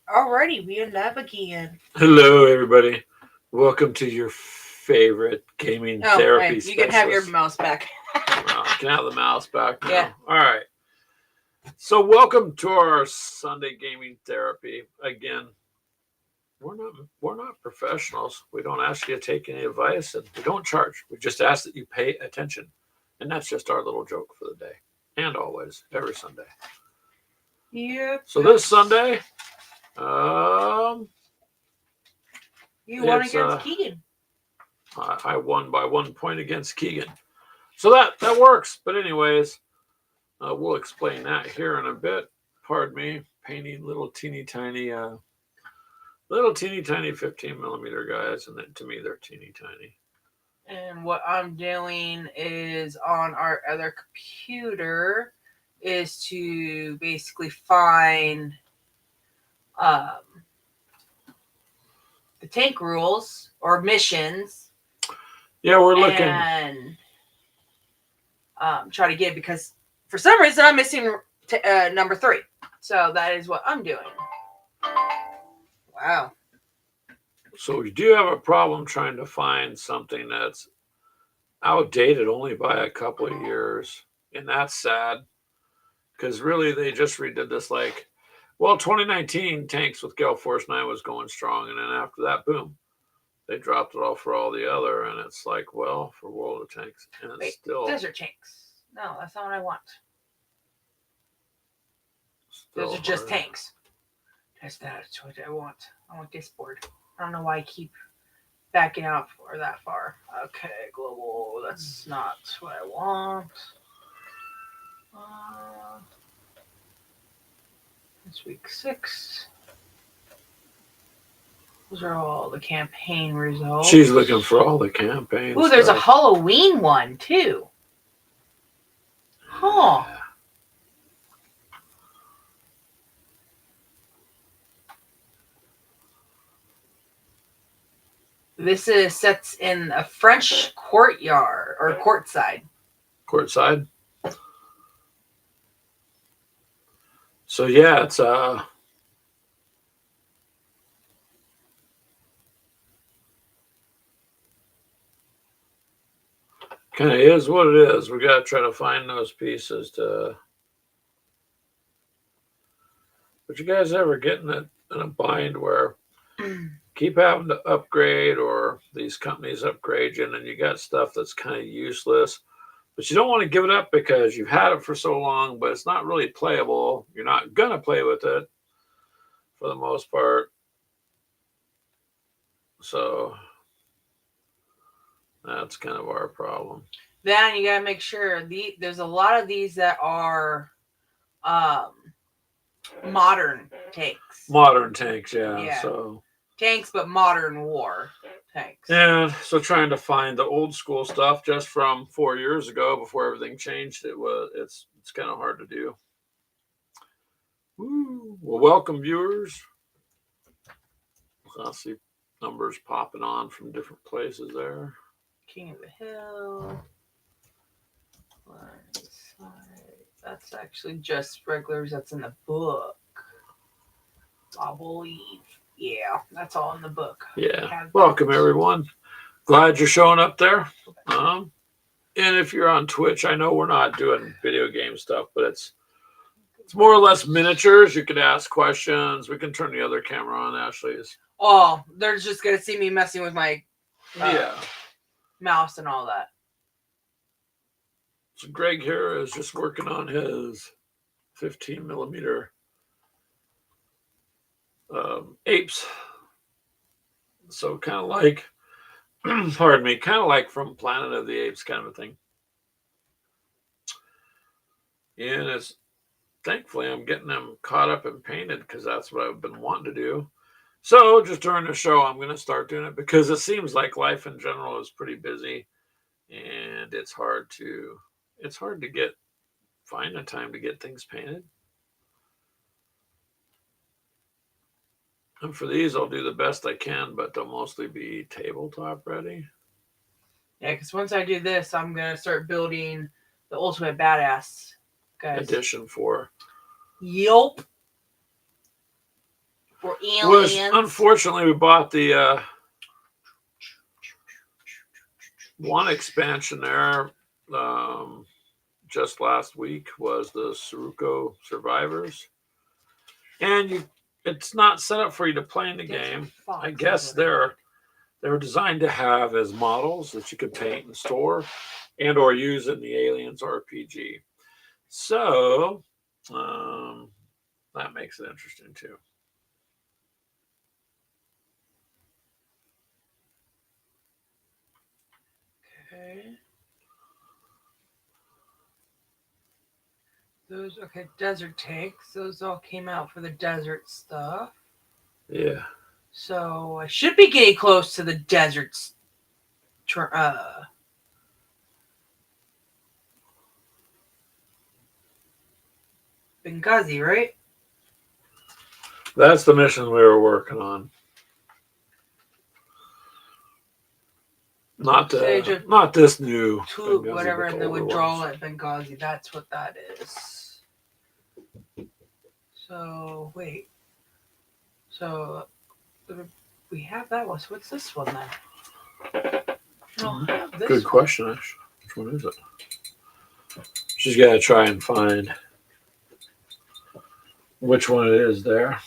Alrighty, we are live again. Hello, everybody. Welcome to your favorite gaming Oh, therapy hey, you can have your specialist. mouse back. Well, I can have the mouse back Yeah. now. All right. So, welcome to our Sunday gaming therapy. Again, we're not professionals. We don't ask you to take any advice, and we don't charge. We just ask that you pay attention, and that's just our little joke for the day, and always every Sunday. Yep. So this Sunday, um, You won it's against Keegan. I won by 1 point against Keegan. So that works. But anyways, we'll explain that here in a bit. Pardon me, painting little teeny tiny 15 millimeter guys, and then to me they're teeny tiny. And what I'm doing is on our other computer is to basically find um, the tank rules or missions Yeah, we're looking. and try to get because for some reason I'm missing number 3. So that is what I'm doing. Wow. So we do have a problem trying to find something that's outdated only by a couple of years, and that's sad because really they just redid this like, well, 2019 tanks with Gale Force 9 was going strong, and then after that, boom, they dropped it all for all the other, and it's like, well, for World of Tanks, and it's Wait, still desert tanks. No, that's not what I want. still Those are just hard. tanks. That's what I want. I want this board. I don't know why I keep backing out for that far. Okay, global. That's not what I want. Uh, it's week 6. Those are all the campaign results. She's looking for all the campaigns. Ooh, there's a Halloween one too. Huh. This is sets in a French courtyard or courtside. Courtside. So yeah, it's kind of is what it is. We got to try to find those pieces to. But you guys ever get in a bind where keep having to upgrade or these companies upgrade you and then you got stuff that's kind of useless, but you don't want to give it up because you've had it for so long, but it's not really playable. You're not going to play with it for the most part. So that's kind of our problem. Then you gotta make sure there's a lot of these that are um, modern tanks. Modern tanks, yeah. Yeah. So Tanks, but modern war tanks. yeah, so trying to find the old school stuff just from 4 years ago before everything changed, it's kind of hard to do. Woo. Well, welcome viewers. I see numbers popping on from different places there. King of the Hill. That's actually just regulars. That's in the book. I believe. Yeah, that's all in the book. Yeah. Welcome everyone. Glad you're showing up there. And if you're on Twitch, I know we're not doing video game stuff, but it's more or less miniatures. You can ask questions. We can turn the other camera on, Ashley's. Oh, they're just gonna see me messing with my yeah mouse and all that. So Greg here is just working on his 15 millimeter apes. So kind of like, pardon me, kind of like from Planet of the Apes kind of a thing. And it's thankfully I'm getting them caught up and painted because that's what I've been wanting to do. So just during the show, I'm going to start doing it because it seems like life in general is pretty busy, and it's hard to get find the time to get things painted. And for these, I'll do the best I can, but they'll mostly be tabletop ready. Yeah, because once I do this, I'm gonna start building the Ultimate Badass guys. Edition 4. Yup. Or Was aliens. unfortunately we bought the one expansion there just last week was the Suruko Survivors, and it's not set up for you to play in the game. I guess they're designed to have as models that you could paint and store and or use in the Aliens RPG. So that makes it interesting too. Okay. Those, okay, desert tanks. Those all came out for the desert stuff. Yeah. So I should be getting close to the deserts. Benghazi, right? That's the mission we were working on. Not this new Tulip, Benghazi, whatever, but and the older withdrawal ones. at Benghazi. That's what that is. So wait. So we have that one. So what's this one then? I don't have this Good one. question, Ash. Which one is it? She's got to try and find which one it is there.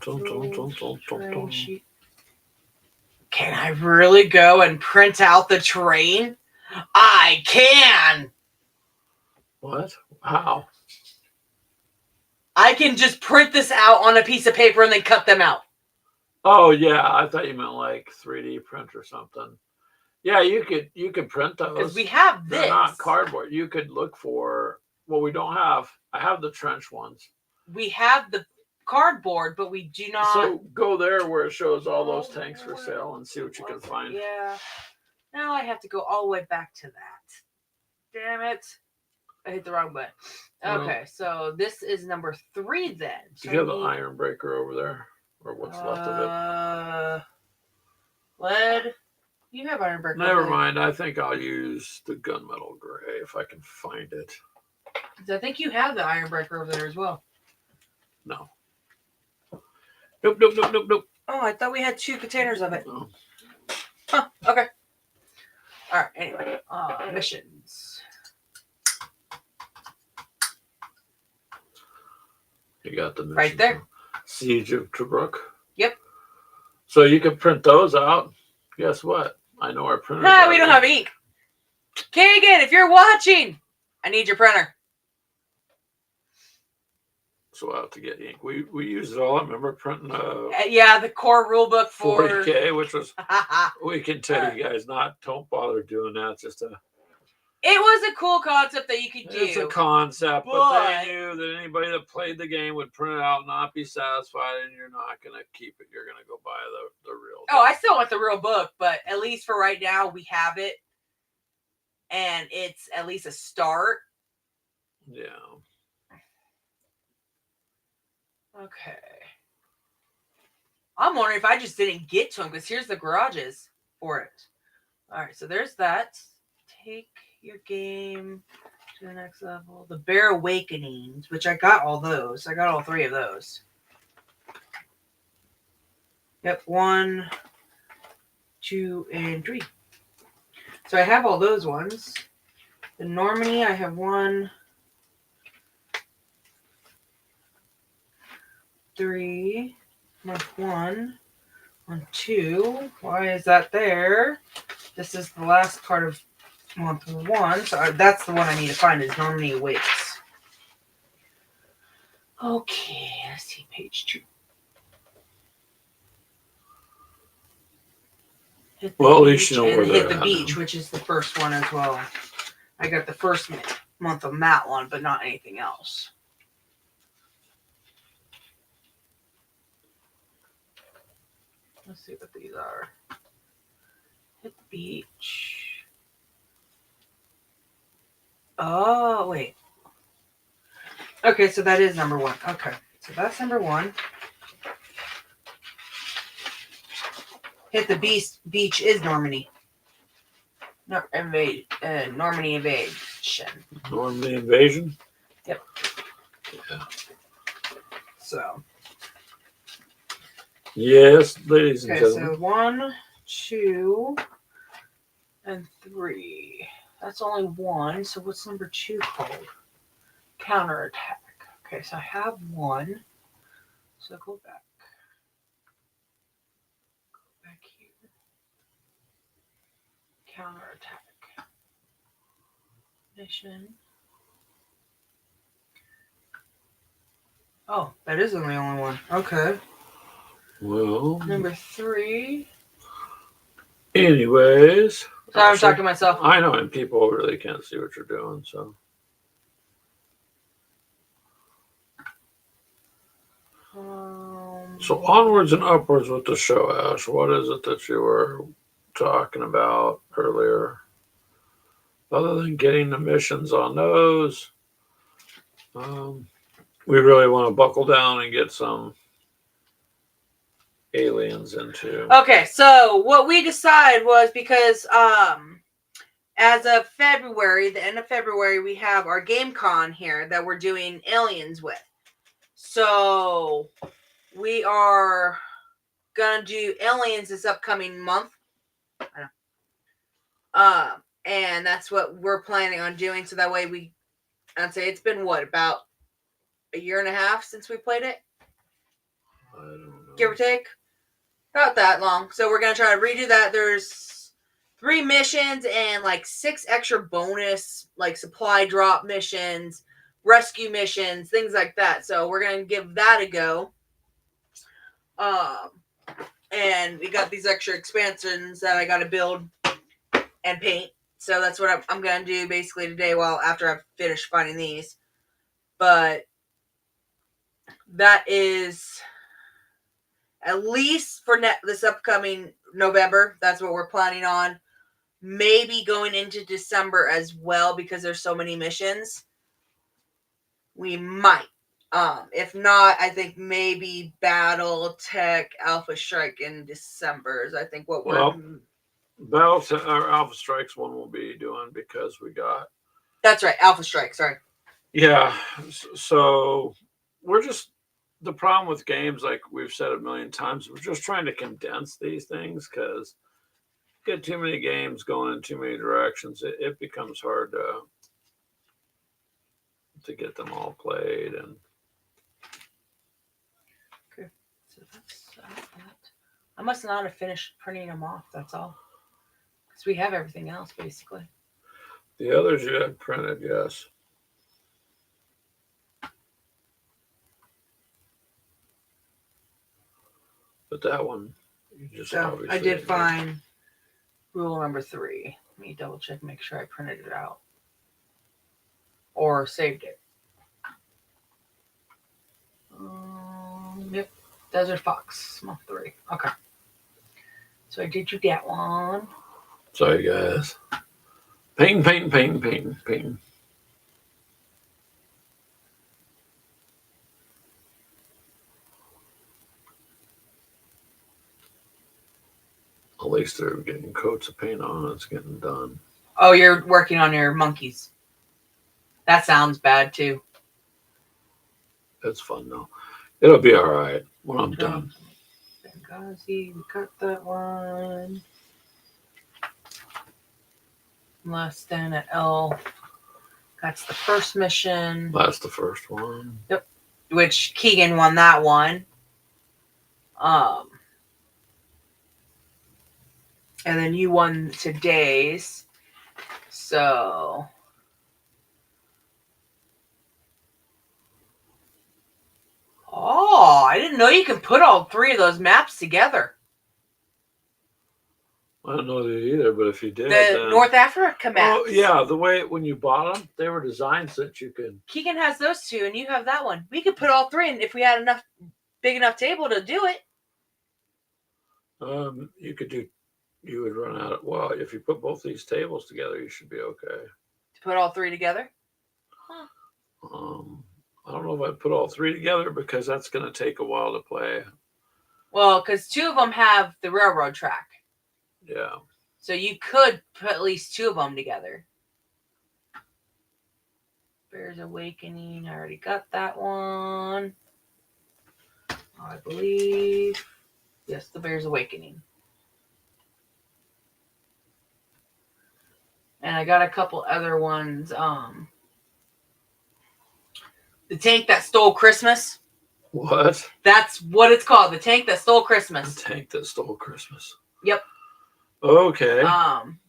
Terrain sheet. Can I really go and print out the terrain? I can! What? How? I can just print this out on a piece of paper and then cut them out. Oh yeah, I thought you meant like 3D print or something. Yeah, you could print those. Because we have this. They're not cardboard. You could look for. Well, we don't have. I have the trench ones. We have the cardboard, but we do not. So go there where it shows all those tanks for sale and see what you can find. Yeah. Now I have to go all the way back to that. Damn it. I hit the wrong button. Okay, so this is number 3 then. Do you have the iron breaker over there? Or what's left of it? Lead. You have iron breaker. Never mind. I think I'll use the gunmetal gray if I can find it. I think you have the iron breaker over there as well. No. Nope. Oh, I thought we had 2 containers of it. No. Huh, okay. Alright, anyway. Missions. You got the mission. Right there. Siege of Tobruk. Yep. So you can print those out. Guess what? I know our printer. No, we don't have ink. Kagan, if you're watching, I need your printer. So I'll have to get ink. We used it all. I remember printing yeah, the core rulebook for 40K, which was we can tell you guys don't bother doing that. Just it was a cool concept that you could do. It's a concept, but they knew that anybody that played the game would print it out and not be satisfied, and you're not going to keep it. You're going to go buy the real Oh, I still want the real book, but at least for right now, we have it. And it's at least a start. Yeah. Okay. I'm wondering if I just didn't get to them, because here's the garages for it. All right, so there's that. Take your game to the next level. The Bear Awakenings, which I got all those. I got all 3 of those. Yep, 1, 2, and 3. So I have all those ones. The Normandy, I have 1, 3, month 1, month 2. Why is that there? This is the last part of month 1, so that's the one I need to find is Normandy Awakes. Okay, let's see, page 2. Well, at least you know where they're hit the at. beach, which is the first one as well. I got the first month of that one, but not anything else. Let's see what these are. Hit the beach. Oh, wait. Okay, so that is number 1. Okay, so that's number 1. Hit the beach is Normandy. Normandy Invasion. Normandy Invasion? Yep. Yeah. So. Yes, ladies and Okay, gentlemen. so 1, 2, and 3. That's only 1. So what's number 2 called? Counterattack. Okay, so I have 1. So go back. Go back here. Counterattack. Mission. Oh, that is the only one. Okay. Well, Number 3. anyways. Sorry, I'm talking to myself. I know, and people really can't see what you're doing, so. So onwards and upwards with the show, Ash. What is it that you were talking about earlier? Other than getting the missions on those, we really want to buckle down and get some aliens into. Okay, so what we decided was because as of February, the end of February, we have our game con here that we're doing aliens with. So we are gonna do aliens this upcoming month. I know. And that's what we're planning on doing. So that way I'd say it's been what, about a year and a half since we played it? I don't know. Give or take. About that long. So we're gonna try to redo that. There's 3 missions and like 6 extra bonus, like supply drop missions, rescue missions, things like that. So we're gonna give that a go. And we got these extra expansions that I gotta build and paint. So that's what I'm gonna do basically today. Well, after I've finished finding these, but that is at least for this upcoming November. That's what we're planning on. Maybe going into December as well because there's so many missions. We might. If not, I think maybe Battle Tech Alpha Strike in December is I think what we're. Well, our Alpha Strikes one we'll be doing because we got. That's right, Alpha Strike. Sorry. Yeah, so we're just the problem with games, like we've said a million times. We're just trying to condense these things because get too many games going in too many directions, it becomes hard to get them all played. And okay, so that's that. I must not have finished printing them off. That's all, because we have everything else basically. The others you had printed, yes. But that one, you just so I did find rule number 3. Let me double check, make sure I printed it out or saved it. Yep, Desert Fox, month 3. Okay. So did you get one? Sorry, guys. Pain. At least they're getting coats of paint on. It's getting done. Oh, you're working on your monkeys. That sounds bad too. It's fun though. It'll be all right when I'm done. Benghazi, we got that one. Less than at L. That's the first mission. That's the first one. Yep. Which Keegan won that one. And then you won today's. So. Oh, I didn't know you could put all 3 of those maps together. I don't know that either, but if you did, the North Africa maps. Oh yeah, the way when you bought them, they were designed so that you could. Keegan has those 2, and you have that one. We could put all 3 in if we had enough big enough table to do it. You could do. You would run out of. Well, if you put both these tables together, you should be okay. To put all 3 together. Huh. I don't know if I'd put all 3 together because that's going to take a while to play. Well, because 2 of them have the railroad track. Yeah. So you could put at least 2 of them together. Bear's Awakening. I already got that one. I believe. Yes, the Bear's Awakening. And I got a couple other ones. The Tank That Stole Christmas. What? That's what it's called. The Tank That Stole Christmas. The Tank That Stole Christmas. Yep. Okay.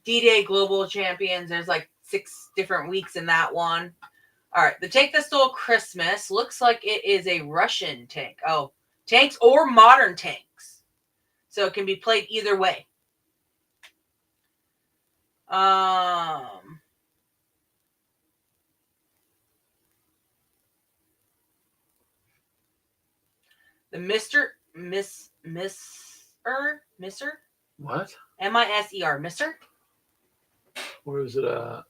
D-Day Global Champions. There's like 6 different weeks in that one. All right. The Tank That Stole Christmas looks like it is a Russian tank. Oh, tanks or modern tanks. So it can be played either way. The Misser? What? M-I-S-E-R. Misser? Where is it at?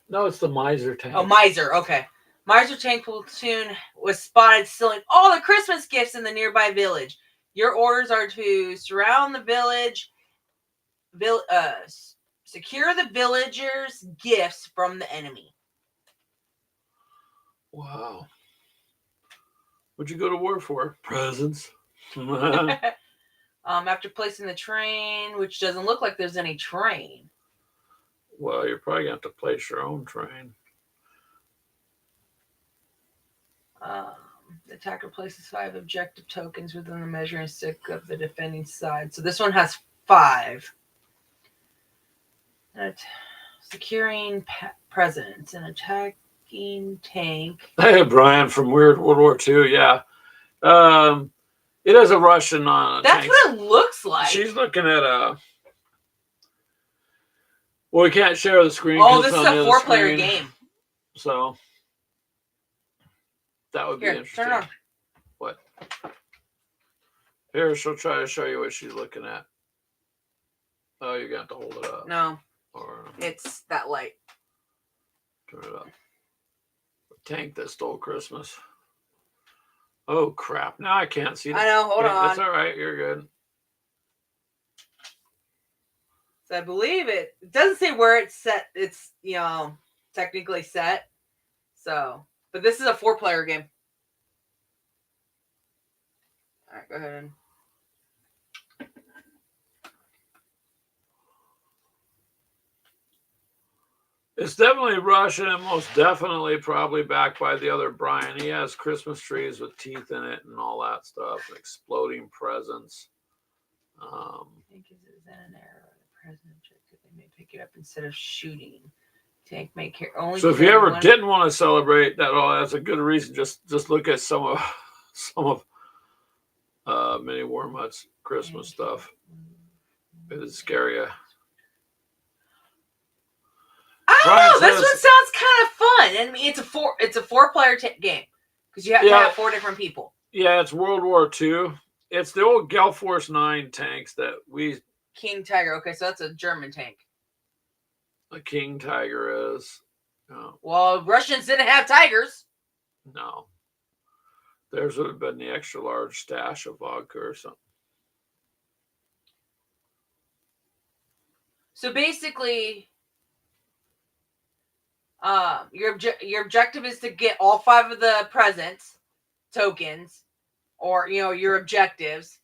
No, it's the Miser tank. Oh, Miser. Okay. Miser Tank Platoon was spotted stealing all the Christmas gifts in the nearby village. Your orders are to surround the village, secure the villagers' gifts from the enemy. Wow. What'd you go to war for? Presents. After placing the train, which doesn't look like there's any train. Well, you're probably going to have to place your own train. The attacker places 5 objective tokens within the measuring stick of the defending side. So this one has 5. Securing presence. An attacking tank. Hey, Brian from Weird World War II. Yeah. It is a Russian That's tank. what it looks like. She's looking at a... Well, we can't share the screen. Oh, this is a 4-player game. So... That would be interesting. Turn it on. What? Here, she'll try to show you what she's looking at. Oh, you're going to have to hold it up. No. Or It's that light. turn it up. Tank That Stole Christmas. Oh, crap. Now I can't see. I know. Hold on. That's all right. You're good. So I believe it doesn't say where it's set. It's, technically set. So, but this is a 4-player game. All right, go ahead. It's definitely Russian and most definitely probably backed by the other Brian. He has Christmas trees with teeth in it and all that stuff. Exploding presents. I think is an arrow. The present objective, they may pick it up instead of shooting. Tank may care only. So if you ever didn't want to celebrate that, that's a good reason. Just look at some of Mini Warmutt's Christmas stuff. It'd scare you. I don't know. This one sounds kind of fun. I mean, it's a 4-player game because you have to have 4 different people. Yeah, it's World War II. It's the old Gelforce 9 tanks that we... King Tiger. Okay, so that's a German tank. A King Tiger is. Well, Russians didn't have Tigers. No. Theirs would have been the extra large stash of vodka or something. So basically, your objective is to get all 5 of the presents tokens, or your objectives,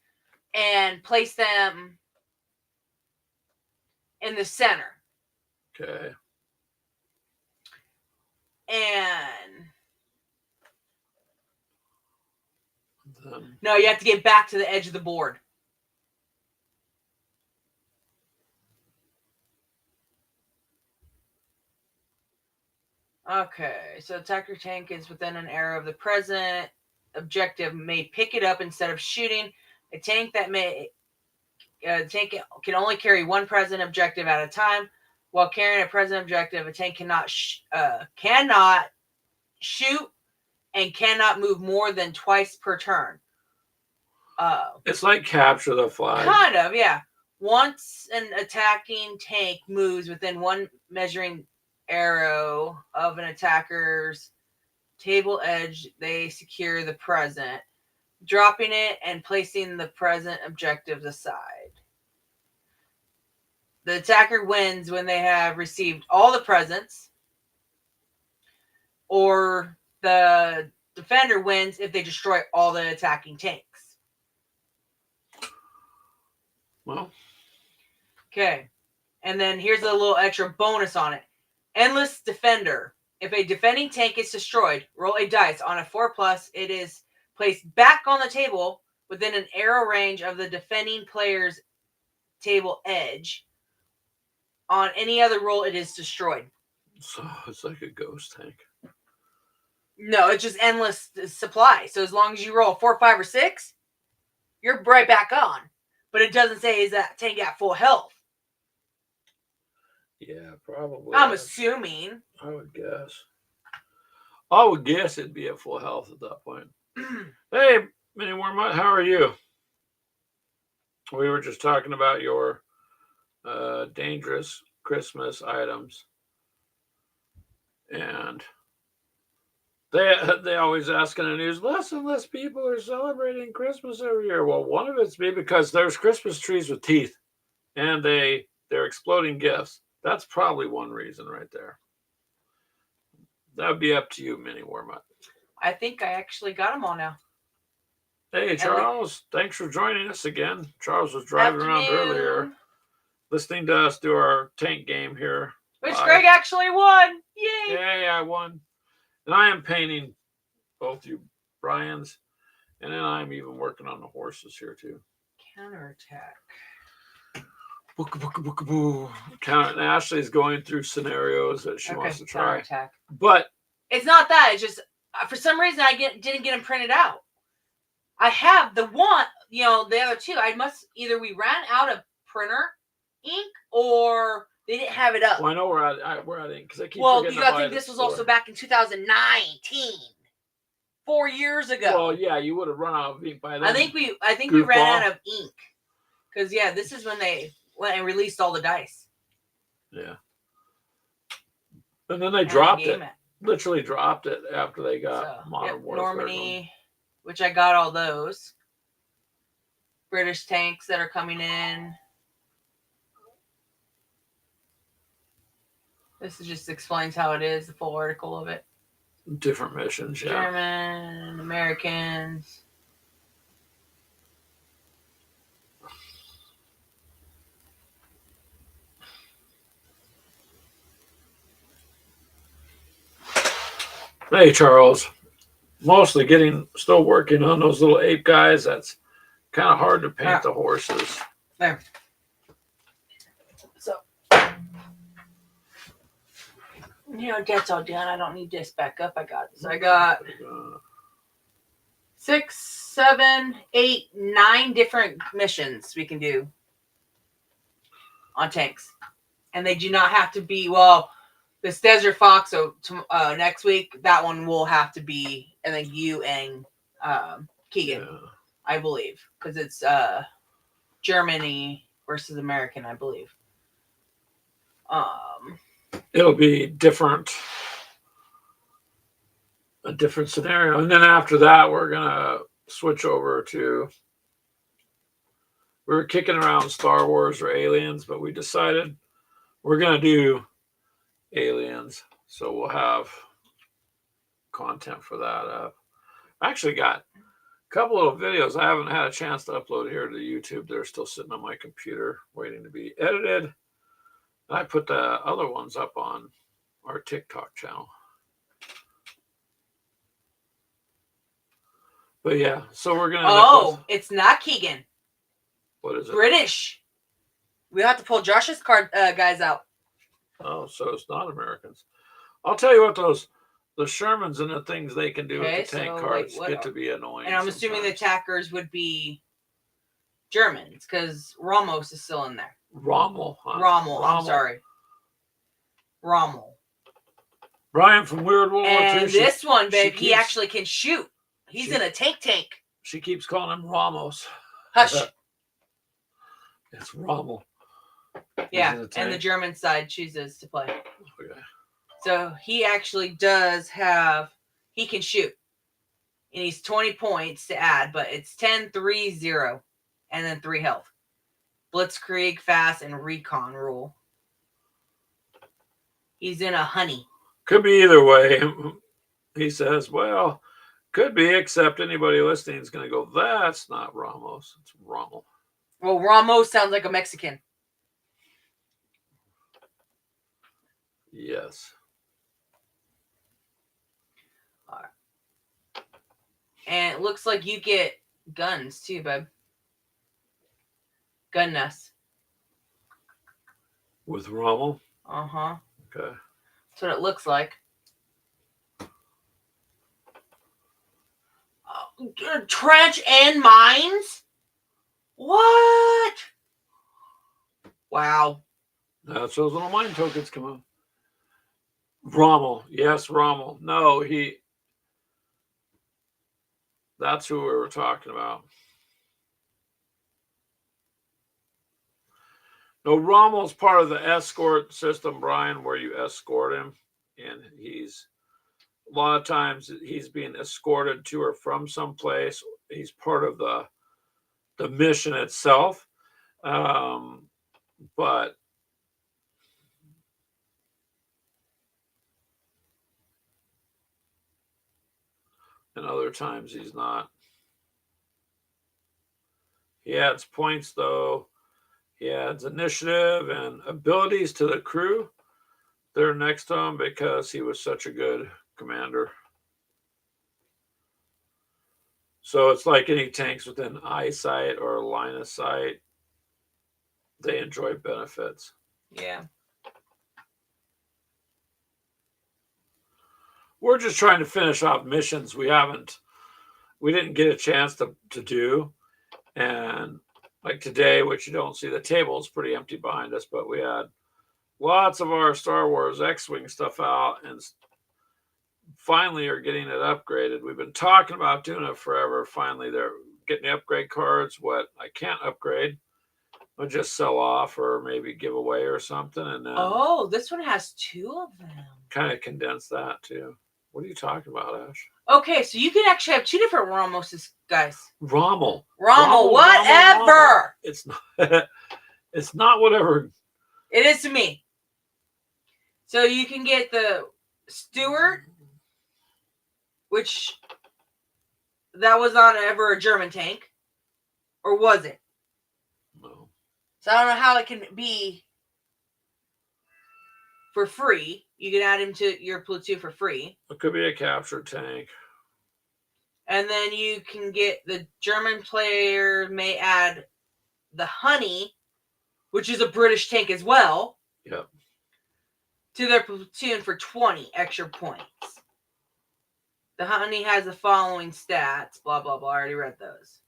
and place them in the center. Okay. And then, no, you have to get back to the edge of the board. Okay, so attacker tank is within an arrow of the present objective may pick it up instead of shooting. A tank can only carry 1 present objective at a time. While carrying a present objective, a tank cannot shoot and cannot move more than twice per turn. it's like capture the flag. Kind of, yeah. Once an attacking tank moves within 1 measuring arrow of an attacker's table edge, they secure the present, dropping it and placing the present objectives aside. The attacker wins when they have received all the presents. or the defender wins if they destroy all the attacking tanks. Well, okay. And then here's a little extra bonus on it. Endless Defender. If a defending tank is destroyed, roll a dice. On a 4+, it is placed back on the table within an arrow range of the defending player's table edge. On any other roll, it is destroyed. so it's like a ghost tank. No, it's just endless supply. So as long as you roll 4, 5, or 6, you're right back on. But it doesn't say is that tank at full health. Yeah, probably. I'm assuming. I would guess. I would guess it'd be at full health at that point. Hey, Mini Wormut, how are you? We were just talking about your dangerous Christmas items. And they always ask in the news, less and less people are celebrating Christmas every year. Well, one of it's maybe because there's Christmas trees with teeth, and they're exploding gifts. That's probably one reason right there. That would be up to you, Mini Wormut. I think I actually got them all now. Hey, Charles, thanks for joining us again. Charles was driving around earlier, listening to us do our tank game here. Which Greg actually won. Yay! Yay, I won. And I am painting both you Brian's, and then I'm even working on the horses here too. Counterattack. And Ashley's going through scenarios that she wants to try. Counterattack. But it's not that. It's just for some reason I didn't get them printed out. I have the one, the other two. We ran out of printer ink or they didn't have it up. Well, I know we're at ink because I keep. Well, you got to think this was also back in 2019, 4 years ago. Well, yeah, you would have run out of ink by then. I think we ran out of ink because this is when they went and released all the dice. Yeah, and then they dropped it. Literally dropped it after they got Modern Warfare. Normandy, which I got all those. British tanks that are coming in. This just explains how it is, the full article of it. Different missions, yeah. German, Americans. Hey, Charles. Still working on those little ape guys. That's kind of hard to paint the horses. There. So, that's all done. I don't need this back up. I got this. I got 6, 7, 8, 9 different missions we can do on tanks. And they do not have to be, this Desert Fox, so next week, that one will have to be, and then you and Keegan, I believe, because it's Germany versus American, I believe. It'll be a different scenario, and then after that, we're gonna switch over to. We were kicking around Star Wars or Aliens, but we decided we're gonna do Aliens, so we'll have content for that up. I actually got a couple of videos I haven't had a chance to upload here to YouTube. They're still sitting on my computer waiting to be edited. And I put the other ones up on our TikTok channel. But yeah, so we're gonna. It's not Keegan. What is it? British. We have to pull Josh's card guys out. Oh, so it's not Americans. I'll tell you what, the Shermans and the things they can do with the tank cards get to be annoying. And I'm assuming the attackers would be Germans because Ramos is still in there. Rommel. Rommel. I'm sorry. Rommel. Brian from Weird World War II. And this one, babe, he actually can shoot. He's in a tank. She keeps calling him Ramos. Hush. It's Rommel. Yeah, and the German side chooses to play. Okay. So he actually he can shoot. And he's 20 points to add, but it's 10, 3, 0, and then 3 health. Blitzkrieg, fast, and recon rule. He's in a honey. Could be either way. He says, well, could be, except anybody listening is going to go, that's not Ramos. It's Rommel. Well, Ramos sounds like a Mexican. Yes. And it looks like you get guns too, bub. Gun nuts. With Rommel? Uh-huh. Okay. That's what it looks like. Trench and mines? What? Wow. That's those little mine tokens come out. Rommel. Yes, Rommel. No, that's who we were talking about. No, Rommel's part of the escort system, Brian, where you escort him. And a lot of times he's being escorted to or from someplace. He's part of the mission itself. But and other times he's not. He adds points, though. He adds initiative and abilities to the crew. They're next to him because he was such a good commander. So it's like any tanks within eyesight or line of sight. They enjoy benefits. Yeah. We're just trying to finish off missions we didn't get a chance to do. And like today, which you don't see, the table is pretty empty behind us, but we had lots of our Star Wars X-Wing stuff out and finally are getting it upgraded. We've been talking about doing it forever. Finally, they're getting the upgrade cards. What I can't upgrade, I'll just sell off or maybe give away or something. And then this one has 2 of them. Kind of condense that too. What are you talking about, Ash? Okay, so you can actually have 2 different Ramoses, guys. Rommel, whatever. Rommel. It's not. It's not whatever. It is to me. So you can get the Stuart, which that was not ever a German tank, or was it? No. So I don't know how it can be for free. You can add him to your platoon for free. It could be a captured tank. And then you can get the German player may add the Honey, which is a British tank as well. Yep. To their platoon for 20 extra points. The Honey has the following stats. Blah, blah, blah. I already read those.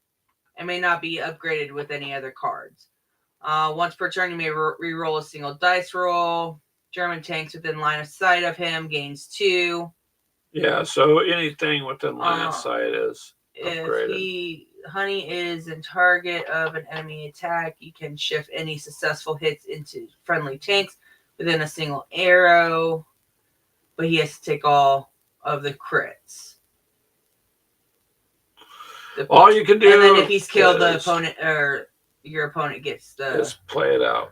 It may not be upgraded with any other cards. Once per turn, you may re-roll a single dice roll. German tanks within line of sight of him gains 2. Yeah, so anything within line of sight is upgraded. If Honey is in target of an enemy attack, you can shift any successful hits into friendly tanks within a single arrow, but he has to take all of the crits. All you can do, and then if he's killed, the opponent or your opponent gets the. Just play it out.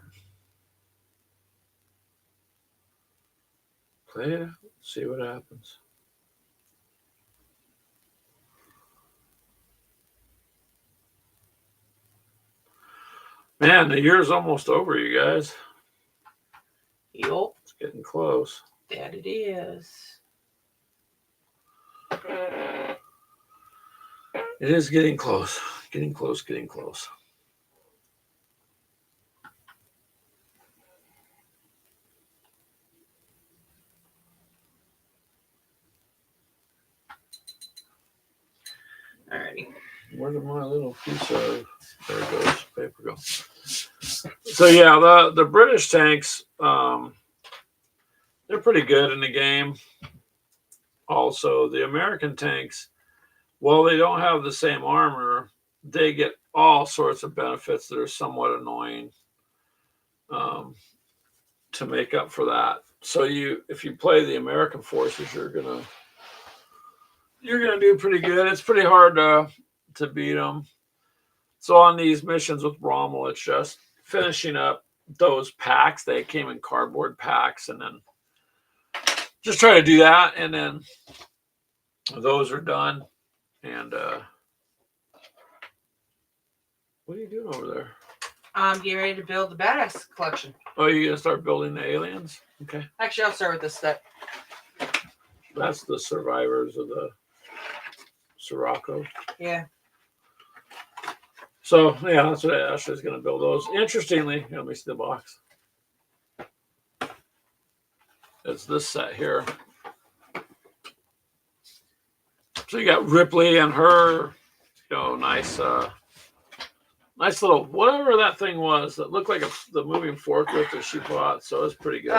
Play it out. See what happens. Man, the year's almost over, you guys. Yup. It's getting close. That it is. It is getting close. Getting close, getting close. Alrighty. Where did my little piece of there it goes, paper go? So yeah, the British tanks, they're pretty good in the game. Also, the American tanks, while they don't have the same armor, they get all sorts of benefits that are somewhat annoying to make up for that. So if you play the American forces, you're gonna do pretty good. It's pretty hard to beat them. So on these missions with Rommel, it's just finishing up those packs. They came in cardboard packs, and then just try to do that, and then those are done. And what are you doing over there? I'm getting ready to build the badass collection. Oh, you gonna start building the aliens? Okay. Actually, I'll start with this step. That's the survivors of the Sirocco. Yeah. So yeah, that's what Ashley's gonna build those. Interestingly, let me see the box. It's this set here. So you got Ripley and her, nice nice little whatever that thing was that looked like the moving forklift that she bought. So it's pretty good.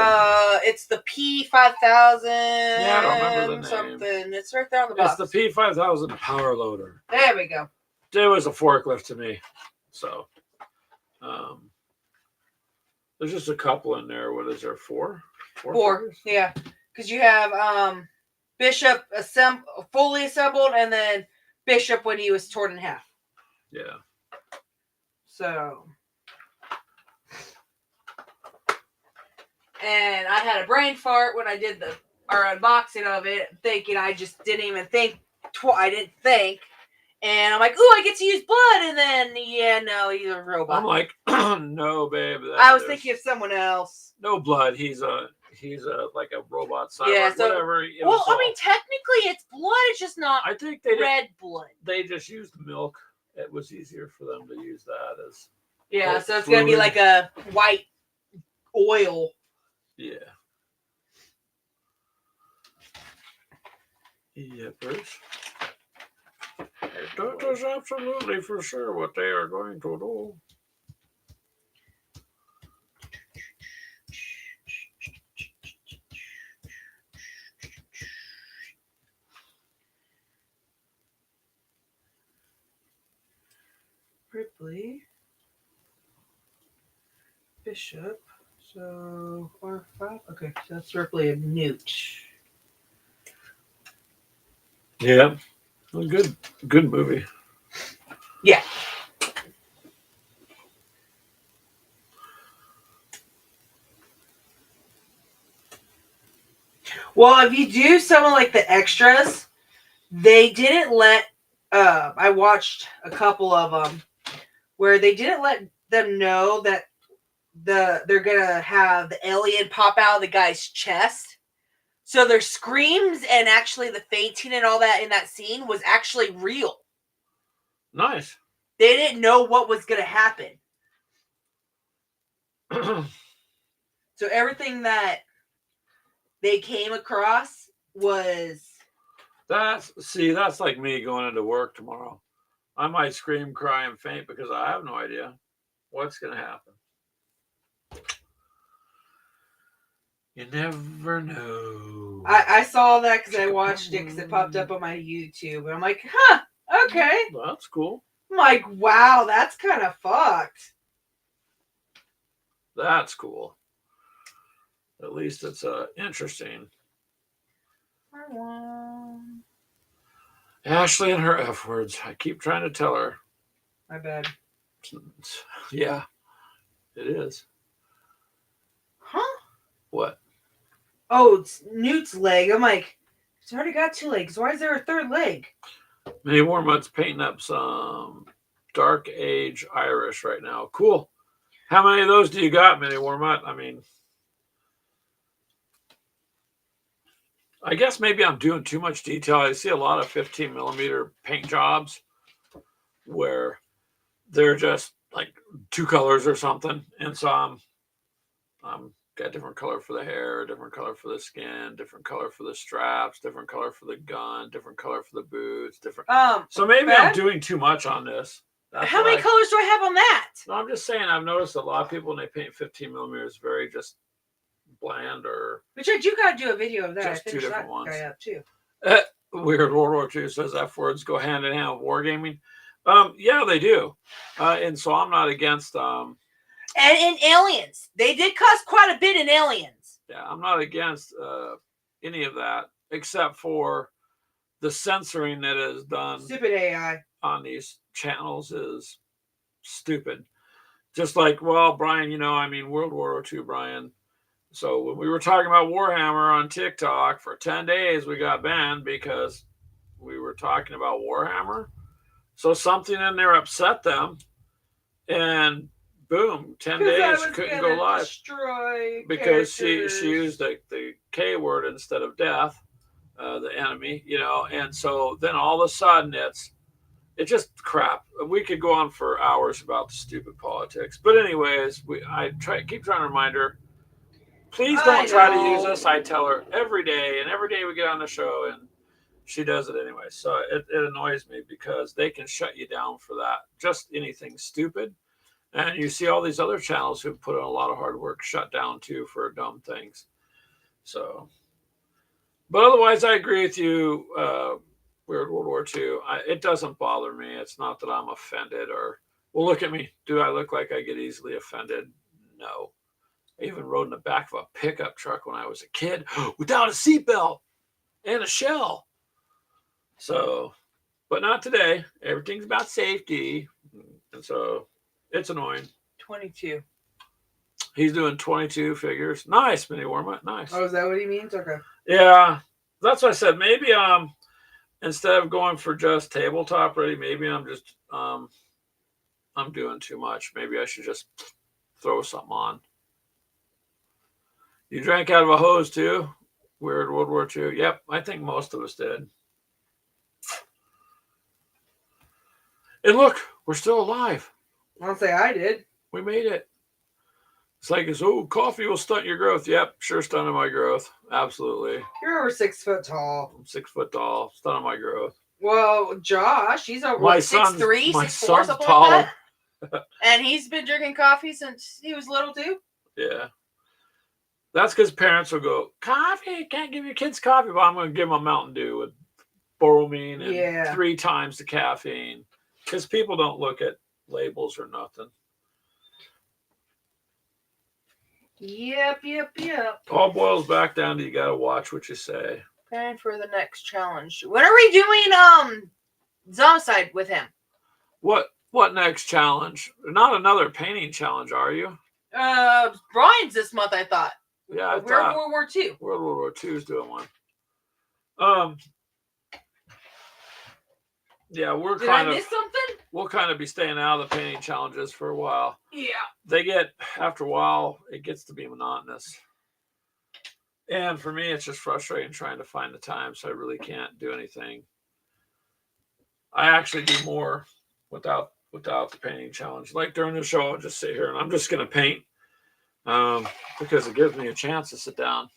It's the P5000. Yeah, I don't remember the name. Something. It's right there on the box. It's the P5000 power loader. There we go. It was a forklift to me. So there's just a couple in there. What is there? Four? Four. Yeah. Because you have Bishop fully assembled, and then Bishop when he was torn in half. Yeah. So, and I had a brain fart when I did our unboxing of it, thinking I just didn't even think. I didn't think, and I'm like, "Ooh, I get to use blood," and then no, he's a robot. I'm like, no, babe. I was thinking of someone else. No blood. He's like a robot cyborg. Yeah, so, whatever. Well, I mean, technically, it's blood. It's just not. I think they red blood. They just used milk. It was easier for them to use that as. Yeah, so it's gonna be like a white oil. Yeah. Yeah, Bruce. That is absolutely for sure what they are going to do. Ripley. Bishop. So 4, 5. Okay, so that's Ripley and Newt. Yeah. Well, good movie. Yeah. Well, if you do some of like the extras, they didn't let. I watched a couple of them where they didn't let them know that they're gonna have the alien pop out of the guy's chest. So their screams and actually the fainting and all that in that scene was actually real. Nice. They didn't know what was gonna happen. So everything that they came across was. That's like me going into work tomorrow. I might scream, cry, and faint because I have no idea what's going to happen. You never know. I saw that because I watched it because it popped up on my YouTube. And I'm like, huh, okay. Well, that's cool. I'm like, wow, that's kind of fucked. That's cool. At least it's interesting. Ashley and her F words. I keep trying to tell her. My bad. Yeah, it is. Huh? What? Oh, it's Newt's leg. I'm like, it's already got 2 legs. Why is there a third leg? Mini Warmut's painting up some Dark Age Irish right now. Cool. How many of those do you got, Mini Warmut? I mean, I guess maybe I'm doing too much detail. I see a lot of 15 millimeter paint jobs where they're just like 2 colors or something. And so I'm got a different color for the hair, different color for the skin, different color for the straps, different color for the gun, different color for the boots, different. So maybe I'm doing too much on this. That's how many colors do I have on that? No, I'm just saying I've noticed a lot of people when they paint 15 millimeters very just bland or. Which I do gotta do a video of that. Just I 2 different ones. Guy up too. Weird World War II says F words go hand in hand with wargaming. Yeah, they do. And so I'm not against. And in Aliens, they did cost quite a bit in Aliens. Yeah, I'm not against any of that except for the censoring that is done. Stupid AI on these channels is stupid. Just like, well, Brian, World War II, Brian. So when we were talking about Warhammer on TikTok for 10 days, we got banned because we were talking about Warhammer. So something in there upset them, and boom, 10 'Cause I days was she couldn't gonna go live destroy because she characters. used the K word instead of death, the enemy, you know, and so then all of a sudden it's just crap. We could go on for hours about the stupid politics, but anyways, I keep trying to remind her, please don't try to use us. I tell her every day, and every day we get on the show, and she does it anyway. So it annoys me because they can shut you down for that. Just anything stupid. And you see all these other channels who put in a lot of hard work shut down too for dumb things. So, but otherwise, I agree with you. Weird World War II. It doesn't bother me. It's not that I'm offended or, well, look at me. Do I look like I get easily offended? No. I even rode in the back of a pickup truck when I was a kid without a seatbelt and a shell. So, but not today. Everything's about safety. And so it's annoying. 22. He's doing 22 figures. Nice, Mini Warma. Nice. Oh, is that what he means? Okay. Yeah. That's what I said. Maybe instead of going for just tabletop ready, maybe I'm just I'm doing too much. Maybe I should just throw something on. You drank out of a hose too? Weird World War II. Yep, I think most of us did. And look, we're still alive. I'll say I did. We made it. It's like, coffee will stunt your growth. Yep, sure stunted my growth. Absolutely. You're over 6 foot tall. I'm 6 foot tall, stunted my growth. Well, Josh, he's over My 6'3", 6'4", son's something taller. like that. And he's been drinking coffee since he was little too. Yeah. That's because parents will go, coffee, can't give your kids coffee, but I'm going to give them a Mountain Dew with bromine and 3 times the caffeine. Because people don't look at labels or nothing. Yep. All boils back down to you got to watch what you say. Preparing for the next challenge. When are we doing Zombicide with him? What next challenge? Not another painting challenge, are you? Brian's this month, I thought. Yeah, We're in World War II. World War II is doing one. Yeah, Did I miss something? We'll kind of be staying out of the painting challenges for a while. Yeah. They get, after a while, it gets to be monotonous. And for me, it's just frustrating trying to find the time, so I really can't do anything. I actually do more without the painting challenge. Like during the show, I'll just sit here and I'm just going to paint because it gives me a chance to sit down.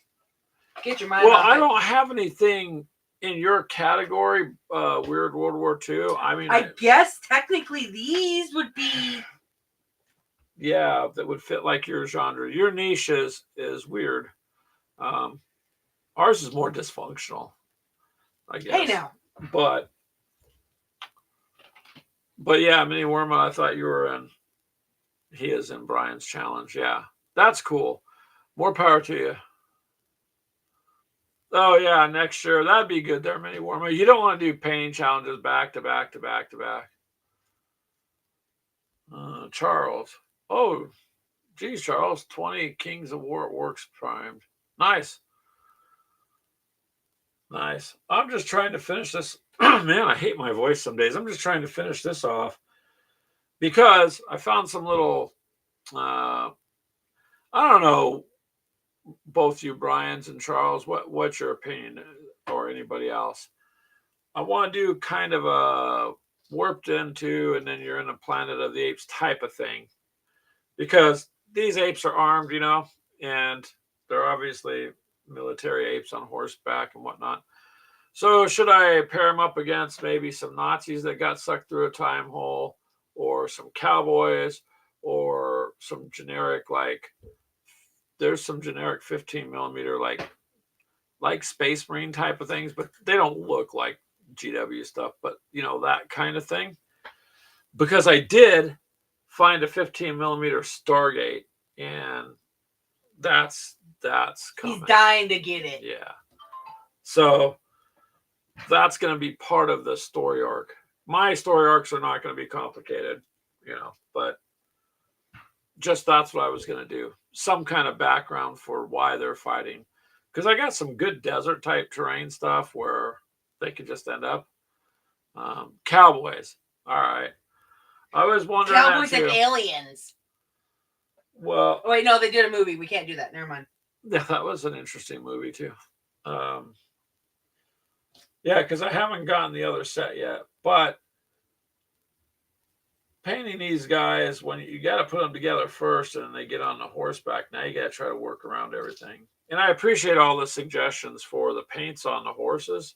Get your mind off I it. don't have anything in your category, Weird World War II. I mean, I guess technically these would be. Yeah, that would fit like your genre. Your niche is weird. Ours is more dysfunctional, I guess. Hey now. But yeah, Mini Worma, I thought you were in. He is in Brian's challenge. Yeah, that's cool. More power to you. Oh yeah, next year that'd be good there, Mini Worma. You don't want to do painting challenges back to back to back to back. Charles. Oh, geez, Charles. 20 Kings of War Works primed. Nice. Nice. I'm just trying to finish this. Man, I hate my voice some days. I'm just trying to finish this off because I found some little, I don't know, both you, Brian's and Charles, what's your opinion or anybody else? I want to do kind of a warped into and then you're in a Planet of the Apes type of thing because these apes are armed, you know, and they're obviously military apes on horseback and whatnot. So should I pair them up against maybe some Nazis that got sucked through a time hole or some cowboys or some generic, like there's some generic 15 millimeter, like Space Marine type of things, but they don't look like GW stuff, but you know, that kind of thing. Because I did find a 15 millimeter Stargate and that's coming. He's dying to get it. Yeah. So that's going to be part of the story arc. My story arcs are not going to be complicated, you know, but just that's what I was going to do. Some kind of background for why they're fighting. Because I got some good desert type terrain stuff where they could just end up. Cowboys. All right. I was wondering Cowboys that and too. aliens. Well, Oh, wait, no, they did a movie. We can't do that. Never mind. yeah, that was an interesting movie too. Yeah, because I haven't gotten the other set yet. But painting these guys, when you got to put them together first and then they get on the horseback, now you got to try to work around everything. And I appreciate all the suggestions for the paints on the horses.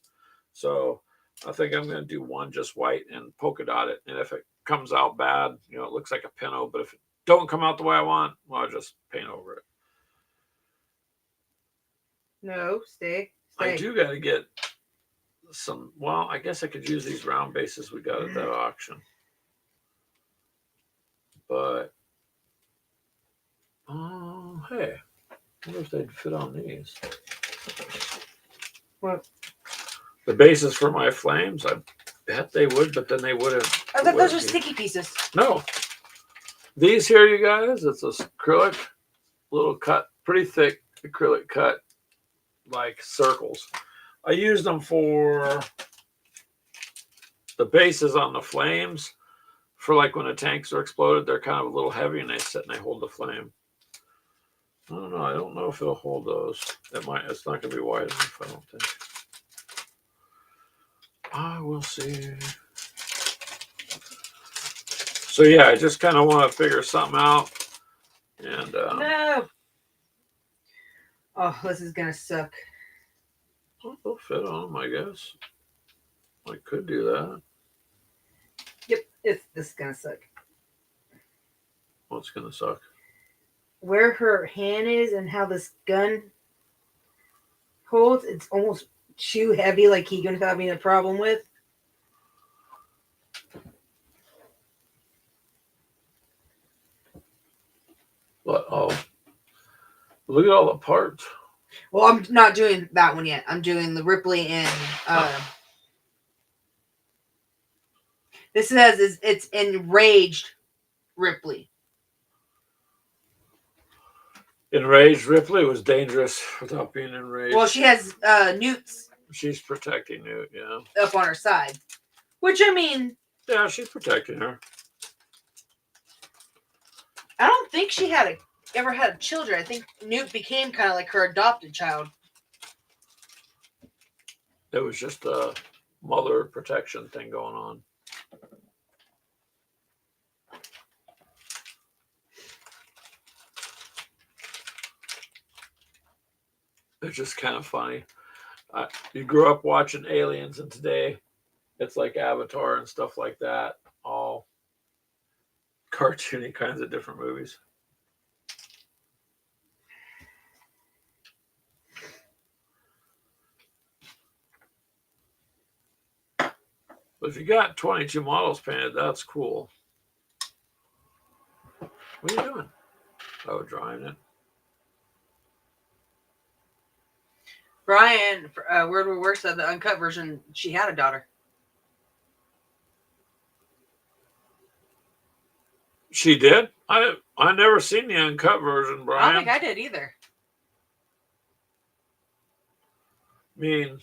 So I think I'm going to do one just white and polka dot it. And if it comes out bad, it looks like a pinto. But if it don't come out the way I want, well, I'll just paint over it. No, stay. I do got to get some. Well, I guess I could use these round bases we got at that auction. But oh, hey, I wonder if they'd fit on these. What? The bases for my flames, I bet they would, but then they wouldn't. I thought those are sticky pieces. No. These here, you guys, it's a acrylic, little cut, pretty thick acrylic cut, like circles. I used them for the bases on the flames. For like when the tanks are exploded, they're kind of a little heavy and they sit and they hold the flame. I don't know. I don't know if it'll hold those. It might. It's not going to be wide enough, I don't think. I will see. So yeah, I just kind of want to figure something out. And No. Oh, this is gonna suck. They'll fit on them, I guess. I could do that. Yep, this is gonna suck. What's gonna suck? Where her hand is and how this gun holds, it's almost too heavy, like Keegan's having a problem with. But look at all the parts. Well, I'm not doing that one yet. I'm doing the Ripley and this says it's enraged Ripley. Enraged Ripley was dangerous without being enraged. Well, she has Newt's. She's protecting Newt, yeah. Up on her side. Which, I mean... Yeah, she's protecting her. I don't think she ever had children. I think Newt became kind of like her adopted child. It was just a mother protection thing going on. It's just kind of funny. You grew up watching Aliens, and today it's like Avatar and stuff like that. All cartoony kinds of different movies. But if you got 22 models painted, that's cool. What are you doing? Oh, drying it. Brian, Word War Worse said the uncut version, she had a daughter. She did? I never seen the uncut version, Brian. I don't think I did either. I mean,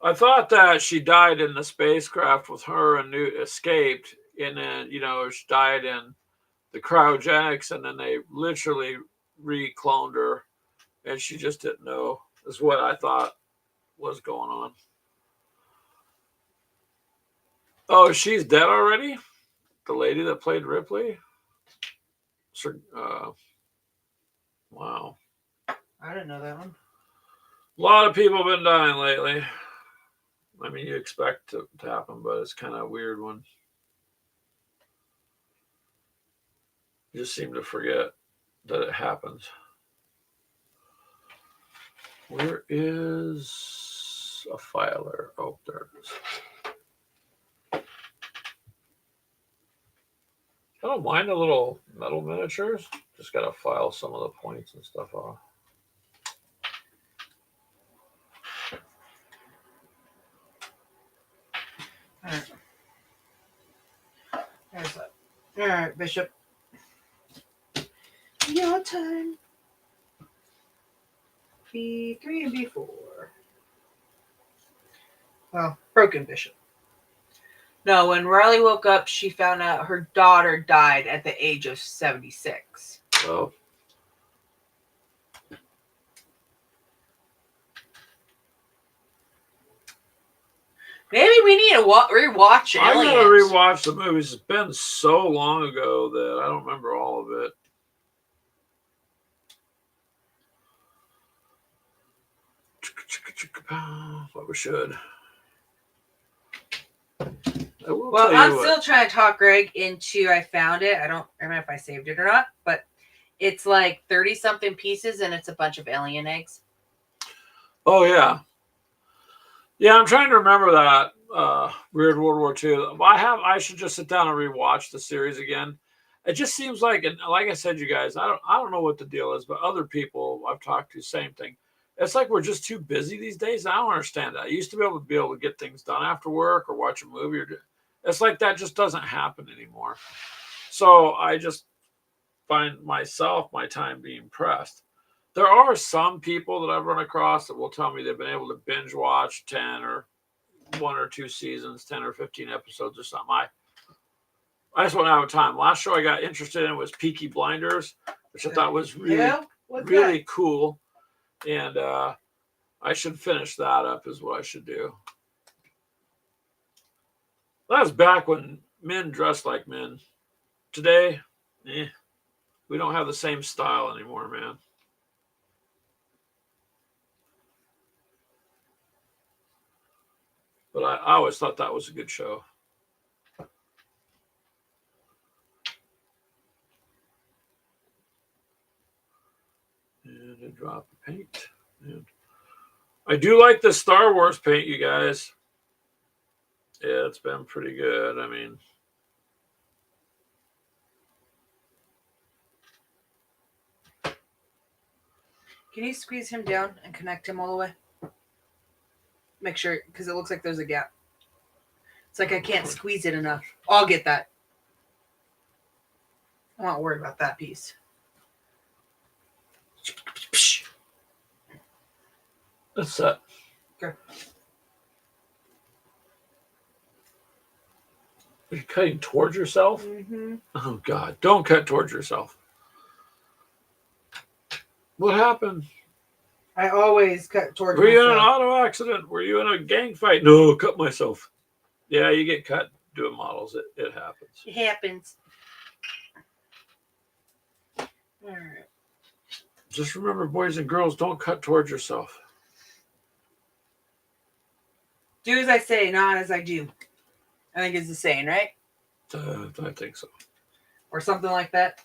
I thought that she died in the spacecraft with her and Newt escaped, and then, she died in the cryogenics, and then they literally recloned her, and she just didn't know, is what I thought was going on. Oh, she's dead already? The lady that played Ripley? Wow. I didn't know that one. A lot of people have been dying lately. I mean, you expect it to happen, but it's kind of a weird one. You just seem to forget that it happens. Where is a filer? Oh, there it is. I don't mind the little metal miniatures. Just got to file some of the points and stuff off. All right. There's that. All right, Bishop. Your time. B3 and B4. Well, broken Bishop. No, when Riley woke up, she found out her daughter died at the age of 76. Oh, Maybe we need to rewatch I Aliens. gotta rewatch the movies. It's been so long ago that I don't remember all of it. But we should. Well, I'm still trying to talk Greg into. I found it. I don't remember if I saved it or not, but it's like 30 something pieces, and it's a bunch of alien eggs. Oh yeah, yeah. I'm trying to remember that Weird World War II. I should just sit down and rewatch the series again. It just seems like, and like I said, you guys, I don't know what the deal is, but other people I've talked to, same thing. It's like we're just too busy these days. I don't understand that. I used to be able to get things done after work or watch a movie. It's like that just doesn't happen anymore. So I just find my time being pressed. There are some people that I've run across that will tell me they've been able to binge watch 10 or 1 or 2 seasons, 10 or 15 episodes or something. I just want to have time. Last show I got interested in was Peaky Blinders, which I thought was really cool. And I should finish that up is what I should do. That was back when men dressed like men. Today, we don't have the same style anymore, man. But I always thought that was a good show. And a drop of paint. And I do like the Star Wars paint, you guys. Yeah, it's been pretty good. I mean, Can you squeeze him down and connect him all the way? Make sure, because it looks like there's a gap. It's like I can't squeeze it enough. I'll get that. I'm not worried about that piece. that's that. Okay. Are you cutting towards yourself? Mm-hmm. Oh, God. Don't cut towards yourself. What happened? I always cut towards Were you in an myself. auto accident? Were you in a gang fight? No, cut myself. Yeah, you get cut doing models. It happens. It happens. All right. Just remember, boys and girls, don't cut towards yourself. Do as I say, not as I do. I think it's the saying, right? I think so. Or something like that.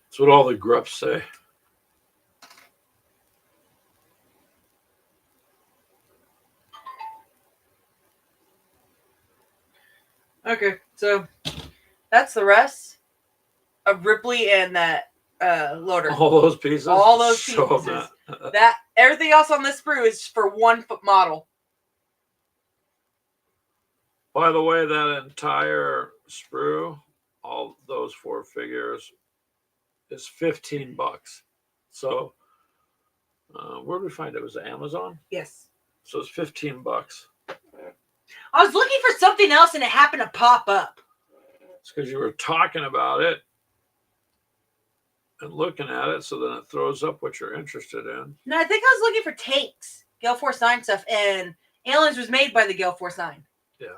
That's what all the gruffs say. Okay, so that's the rest of Ripley and that loader. All those pieces. All those Show 'em pieces. that. That everything else on this sprue is for 1 foot model. By the way, that entire sprue, all those 4 figures, is $15. So, where did we find it? Was it Amazon? Yes. So it's $15. I was looking for something else and it happened to pop up. It's because you were talking about it and looking at it, so then it throws up what you're interested in. No, I think I was looking for tanks, Gale Force 9 stuff, and Aliens was made by the Gale Force 9. Yeah.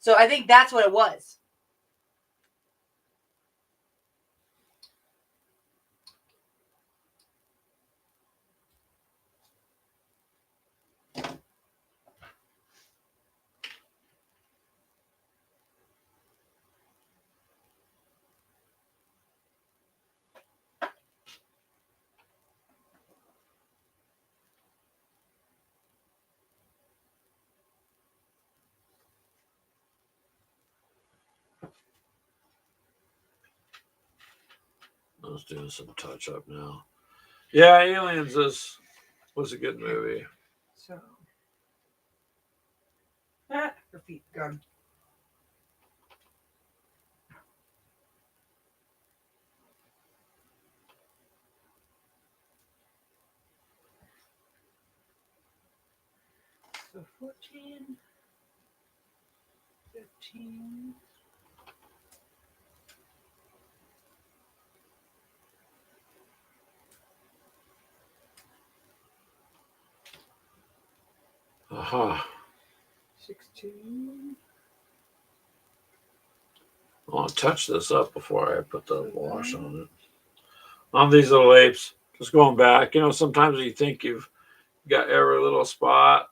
So I think that's what it was. I was doing some touch up now. Yeah, Aliens was a good movie. So, her feet gone. So 14, 15. Aha. 16. I want to touch this up before I put the wash on it. On these little apes, just going back, sometimes you think you've got every little spot,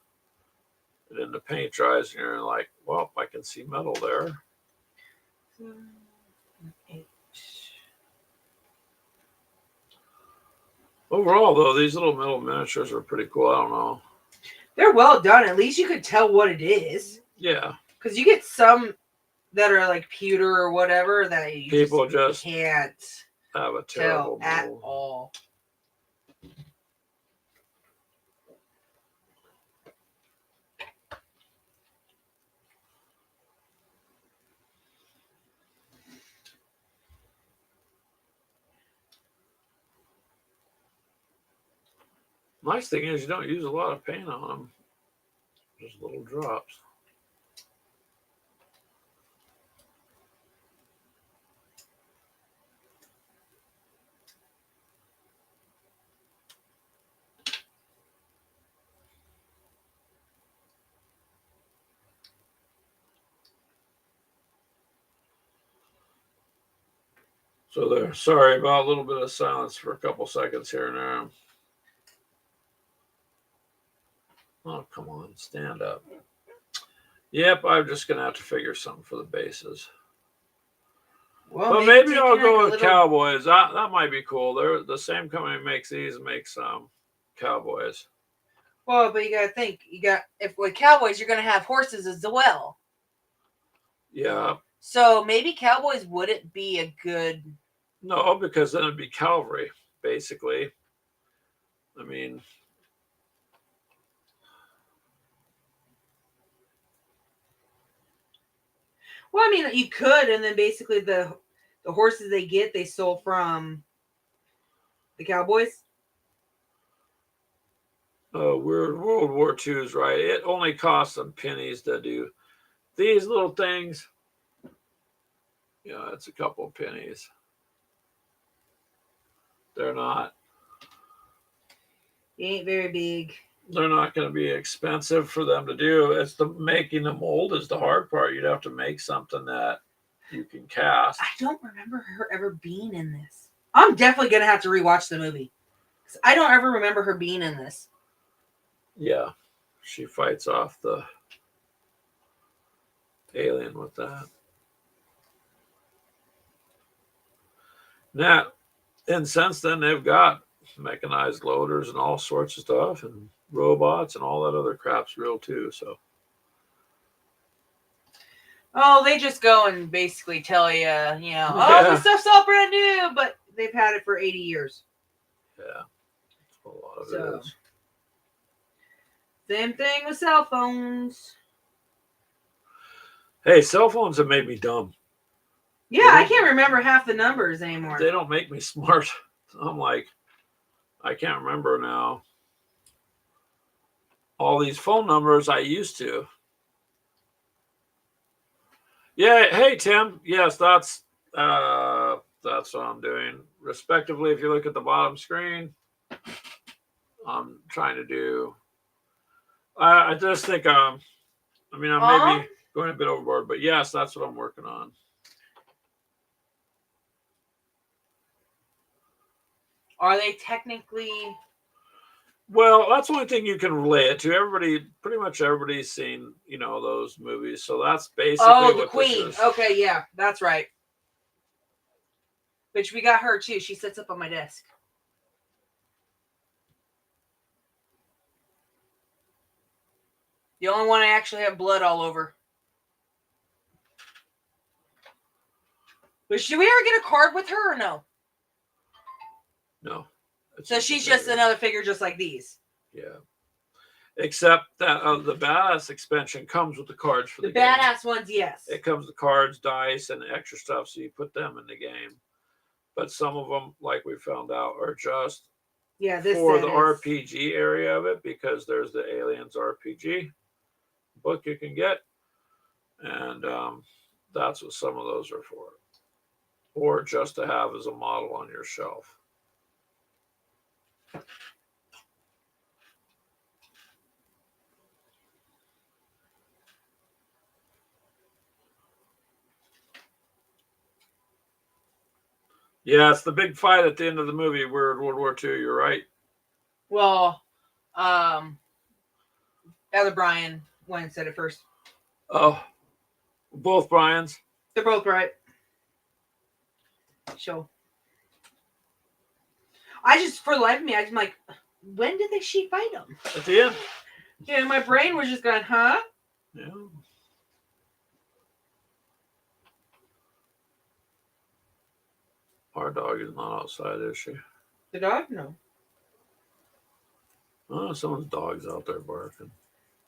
and then the paint dries, and you're like, well, I can see metal there. 7, 8. Overall, though, these little metal miniatures are pretty cool. I don't know. They're well done. At least you could tell what it is. Yeah. Because you get some that are like pewter or whatever that you People just can't have a tell terrible at mold. all. Nice thing is you don't use a lot of paint on them. Just little drops. So there. Sorry about a little bit of silence for a couple seconds here and there. Oh, come on, stand up. Yep, I'm just gonna have to figure something for the bases. Well, But maybe taking I'll like go a with little- Cowboys. That might be cool. They're the same company makes these, makes Cowboys. Well, but you gotta think. If with Cowboys, you're gonna have horses as well. Yeah. So maybe Cowboys wouldn't be a good. No, because then it'd be cavalry, basically. I mean, Well, I mean, you could, and then basically the horses they stole from the Cowboys. we're World War II's, right? It only costs them pennies to do these little things. It's a couple of pennies. They're not. They ain't very big. They're not going to be expensive for them to do. It's the making the mold is the hard part. You'd have to make something that you can cast. I don't remember her ever being in this. I'm definitely gonna have to rewatch the movie. I don't ever remember her being in this. Yeah, she fights off the alien with that. Now, and since then, they've got mechanized loaders and all sorts of stuff, and robots and all that other crap's real too. So, Oh, they just go and basically tell you, oh, Yeah. this stuff's all brand new, but they've had it for 80 years. yeah, a lot of So. it is. Same thing with cell phones. Hey, cell phones have made me dumb. Yeah, I can't remember half the numbers anymore. They don't make me smart. I'm like, I can't remember now all these phone numbers I used to. Yeah, hey Tim. Yes, that's what I'm doing. Respectively, if you look at the bottom screen, I'm trying to do. I just think I may be going a bit overboard, but yes, that's what I'm working on. Are they technically? Well, that's the only thing you can relate it to. Pretty much everybody's seen, those movies. So that's basically Oh, the what Queen. this is. Okay, yeah, that's right. Which we got her too. She sits up on my desk. The only one I actually have blood all over. But should we ever get a card with her or no? No. So she's just another figure just like these. Yeah. Except that the badass expansion comes with the cards for the game. Badass ones, yes. It comes with cards, dice, and extra stuff, so you put them in the game. But some of them, like we found out, are just this for the RPG area of it, because there's the Aliens RPG. book you can get, and that's what some of those are for, or just to have as a model on your shelf. Yeah, it's the big fight at the end of the movie, World War II. You're right. Well, other Brian went and said it first. Oh, both Brians. They're both right. Sure. I just, for the life of me, I'm like, when did she fight him? At the end. Yeah, my brain was just going, huh? Yeah. Our dog is not outside, is she? The dog? No. Oh, someone's dog's out there barking.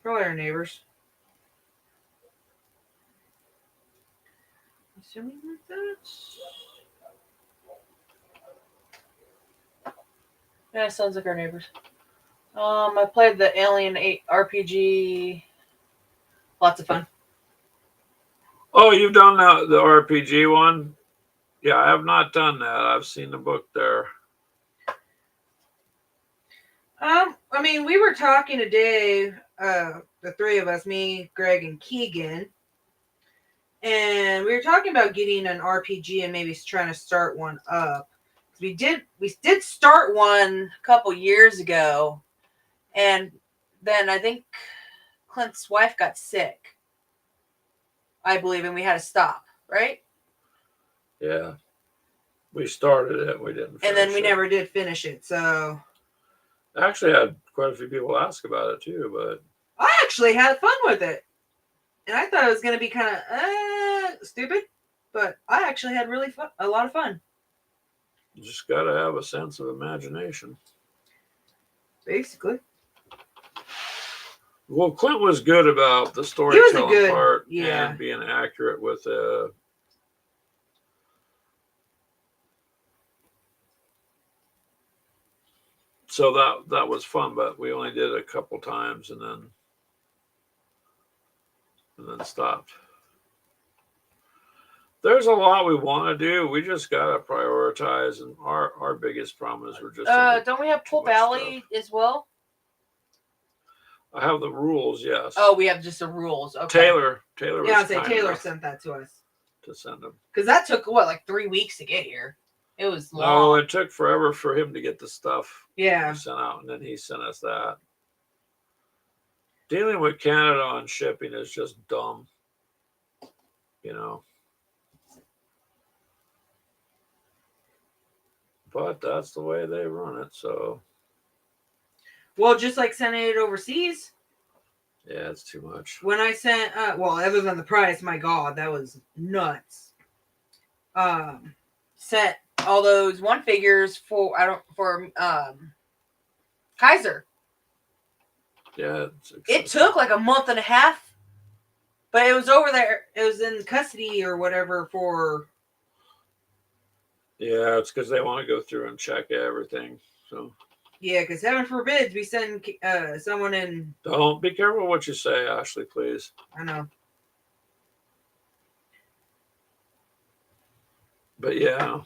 Probably our neighbors. Assuming like that. Yeah, sounds like our neighbors. I played the Alien 8 RPG. Lots of fun. Oh, you've done the RPG one? Yeah, I have not done that. I've seen the book there. I mean, we were talking today, the three of us, me, Greg, and Keegan, and we were talking about getting an RPG and maybe trying to start one up. We did start one a couple years ago, and then I think Clint's wife got sick, I believe, and we had to stop, right? Yeah. We started it, we didn't finish And then we it. never did finish it, so... I actually had quite a few people ask about it too, but... I actually had fun with it. And I thought it was going to be kind of stupid, but I actually had a lot of fun. You just got to have a sense of imagination. Basically. Well, Clint was good about the storytelling part and being accurate with so that was fun, but we only did it a couple times and then stopped. There's a lot we want to do. We just gotta prioritize, and our biggest problem is we're just don't we have Pool Valley as well? I have the rules, yes. Oh, we have just the rules. Okay. Taylor yeah, I'd say Taylor sent that to us. To send them. Because that took like 3 weeks to get here. It was long. No, it took forever for him to get the stuff sent out, and then he sent us that. Dealing with Canada on shipping is just dumb. You know. But that's the way they run it, so. Well, just like sending it overseas. Yeah, it's too much. When I sent, other than the price, my God, that was nuts. Sent all those one figures for Kaiser. Yeah, it took like a month and a half, but it was over there. It was in custody or whatever for. Yeah, it's because they want to go through and check everything. So. Yeah, because heaven forbids we send someone in. Don't be careful what you say, Ashley, please. I know. But yeah.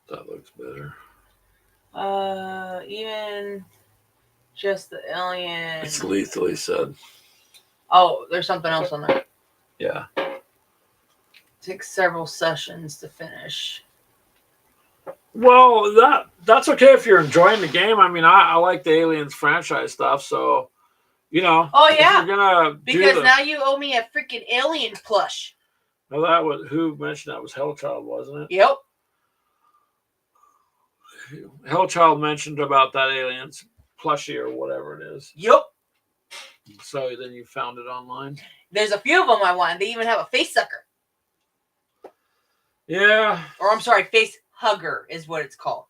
That looks better. Even just the alien. It's lethally said. Oh, there's something else on there. Yeah. Takes several sessions to finish. Well, that's okay if you're enjoying the game. I mean, I like the Aliens franchise stuff, so you know. Oh yeah. If you're gonna because now you owe me a freaking alien plush. No, that was who mentioned that was Hellchild, wasn't it? Yep. Hellchild mentioned about that aliens plushie or whatever it is. Yep. So then you found it online. There's a few of them I want. They even have a face sucker. Yeah. Or I'm sorry, face hugger is what it's called.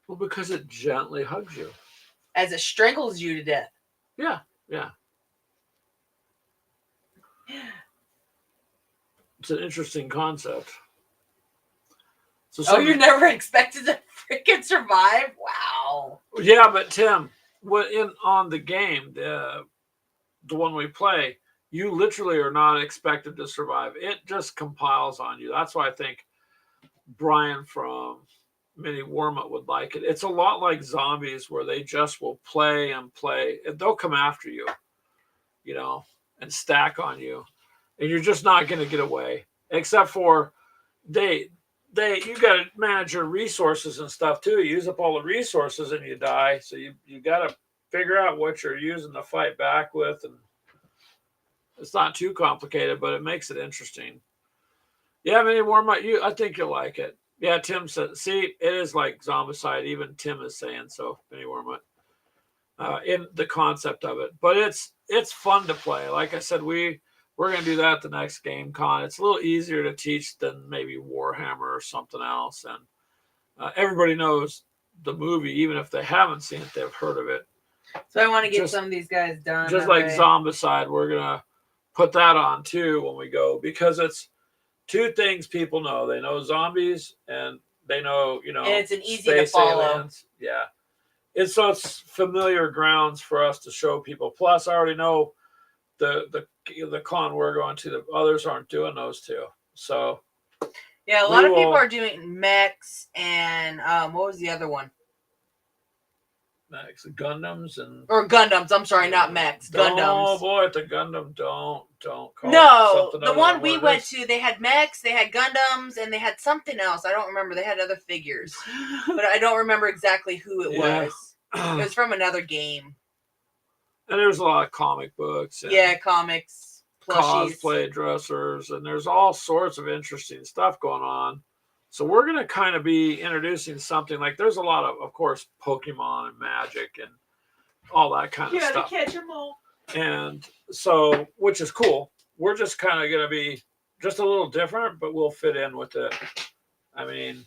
Well, because it gently hugs you. As it strangles you to death. Yeah. Yeah. It's an interesting concept. So You're never expected to freaking survive? Wow. Yeah, but Tim, on the game, the one we play, you literally are not expected to survive. It just compiles on you. That's why I think Brian from Mini Warm-Up would like it. It's a lot like zombies where they just will play and play. And they'll come after you, and stack on you. And you're just not going to get away. Except for you got to manage your resources and stuff too. You use up all the resources and you die. So you got to figure out what you're using to fight back with, and it's not too complicated, but it makes it interesting. Yeah, Mini Warm-Up, I think you'll like it. Yeah, Tim said, see, it is like Zombicide. Even Tim is saying so, Mini Warm-Up, in the concept of it. But it's fun to play. Like I said, we're going to do that at the next Game Con. It's a little easier to teach than maybe Warhammer or something else. And everybody knows the movie, even if they haven't seen it, they've heard of it. So I want to get some of these guys done. Just like Zombicide, we're going to put that on too when we go, because it's two things people know. They know zombies and they know, and it's an easy to follow. Aliens. Yeah. So it's familiar grounds for us to show people. Plus, I already know the con we're going to. The others aren't doing those two. So yeah, a lot of people are doing mechs and what was the other one? Mechs, Gundams or Gundams. I'm sorry, not mechs. Gundams. Oh boy, the Gundam don't call no, the one we went to, they had mechs, they had Gundams, and they had something else. I don't remember. They had other figures, but I don't remember exactly who it was. It was from another game. And there's a lot of comic books. And comics, plushies, cosplay dressers, and there's all sorts of interesting stuff going on. So we're going to kind of be introducing something like, there's a lot of course, Pokemon and Magic and all that kind of stuff. You got to catch them all. And so, which is cool. We're just kind of going to be just a little different, but we'll fit in with it. I mean,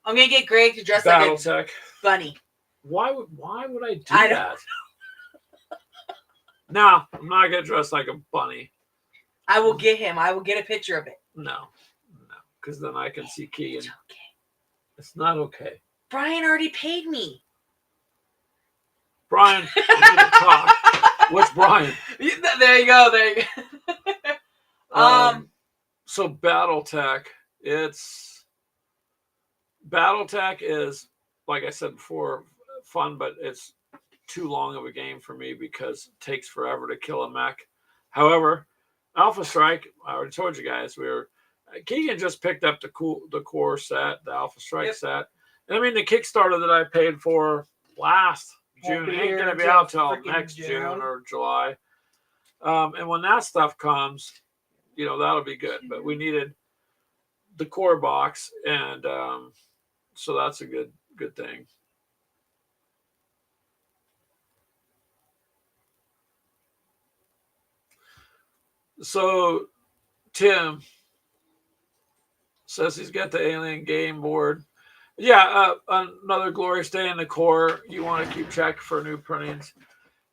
I'm going to get Greg to dress like a bunny. Why would I do that? No, I'm not going to dress like a bunny. I will get him. I will get a picture of it. No. Because then I can see Keegan. It's okay. It's not okay. Brian already paid me. Brian, you need to talk. Which Brian? There you go. So BattleTech, BattleTech is, like I said before, fun, but it's too long of a game for me because it takes forever to kill a mech. However, Alpha Strike, I already told you guys, Keegan just picked up the core set, the Alpha Strike set. And I mean, the Kickstarter that I paid for last June ain't going to be out till next June or July. And when that stuff comes, that'll be good. But we needed the core box, and so that's a good thing. So Tim says he's got the alien game board. Yeah, another Glorious Day in the core. You want to keep check for new printings.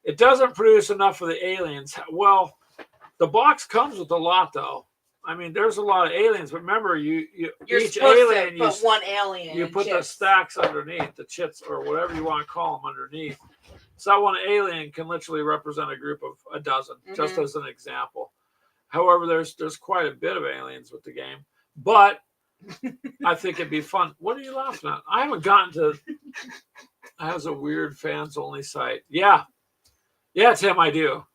It doesn't produce enough of the aliens. Well, the box comes with a lot, though. I mean, there's a lot of aliens, but remember, you're each alien, to put one alien. You put the stacks underneath, the chits or whatever you want to call them underneath. So that one alien can literally represent a group of a dozen, just as an example. However, there's quite a bit of aliens with the game, but I think it'd be fun. What are you laughing at? I haven't gotten to. Has a weird fans only site. Yeah, Tim, I do.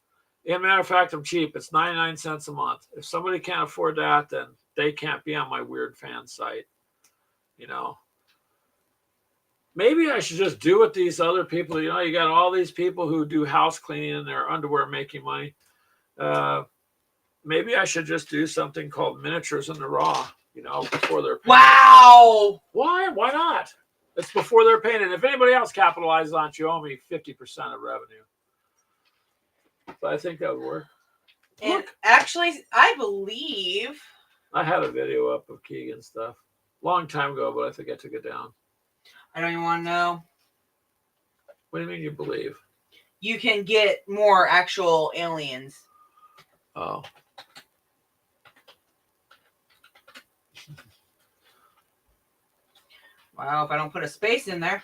As a matter of fact, I'm cheap. It's 99 cents a month. If somebody can't afford that, then they can't be on my weird fan site. Maybe I should just do what these other people. You got all these people who do house cleaning in their underwear making money. Maybe I should just do something called Miniatures in the Raw. Before they're painted. Wow. Why? Why not? It's before they're painted. If anybody else capitalizes on it, you owe me 50% of revenue. So I think that would work. And actually, I believe I had a video up of Keegan stuff. Long time ago, but I think I took it down. I don't even want to know. What do you mean you believe? You can get more actual aliens. Oh. Wow, if I don't put a space in there.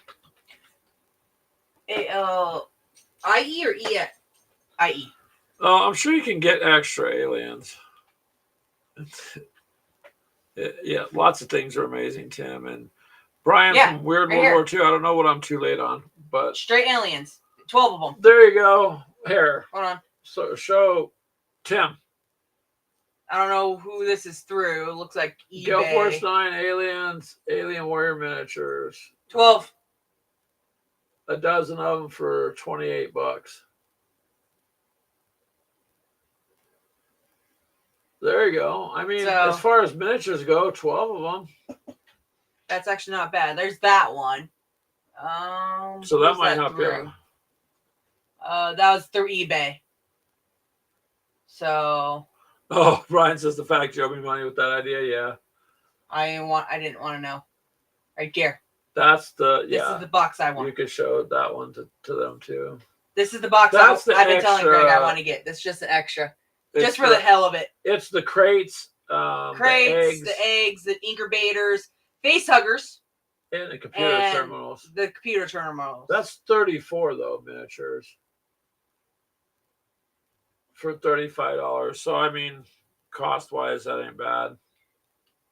A-L-I-E or E-I-E? Oh, I'm sure you can get extra aliens. Yeah, lots of things are amazing, Tim. And Brian from Weird right World here. War II. I don't know what I'm too late on, but Straight aliens. 12 of them. there you go. Here. Hold on. So show Tim. I don't know who this is through. It looks like eBay. Gale Force 9 aliens, Alien Warrior miniatures. 12. A dozen of them for $28. There you go. I mean, So- as far as miniatures go, 12 of them. That's actually not bad. There's that one. So that who's might help through? you. That was through eBay. So Oh, Brian says the fact you owe me money with that idea. Yeah, I didn't want to know. Right here. that's the This is the box I You want. could show that one to them too. This is the box That's the I've been telling Greg I extra- want to get. This is just an extra. It's Just for the hell of it. It's the crates, Crates, the eggs, the incubators, face huggers, and the computer and terminals. the computer terminals. That's 34 though miniatures for $35. So I mean, cost wise, that ain't bad.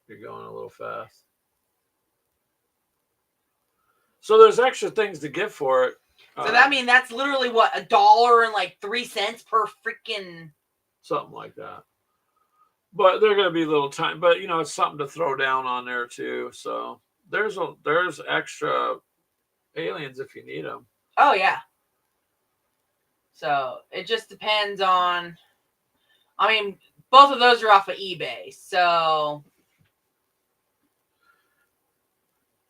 You're going a little fast. So there's extra things to get for it. So that means that's literally what, $1.03 per freaking. Something like that. But they're going to be a little time. But you know, it's something to throw down on there too. So there's extra aliens if you need them. Oh yeah. So it just depends on. I mean, both of those are off of eBay. So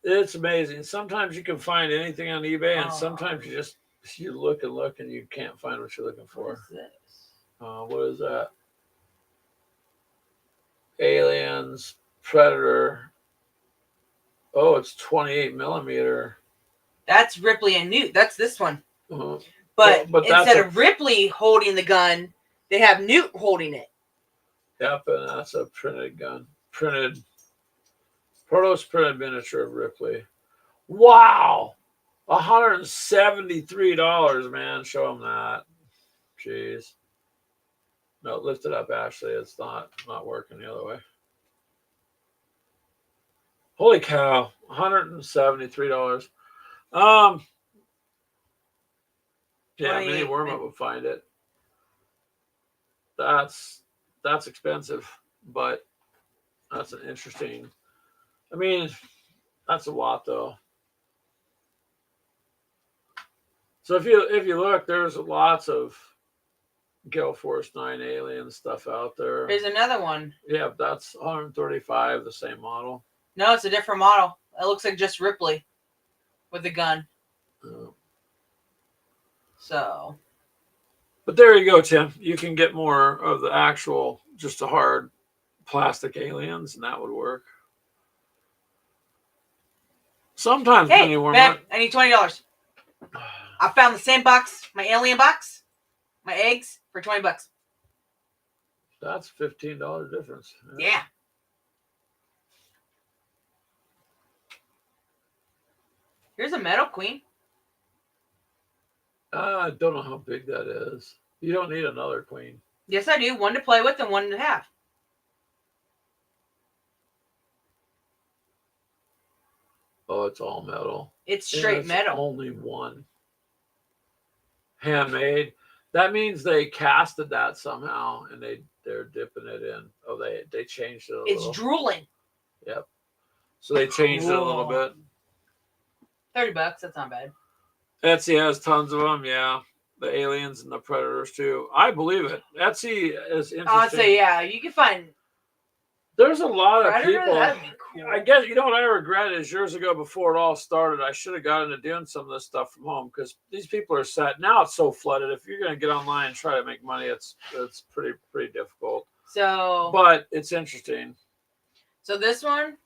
It's amazing. Sometimes you can find anything on eBay, and Oh. sometimes you look and look and you can't find what you're looking what for. is this? What is that? Aliens, Predator. Oh, it's 28 millimeter. That's Ripley and Newt. That's this one. Uh, But, but that's instead a- of Ripley holding the gun, they have Newt holding it. Yep, and that's a printed gun. Protos printed miniature of Ripley. Wow! $173, man. Show them that. Jeez. No, lift it up, Ashley. It's not working the other way. Holy cow. $173. Yeah, Mini 28. Wormup would find it. That's expensive, but that's an interesting. I mean, that's a lot though. So if you look, there's lots of Gale Force 9 alien stuff out there. There's another one. Yeah, that's 135, the same model. No, it's a different model. It looks like just Ripley with the gun. So But there you go, Tim. You can get more of the actual, just the hard plastic aliens, and that would work. Sometimes hey, Mini Wormup. babe, I need $20. I found the same box, my alien box, my eggs for $20. That's $15 difference. Yeah. Here's a metal queen. I don't know how big that is. You don't need another queen. Yes, I do. One to play with and one to have. Oh, it's all metal. It's And straight it's metal. Only one. Handmade. That means they casted that somehow, and they're dipping it in. Oh, they changed it a It's little. drooling. Yep. So they changed it a little Cool. bit. $30. That's not bad. Etsy has tons of them. Yeah, the aliens and the predators too. I believe it. Etsy is interesting. I'd say yeah. You can find There's a lot of Predator. people. That'd be cool. I guess you know what I regret is years ago before it all started, I should have gotten into doing some of this stuff from home because these people are set. Now it's so flooded. If you're going to get online and try to make money, it's pretty difficult. So But it's interesting. So this one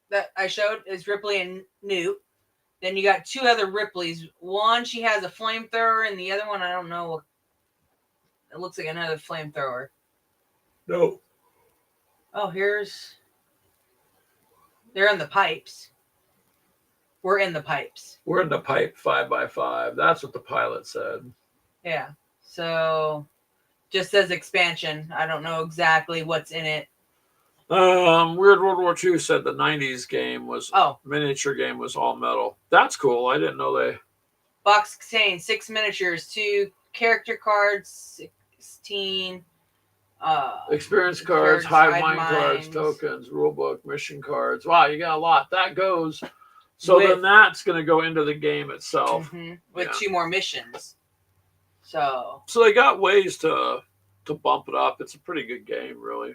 that I showed is Ripley and Newt. Then you got 2 other Ripleys. One, she has a flamethrower, and the other one, I don't know. It looks like another flamethrower. No. Oh, they're in the pipes. We're in the pipes. We're in the pipe 5x5. That's what the pilot said. Yeah. So just says expansion. I don't know exactly what's in it. Weird World War II said the 90s game was miniature game was all metal. That's cool. I didn't know they. Box contains 6 miniatures, 2 character cards, 16 experience cards, hive mind cards, tokens, rulebook, mission cards. Wow, you got a lot. That goes. So then that's going to go into the game itself. With 2 more missions. So they got ways to bump it up. It's a pretty good game, really.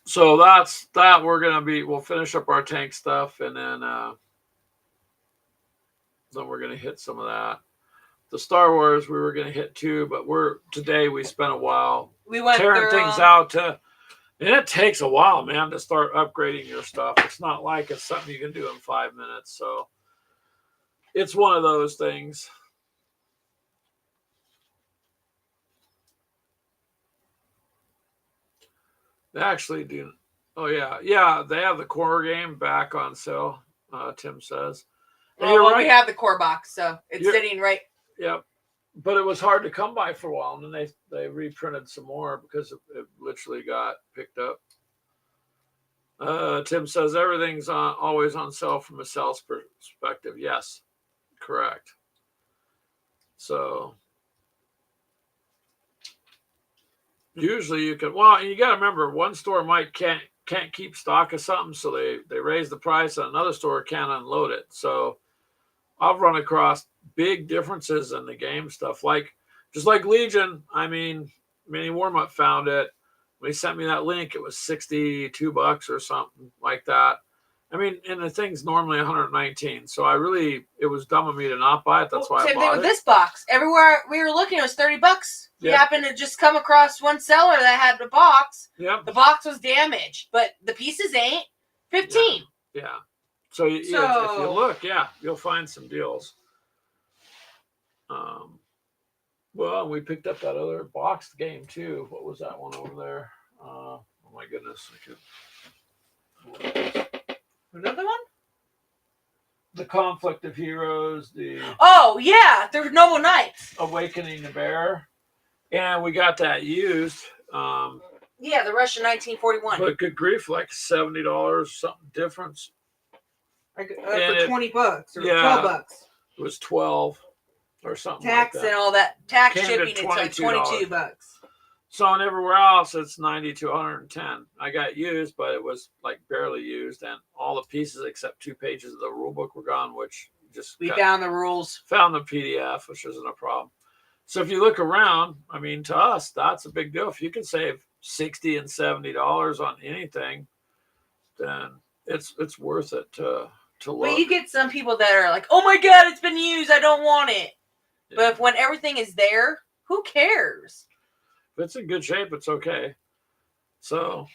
So that's that. We'll finish up our tank stuff, and then we're going to hit some of that. The Star Wars we were going to hit too, but today we spent a while tearing things out and it takes a while, man, to start upgrading your stuff. It's not like it's something you can do in 5 minutes. So it's one of those things. They actually do. Oh, yeah. They have the core game back on sale, Tim says. Well, we have the core box, so it's sitting right. Yep. But it was hard to come by for a while, and then they reprinted some more because it literally got picked up. Tim says everything's always on sale from a sales perspective. Yes, correct. So usually you can. Well, you got to remember, one store can't keep stock of something, so they raise the price, and another store can't unload it. So I've run across big differences in the game stuff, just like Legion. I mean, Mini Warm-Up found it. When he sent me that link, it was $62 or something like that. I mean, and the thing's normally $119. So it was dumb of me to not buy it. That's why I bought it. Same thing with this box. Everywhere we were looking, it was $30. We happened to just come across one seller that had the box. Yep. The box was damaged, but the pieces ain't. 15. Yeah. So if you look, you'll find some deals. Well, we picked up that other boxed game too. What was that one over there? Oh my goodness! Another one? The Conflict of Heroes. The Noble Knights. Awakening the Bear, and we got that used. The Russian 1941. But good grief, like $70, something difference. For $20 or $12. It was 12 or something. Tax like that. And all that tax Came shipping. It's like $22. So on everywhere else, it's 90 to 110. I got used, but it was like barely used, and all the pieces except 2 pages of the rule book were gone, which we found the rules, found the PDF, which isn't a problem. So if you look around, I mean, to us, that's a big deal. If you can save $60 and $70 on anything, then it's worth it to look. But you get some people that are like, "Oh my God, it's been used. I don't want it." Yeah. But when everything is there, who cares? If it's in good shape, it's okay. So,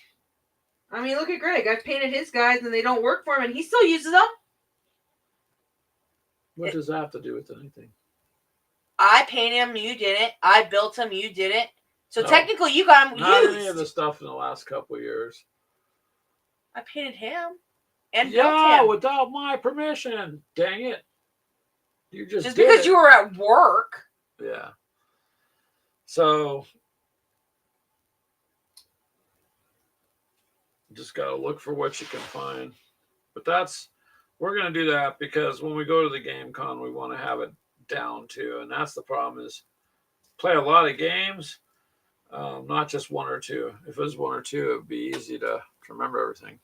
I mean, look at Greg. I've painted his guys, and they don't work for him, and he still uses them. What does that have to do with anything? I painted him, you didn't. I built him, you didn't. So technically, you got him used. Not any of the stuff in the last couple of years. I painted him and built him without my permission. Dang it! You just because you were at work. Yeah. So, just gotta look for what you can find. But we're gonna do that because when we go to the game con, we want to have it down too, and that's the problem is play a lot of games, not just 1 or 2. If it was 1 or 2, it'd be easy to remember everything.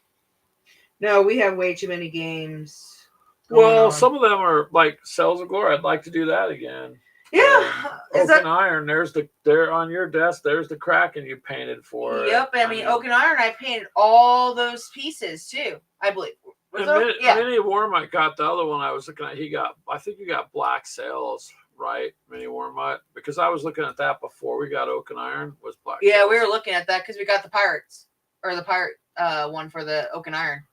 No, we have way too many games. Well, some of them are like Cells of Glory. I'd like to do that again. Yeah. Oak and Iron. There on your desk. There's the Kraken you painted for. Yep. I mean, Oak and Iron. I painted all those pieces too. I believe. Mini Warmite got the other one I was looking at. I think you got Black Sails, right? Mini Warmite, because I was looking at that before we got Oak and Iron was Black. Yeah, Sails. we were looking at that because we got the Pirates or the pirate one for the Oak and Iron.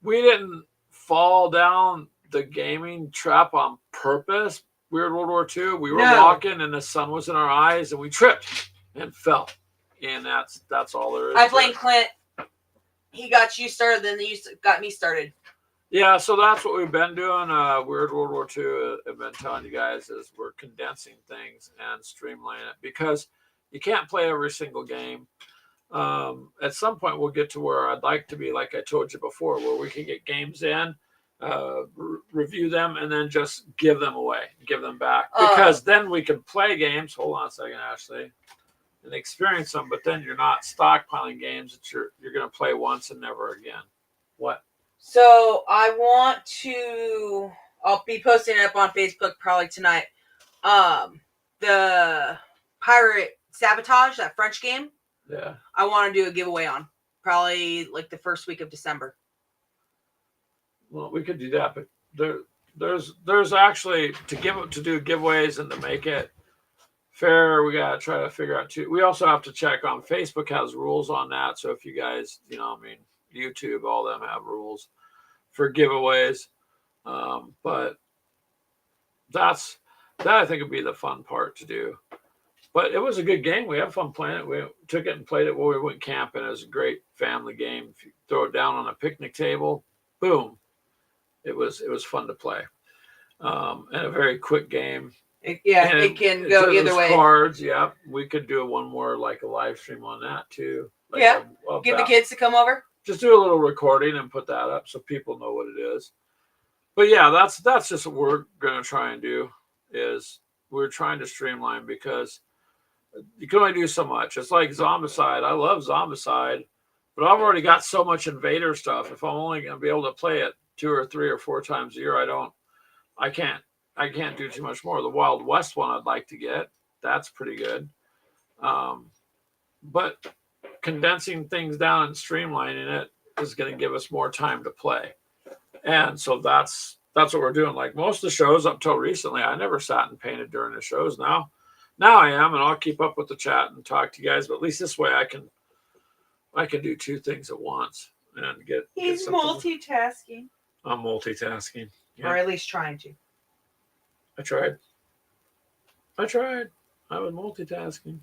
We didn't fall down the gaming trap on purpose. Weird World War II. We were walking and the sun was in our eyes and we tripped and fell. And that's all there is. I blame Clint. He got you started, then you got me started. Yeah, so that's what we've been doing. Weird World War II, I've been telling you guys, is we're condensing things and streamlining it because you can't play every single game. At some point, we'll get to where I'd like to be, like I told you before, where we can get games in, review them, and then just give them away, give them back. Because then we can play games. Hold on a second, Ashley. And experience them, but then you're not stockpiling games that you're going to play once and never again. What? So I'll be posting it up on Facebook probably tonight. The Pirate Sabotage, that French game. Yeah. I want to do a giveaway on probably like the first week of December. Well, we could do that, but there's actually to do giveaways and to make it fair, we gotta try to figure out too. We also have to check on Facebook has rules on that. So if you guys, YouTube, all them have rules for giveaways. But that I think would be the fun part to do. But it was a good game. We had fun playing it. We took it and played it while we went camping. It was a great family game. If you throw it down on a picnic table, boom. It was fun to play. And a very quick game. It can go either way. Cards, yeah. We could do one more like a live stream on that too. Like get the kids to come over. Just do a little recording and put that up so people know what it is. But yeah, that's just what we're gonna try and do. Is we're trying to streamline because you can only do so much. It's like Zombicide. I love Zombicide, but I've already got so much Invader stuff. If I'm only gonna be able to play it 2 or 3 or 4 times a year, I can't do too much more. The Wild West one I'd like to get. That's pretty good. But condensing things down and streamlining it is going to give us more time to play. And so that's what we're doing. Like most of the shows up till recently, I never sat and painted during the shows. Now I am, and I'll keep up with the chat and talk to you guys. But at least this way I can do 2 things at once and get. He's multitasking. I'm multitasking. Yeah. Or at least trying to. I tried. I was multitasking.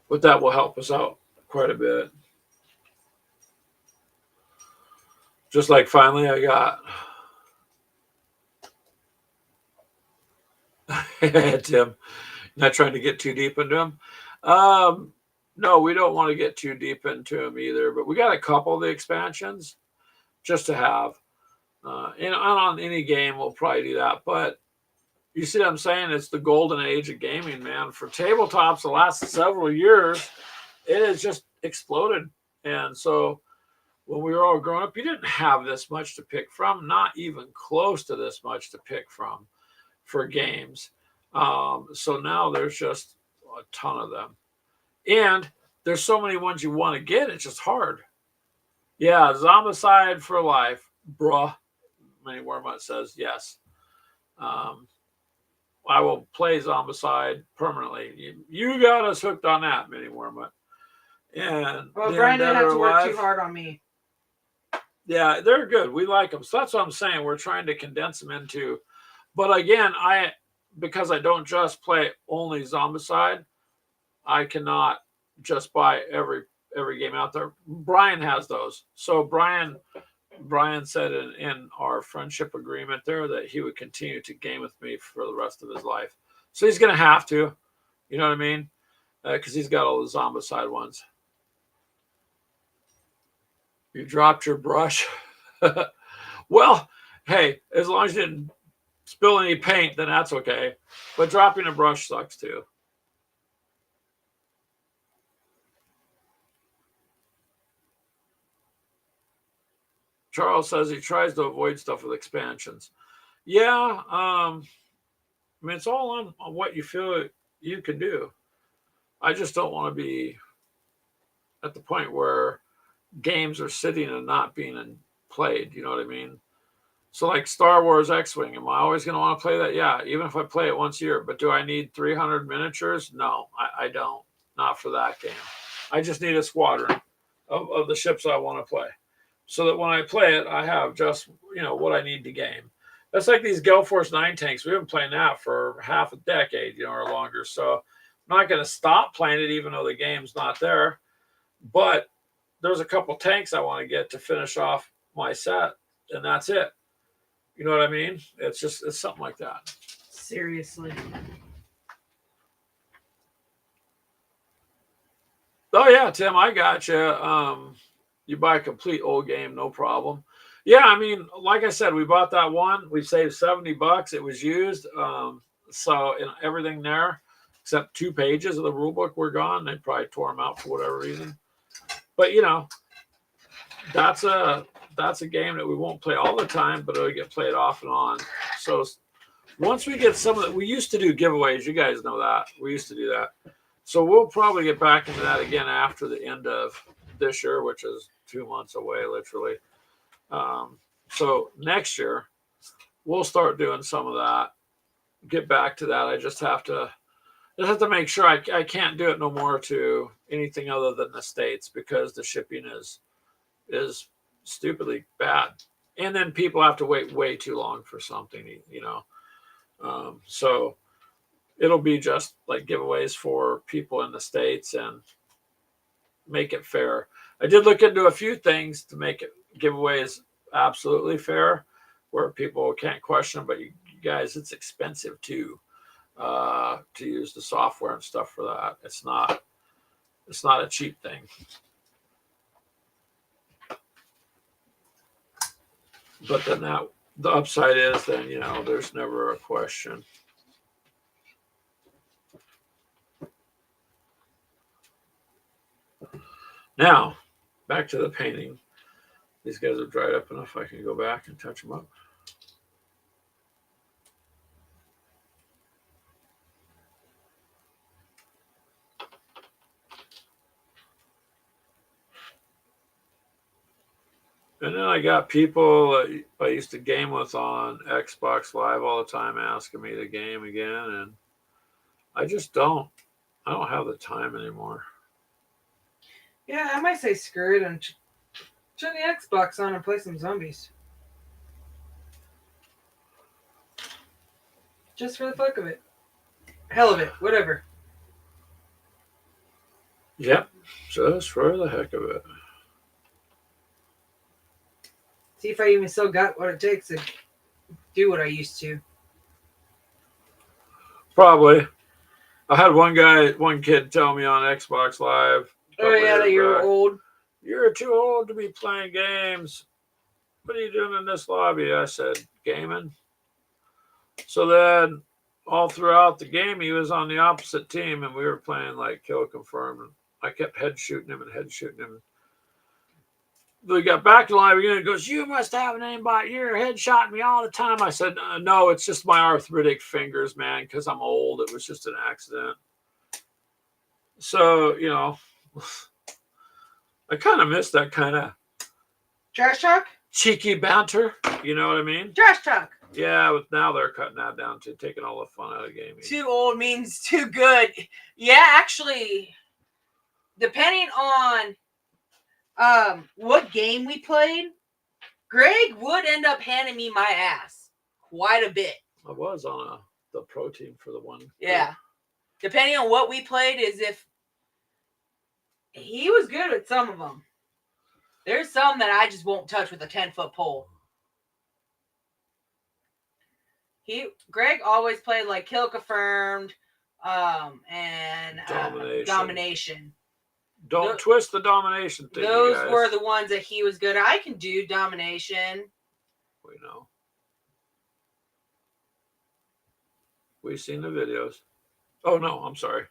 But that will help us out quite a bit. Just like finally I got Tim, not trying to get too deep into him. No, we don't want to get too deep into them either, but we got a couple of the expansions just to have. And on any game, we'll probably do that. But you see what I'm saying? It's the golden age of gaming, man. For tabletops, the last several years, it has just exploded. And so when we were all growing up, you didn't have this much to pick from, not even close to this much to pick from for games. So now there's just a ton of them. And there's so many ones you want to get, it's just hard. Yeah, Zombicide for life, bruh. Many Wormut says yes. I will play Zombicide permanently. You got us hooked on that, Mini Wormut. And Brian didn't have to work too hard on me. Yeah, they're good. We like them. So that's what I'm saying. We're trying to condense them into. But again, because I don't just play only Zombicide, I cannot just buy every game out there. Brian has those. So Brian said in our friendship agreement there that he would continue to game with me for the rest of his life. So he's going to have to, you know what I mean? Because he's got all the Zombicide ones. You dropped your brush. Well, hey, as long as you didn't spill any paint, then that's okay. But dropping a brush sucks too. Charles says he tries to avoid stuff with expansions. Yeah, I mean, it's all on what you feel you can do. I just don't want to be at the point where games are sitting and not being played. You know what I mean? So like Star Wars X-Wing, am I always going to want to play that? Yeah, even if I play it once a year. But do I need 300 miniatures? No, I don't. Not for that game. I just need a squadron of the ships I want to play, so that when I play it, I have just what I need to game. That's like these Gale Force 9 tanks. We've been playing that for half a decade, or longer. So I'm not going to stop playing it, even though the game's not there. But there's a couple tanks I want to get to finish off my set, and that's it. You know what I mean? It's something like that. Seriously. Oh yeah, Tim, I got you. You buy a complete old game, no problem. Yeah, I mean, like I said, we bought that one. We saved $70. It was used. So in everything there, except 2 pages of the rule book were gone. They probably tore them out for whatever reason. But that's a game that we won't play all the time, but it'll get played off and on. So once we get some of that, we used to do giveaways. You guys know that. We used to do that. So we'll probably get back into that again after the end of this year, which is 2 months away, literally. So next year, we'll start doing some of that. Get back to that. I just have to make sure I can't do it no more to anything other than the States, because the shipping is stupidly bad, and then people have to wait way too long for something. So it'll be just like giveaways for people in the States and make it fair. I did look into a few things to make it giveaways absolutely fair, where people can't question them. But you guys, it's expensive too, to use the software and stuff for that. It's not a cheap thing. But then the upside is then, there's never a question. Now, back to the painting. These guys have dried up enough. I can go back and touch them up. And then I got people I used to game with on Xbox Live all the time asking me to game again. And I just don't. I don't have the time anymore. Yeah, I might say screw it and turn the Xbox on and play some zombies. Just for the fuck of it. Hell of it. Whatever. Yep. Just for the heck of it. See if I even still got what it takes to do what I used to. Probably. I had one kid tell me on Xbox Live. Oh yeah, that you're old. You're too old to be playing games. What are you doing in this lobby? I said, gaming. So then all throughout the game, he was on the opposite team, and we were playing like kill confirmed. And I kept head shooting him. We got back to live again. He goes, "You must have an aimbot. You're headshotting me all the time." I said, "No, it's just my arthritic fingers, man, because I'm old. It was just an accident." So, I kind of miss that kind of trash talk, cheeky banter. You know what I mean? Trash talk. Yeah, but now they're cutting that down to taking all the fun out of gaming. Too old means too good. Yeah, actually, depending on what game we played, Greg would end up handing me my ass quite a bit. I was on the pro team for the one. Yeah. Depending on what we played, is if he was good at some of them. There's some that I just won't touch with a 10-foot pole. Greg always played like kill confirmed, and domination. Don't twist the domination thing. Those were the ones that he was good at. I can do domination. We know. We've seen the videos. Oh no, I'm sorry.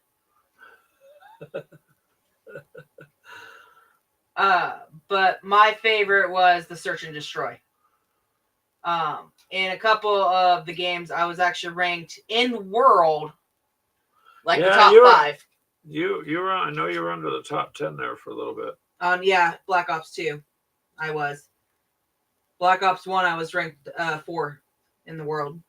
But my favorite was the search and destroy. In a couple of the games, I was actually ranked in world, like the top 5. You were. I know you were under the top 10 there for a little bit. Yeah, Black Ops 2, I was. Black Ops 1, I was ranked 4 in the world.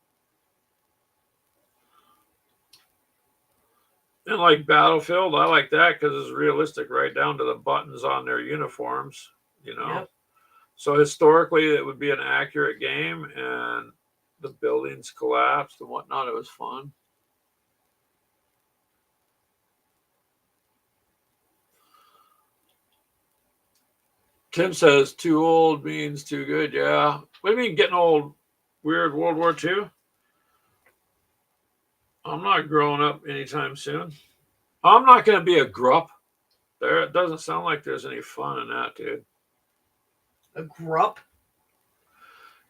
And like Battlefield, I like that because it's realistic, right down to the buttons on their uniforms. Yep. So historically, it would be an accurate game, and the buildings collapsed and whatnot. It was fun. Tim says too old means too good. Yeah. What do you mean getting old? Weird World War II? I'm not growing up anytime soon. I'm not going to be a grup. There, it doesn't sound like there's any fun in that, dude. A grup?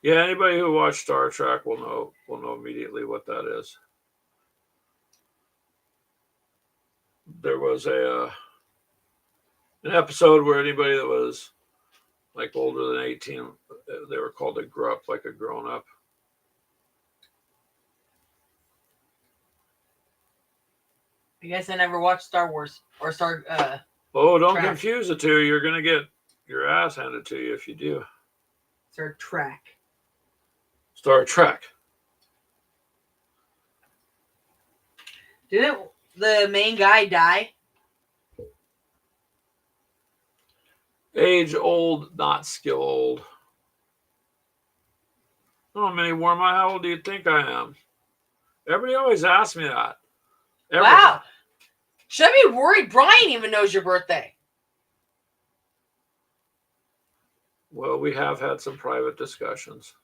Yeah, anybody who watched Star Trek will know immediately what that is. There was an episode where anybody that was like older than 18, they were called a grup, like a grown up. I guess I never watched Star Wars or Star. Oh, don't Trek. confuse the two. You're gonna get your ass handed to you if you do. Star Trek. Star Trek. Didn't the main guy die? Age old, not skill old. Oh, Mini Warma, how old do you think I am? Everybody always asks me that. Wow. Should I be worried? Brian even knows your birthday. Well, we have had some private discussions,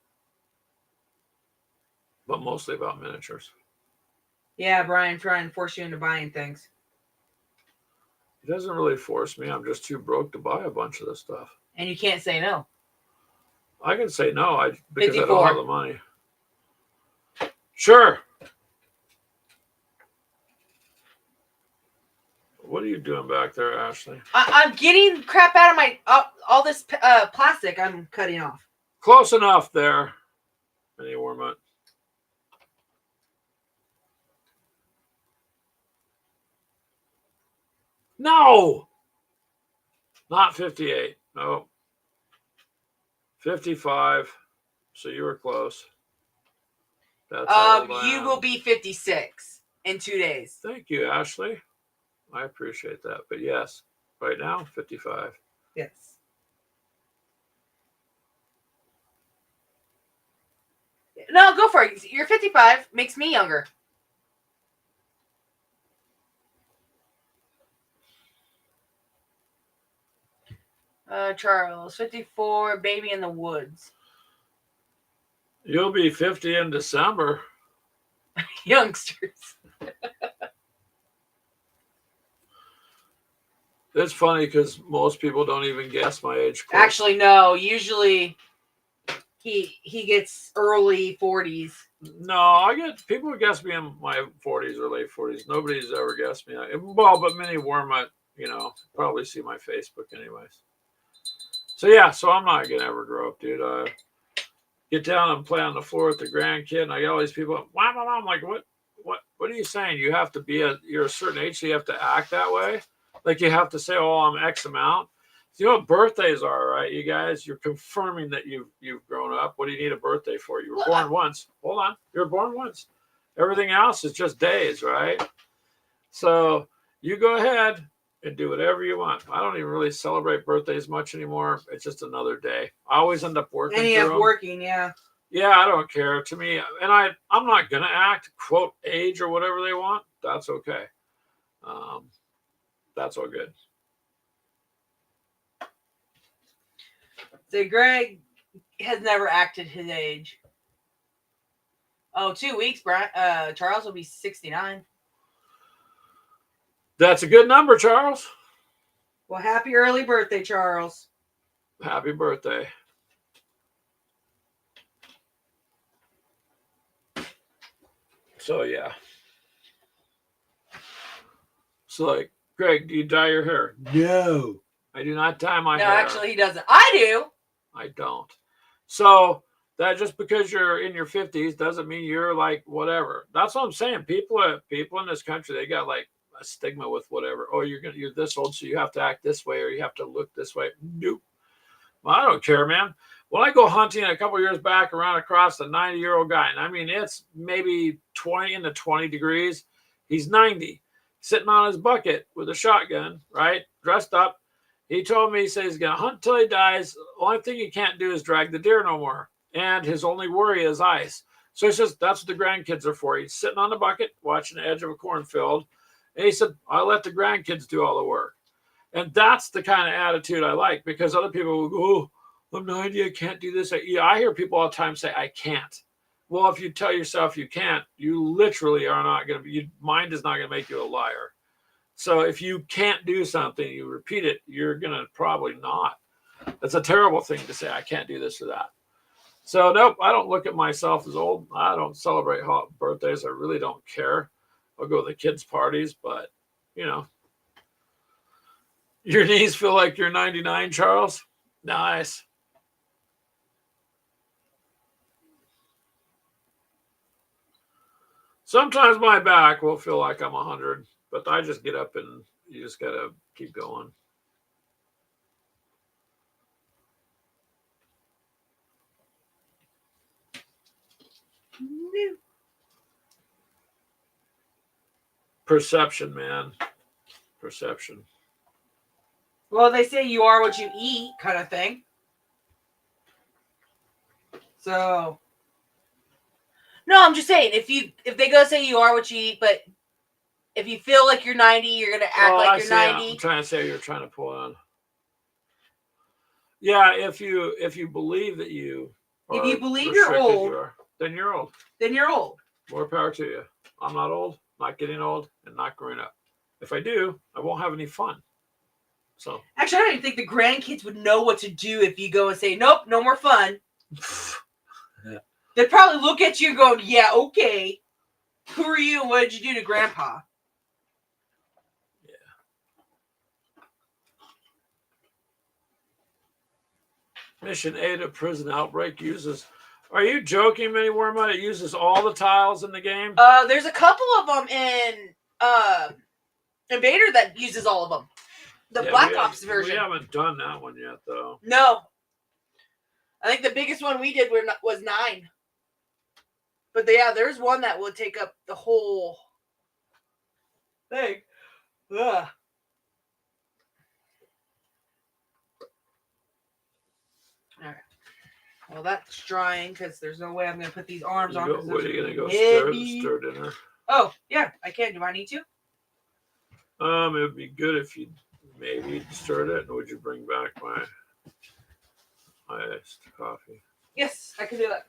but mostly about miniatures. Yeah, Brian trying to force you into buying things. He doesn't really force me. I'm just too broke to buy a bunch of this stuff. And you can't say no. I can say no because 54. I don't have the money. Sure. What are you doing back there, Ashley? I'm getting crap out of my all this plastic I'm cutting off. Close enough there. Any warm-up? No! Not 58. No. 55. So you were close. That's how old I You am. will be 56 in 2 days. Thank you, Ashley. I appreciate that. But yes, right now, 55. Yes. No, go for it. You're 55. Makes me younger. Charles, 54, baby in the woods. You'll be 50 in December. Youngsters. It's funny because most people don't even guess my age. Close. Actually, no. Usually, he gets early 40s. No, I get people guess me in my 40s or late 40s. Nobody's ever guessed me. Well, but many Warmut, probably see my Facebook anyways. So yeah, so I'm not gonna ever grow up, dude. I get down and play on the floor with the grandkid, and I get all these people. Why, mom? I'm like, what are you saying? You have to be you're a certain age, so you have to act that way. Like you have to say, oh, I'm X amount. You know what birthdays are, right? You guys, you're confirming that you've grown up. What do you need a birthday for? You were born once. Hold on, you were born once. Everything else is just days, right? So you go ahead and do whatever you want. I don't even really celebrate birthdays much anymore. It's just another day. I always end up working. And you have working, yeah. Yeah, I don't care. To me, and I'm not gonna act quote age or whatever they want. That's okay. That's all good. So Greg has never acted his age. Oh, 2 weeks, Brian. Charles will be 69. That's a good number, Charles. Well, happy early birthday, Charles. Happy birthday. So yeah. So like, Greg, do you dye your hair? No. I do not dye my hair. No, actually he doesn't. I do. I don't. So that just because you're in your 50s doesn't mean you're like whatever. That's what I'm saying. People in this country, they got like a stigma with whatever. Oh, you're this old, so you have to act this way or you have to look this way. Nope. Well, I don't care, man. When I go hunting a couple years back, around across a 90-year-old guy, and I mean it's maybe 20 into 20 degrees. He's 90, sitting on his bucket with a shotgun, right, dressed up. He told me, he says he's gonna hunt till he dies. The only thing he can't do is drag the deer no more, and his only worry is ice. So he says that's what the grandkids are for. He's sitting on the bucket watching the edge of a cornfield, and he said, "I let the grandkids do all the work." And that's the kind of attitude I like, because other people will go, "Oh, I'm 90, I can't do this." I hear people all the time say, "I can't." Well, if you tell yourself you can't, you literally are not going to be, your mind is not going to make you a liar. So if you can't do something, you repeat it, you're going to probably not. That's a terrible thing to say, "I can't do this or that." So, nope, I don't look at myself as old. I don't celebrate birthdays. I really don't care. I'll go to the kids' parties, but, you know. Your knees feel like you're 99, Charles? Nice. Sometimes my back will feel like I'm 100, but I just get up and you just got to keep going. Perception, man. Perception. Well, they say you are what you eat, kind of thing. So, no, I'm just saying, if they go say you are what you eat, but if you feel like you're 90, you're gonna act like you're 90. I'm trying to say you're trying to pull on. Yeah, if you believe that you if you believe you're old, then you're old. Then you're old. More power to you. I'm not old, not getting old, and not growing up. If I do, I won't have any fun. So actually, I don't even think the grandkids would know what to do if you go and say, "Nope, no more fun." Yeah. They'd probably look at you and go, "Yeah, okay. Who are you and what did you do to Grandpa?" Yeah. Mission 8 of Prison Outbreak uses... Are you joking, Mini Wormwood? It uses all the tiles in the game? There's a couple of them in Invader that uses all of them. The Black Ops version. We haven't done that one yet, though. No. I think the biggest one we did was 9. But yeah, there's one that will take up the whole thing. Ugh. Alright. Well, that's drying because there's no way I'm going to put these arms on. What are you going to go stir dinner? Oh, yeah, I can. Do I need to? It would be good if you maybe stirred it. And would you bring back my iced coffee? Yes, I can do that.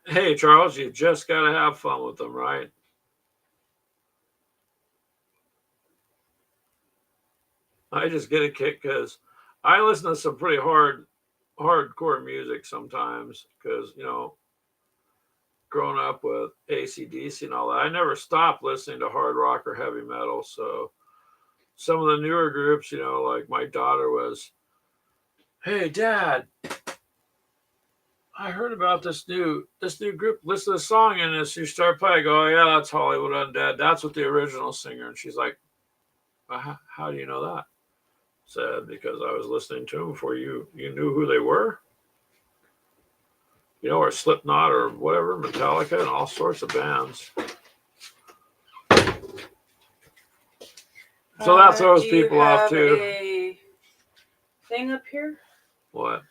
Hey, Charles, you just got to have fun with them, right? I just get a kick because I listen to some pretty hardcore music sometimes because, you know, growing up with AC/DC and all that, I never stopped listening to hard rock or heavy metal. So some of the newer groups, you know, like my daughter was, "Hey, Dad, I heard about this new group. Listen to the song, and as you start playing, I go, 'Oh yeah, that's Hollywood Undead. That's what the original singer.'" And she's like, "How do you know that?" I said, "Because I was listening to them before you knew who they were. You know, or Slipknot or whatever, Metallica, and all sorts of bands." So that throws people off too. A thing up here? What?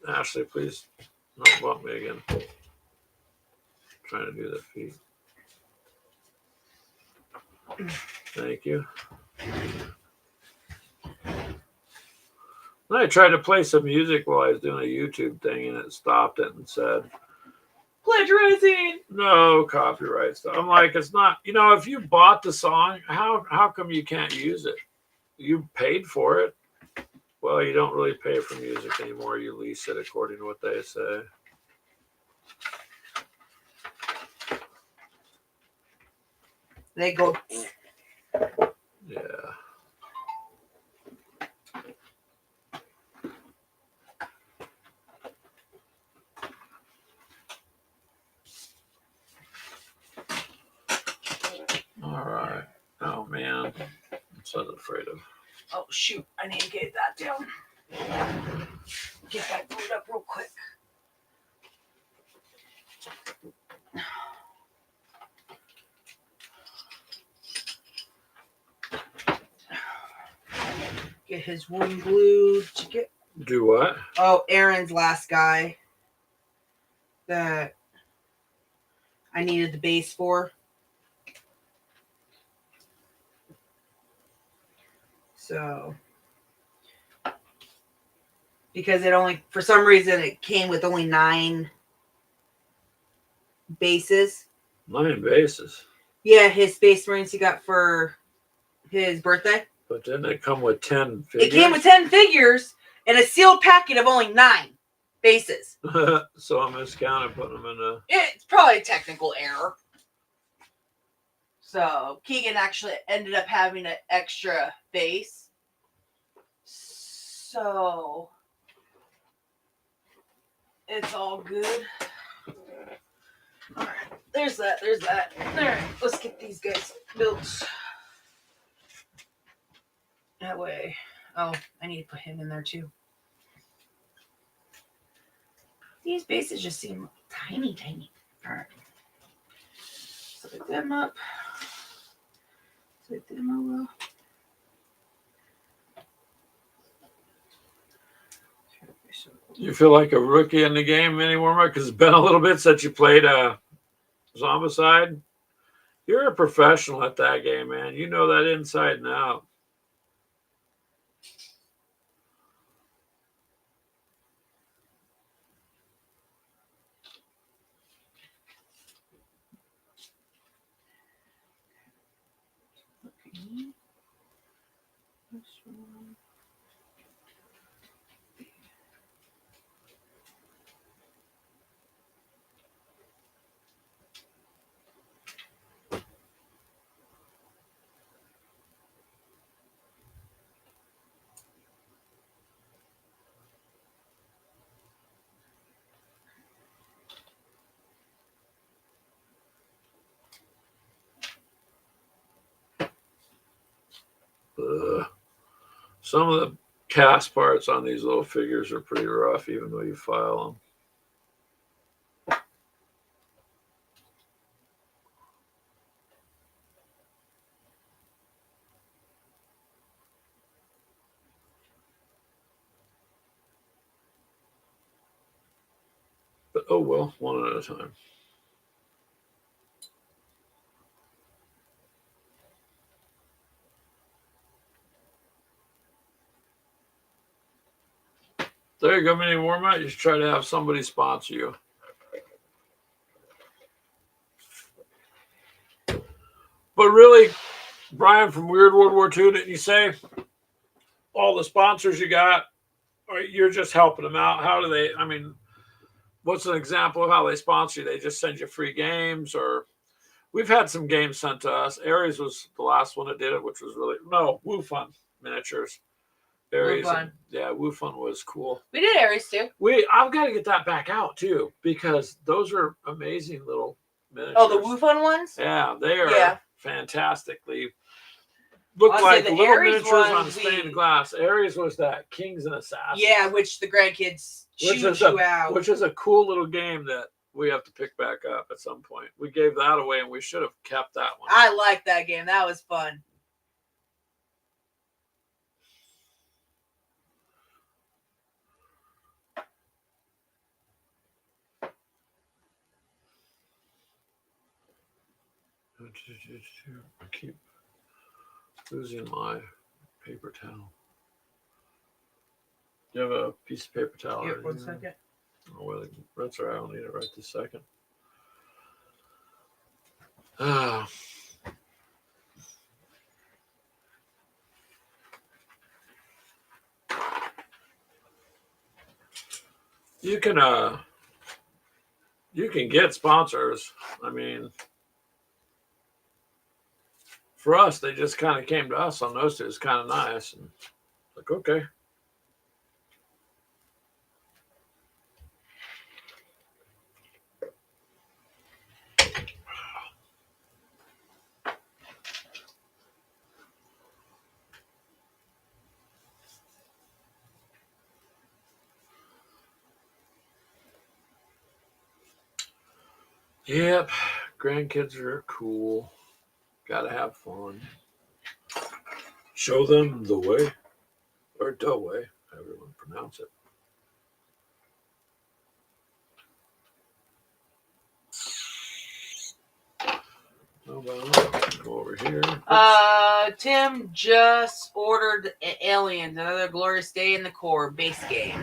Ashley, please don't bump me again. I'm trying to do the feet. Thank you. I tried to play some music while I was doing a YouTube thing, and it stopped it and said, "Plagiarizing." No copyright stuff. I'm like, it's not, you know, if you bought the song, how come you can't use it? You paid for it. Well, you don't really pay for music anymore. You lease it according to what they say. They go. Yeah. All right. Oh man, I'm so afraid of. Oh shoot! I need to get that down. Get that glued up real quick. Get his one glued. To get. Do what? Oh, Aaron's last guy that I needed the base for. So, because it only, for some reason, it came with only 9 bases. 9 bases. Yeah, his Space Marines he got for his birthday. But didn't it come with 10 figures? It came with 10 figures and a sealed packet of only 9 bases. So I miscounted putting them in a. It's probably a technical error. So Keegan actually ended up having an extra base. So it's all good. All right, there's that. There's that. All right, let's get these guys built. That way. Oh, I need to put him in there too. These bases just seem tiny, tiny. All right. Set them up. Set them up. You feel like a rookie in the game anymore, Mike? Because it's been a little bit since you played Zombicide. You're a professional at that game, man. You know that inside and out. Ugh. Some of the cast parts on these little figures are pretty rough, even though you file them. But oh well, one at a time. There you go, mini warm-up. You should try to have somebody sponsor you. But really, Brian from Weird World War II, didn't you say all the sponsors you got, or you're just helping them out? How do they, I mean, what's an example of how they sponsor you? They just send you free games, or we've had some games sent to us. Ares was the last one that did it, which was really, no, WooFun Miniatures. Ares, WooFun. Yeah, WooFun was cool. We did Ares too. I've got to get that back out too, because those are amazing little miniatures. Oh, the WooFun ones? Yeah, they are fantastically. Look Honestly, like the little Ares miniatures on ones stained glass. Ares was that Kings and Assassins. Yeah, which the grandkids chewed you out. Which is a cool little game that we have to pick back up at some point. We gave that away, and we should have kept that one. I like that game. That was fun. I keep losing my paper towel. Do you have a piece of paper towel? Yep, 1 second. Oh, well, that's all right. I don't need it right this second. You can get sponsors. I mean, for us, they just kind of came to us on those two. It's kind of nice. And like, okay. Yep, grandkids are cool. Gotta have fun. Show them the way, or the way, however you want to pronounce it. Oh, well, go over here. Tim just ordered Aliens, Another Glorious Day in the Core base game.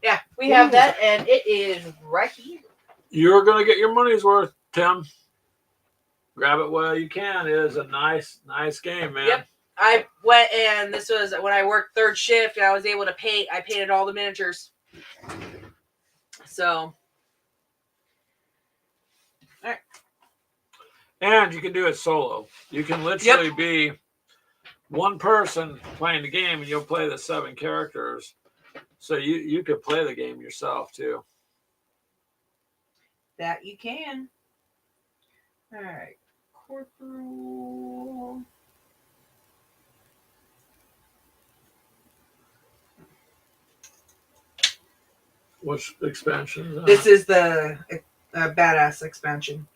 Yeah, we have that, and it is right here. You're gonna get your money's worth, Tim. Grab it while you can. It is a nice game, man. Yep. I went, and this was when I worked third shift, and I was able to paint. I painted all the miniatures. So, all right. And you can do it solo. You can literally be one person playing the game, and you'll play the 7 characters. So you could play the game yourself too. That you can. All right. Corporal. Which expansion is that? This is the badass expansion.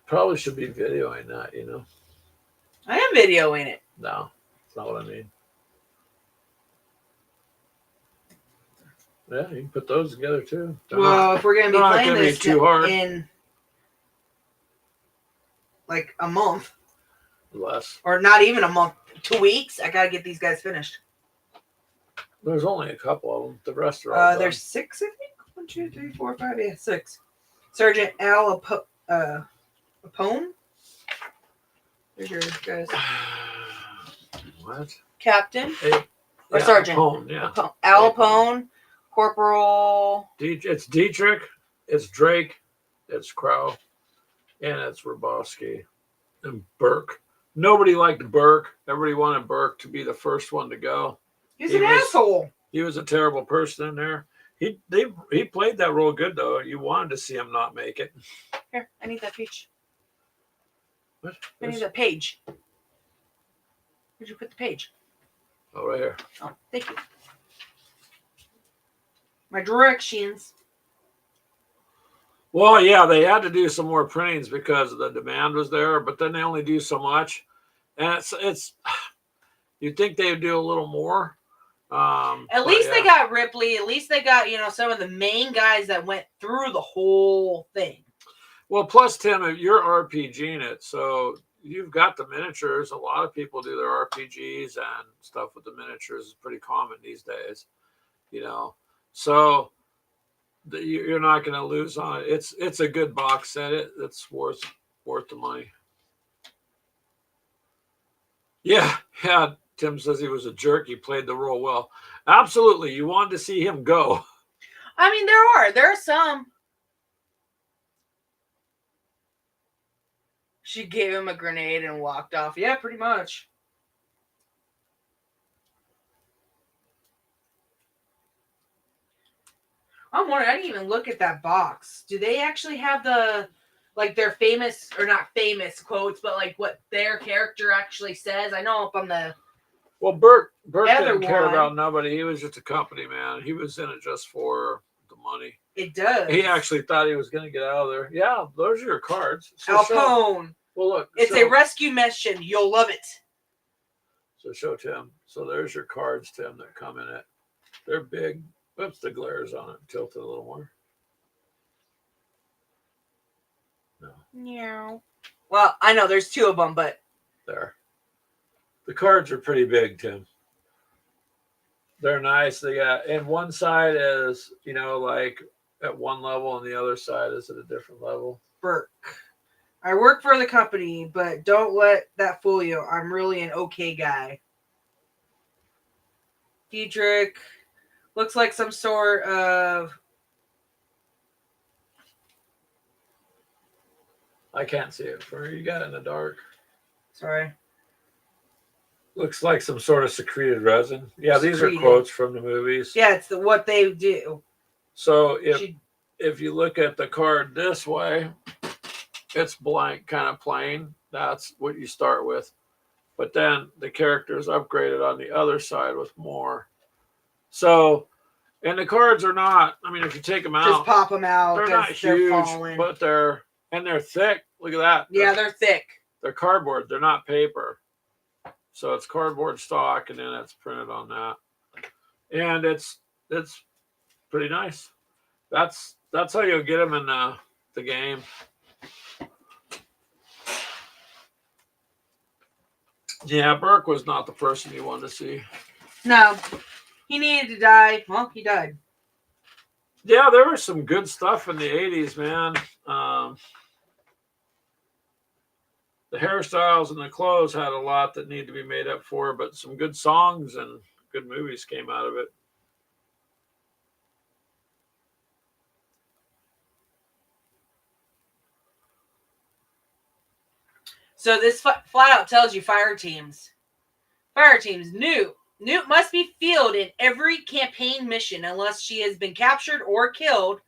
Probably should be videoing that, you know. I am videoing it. No, that's not what I mean. Yeah, you can put those together too. Well, if we're gonna be they're not playing gonna be this too hard. in like a month, Less. or not even a month, 2 weeks, I gotta get these guys finished. There's only a couple of them. The rest are all done. There's 6, I think. 1, 2, 3, 4, 5, yeah, 6. Sergeant Al Apone. There's your guys. What? Captain Hey, or Sergeant? Apone, yeah. Al Apone. Corporal. It's Dietrich. It's Drake. It's Crow. And it's Robowski. And Burke. Nobody liked Burke. Everybody wanted Burke to be the first one to go. He's an asshole. He was a terrible person in there. He played that role good though. You wanted to see him not make it. Here, I need that page. What? I need that page. Where'd you put the page? Oh, right here. Oh, thank you. My directions. Well, yeah, they had to do some more printings because the demand was there, but then they only do so much, and it's. You'd think they would do a little more. At least they got Ripley. At least they got some of the main guys that went through the whole thing. Well, plus Tim, you're RPGing it, so you've got the miniatures. A lot of people do their RPGs and stuff with the miniatures. Is pretty common these days, So you're not going to lose on it. It's a good box set. It's worth the money. Yeah. Tim says he was a jerk. He played the role well. Absolutely. You wanted to see him go. I mean, there are some. She gave him a grenade and walked off. Yeah, pretty much. I'm wondering, I didn't even look at that box. Do they actually have their famous, or not famous quotes, but like what their character actually says? I know up on the... Well, Burke didn't care about nobody. He was just a company man. He was in it just for the money. It does. He actually thought he was going to get out of there. Yeah, those are your cards. Al Apone. Well, look. It's a rescue mission. You'll love it. So show Tim. So there's your cards, Tim, that come in it. They're big. Oops, the glare's on it. Tilt it a little more. No. No. Well, I know there's 2 of them, but... There. The cards are pretty big, Tim. They're nice. They got, and one side is, like at one level, and the other side is at a different level. Burke. I work for the company, but don't let that fool you. I'm really an okay guy. Dietrich looks like some sort of... I can't see it. You got it in the dark. Sorry. Looks like some sort of secreted resin. Yeah, these are Secreted. quotes from the movies. Yeah, it's what they do. So She, if you look at the card this way, it's blank, kind of plain. That's what you start with. But then the character is upgraded on the other side with more. So, and the cards are not, I mean, if you take them just out, pop them out. they're not 'cause they're huge, falling. but they're thick. Look at that. Yeah, they're thick. They're cardboard. They're not paper. So it's cardboard stock, and then it's printed on that. And it's pretty nice. That's how you'll get them in the game. Yeah, Burke was not the person you wanted to see. No, he needed to die. Well, he died. Yeah, there was some good stuff in the 80s, man. The hairstyles and the clothes had a lot that need to be made up for, but some good songs and good movies came out of it. So this flat out tells you fire teams. Fire teams, Newt. Newt must be fielded in every campaign mission unless she has been captured or killed,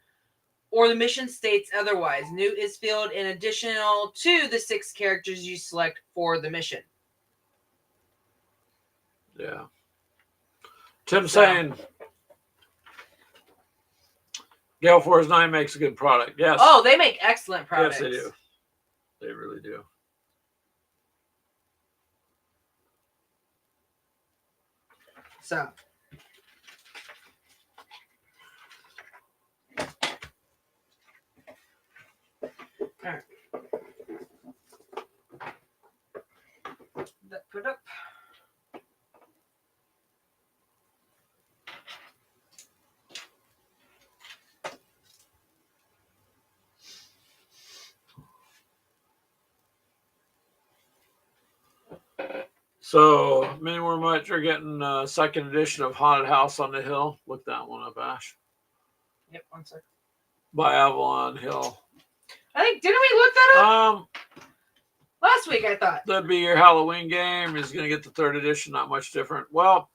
or the mission states otherwise. Newt is fielded in additional to the 6 characters you select for the mission. Yeah. Tim saying Gale Force 9 makes a good product. Yes. Oh, they make excellent products. Yes, they do. They really do. So. All right. That put up. So, Mini More Much are getting a second edition of Haunted House on the Hill. Look that one up, Ash. Yep, 1 second. By Avalon Hill. I think, didn't we look that up? Last week, I thought. That'd be your Halloween game. Is going to get the 3rd edition, not much different. Well,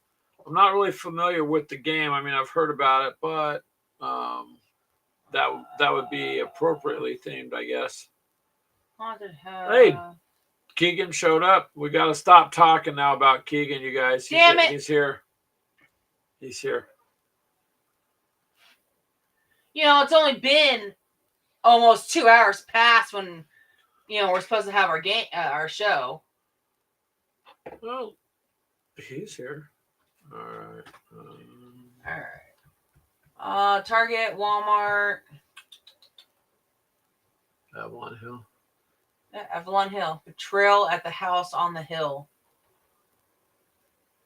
I'm not really familiar with the game. I mean, I've heard about it, but that would be appropriately themed, I guess. Haunted House. Hey, Keegan showed up. We got to stop talking now about Keegan, you guys. Damn it. He's here. He's here. You know, it's only been almost 2 hours past when, you know, we're supposed to have our game, our show. Well, he's here. All right. All right. Target, Walmart. Avalon Hill. Avalon Hill. Betrayal at the House on the Hill.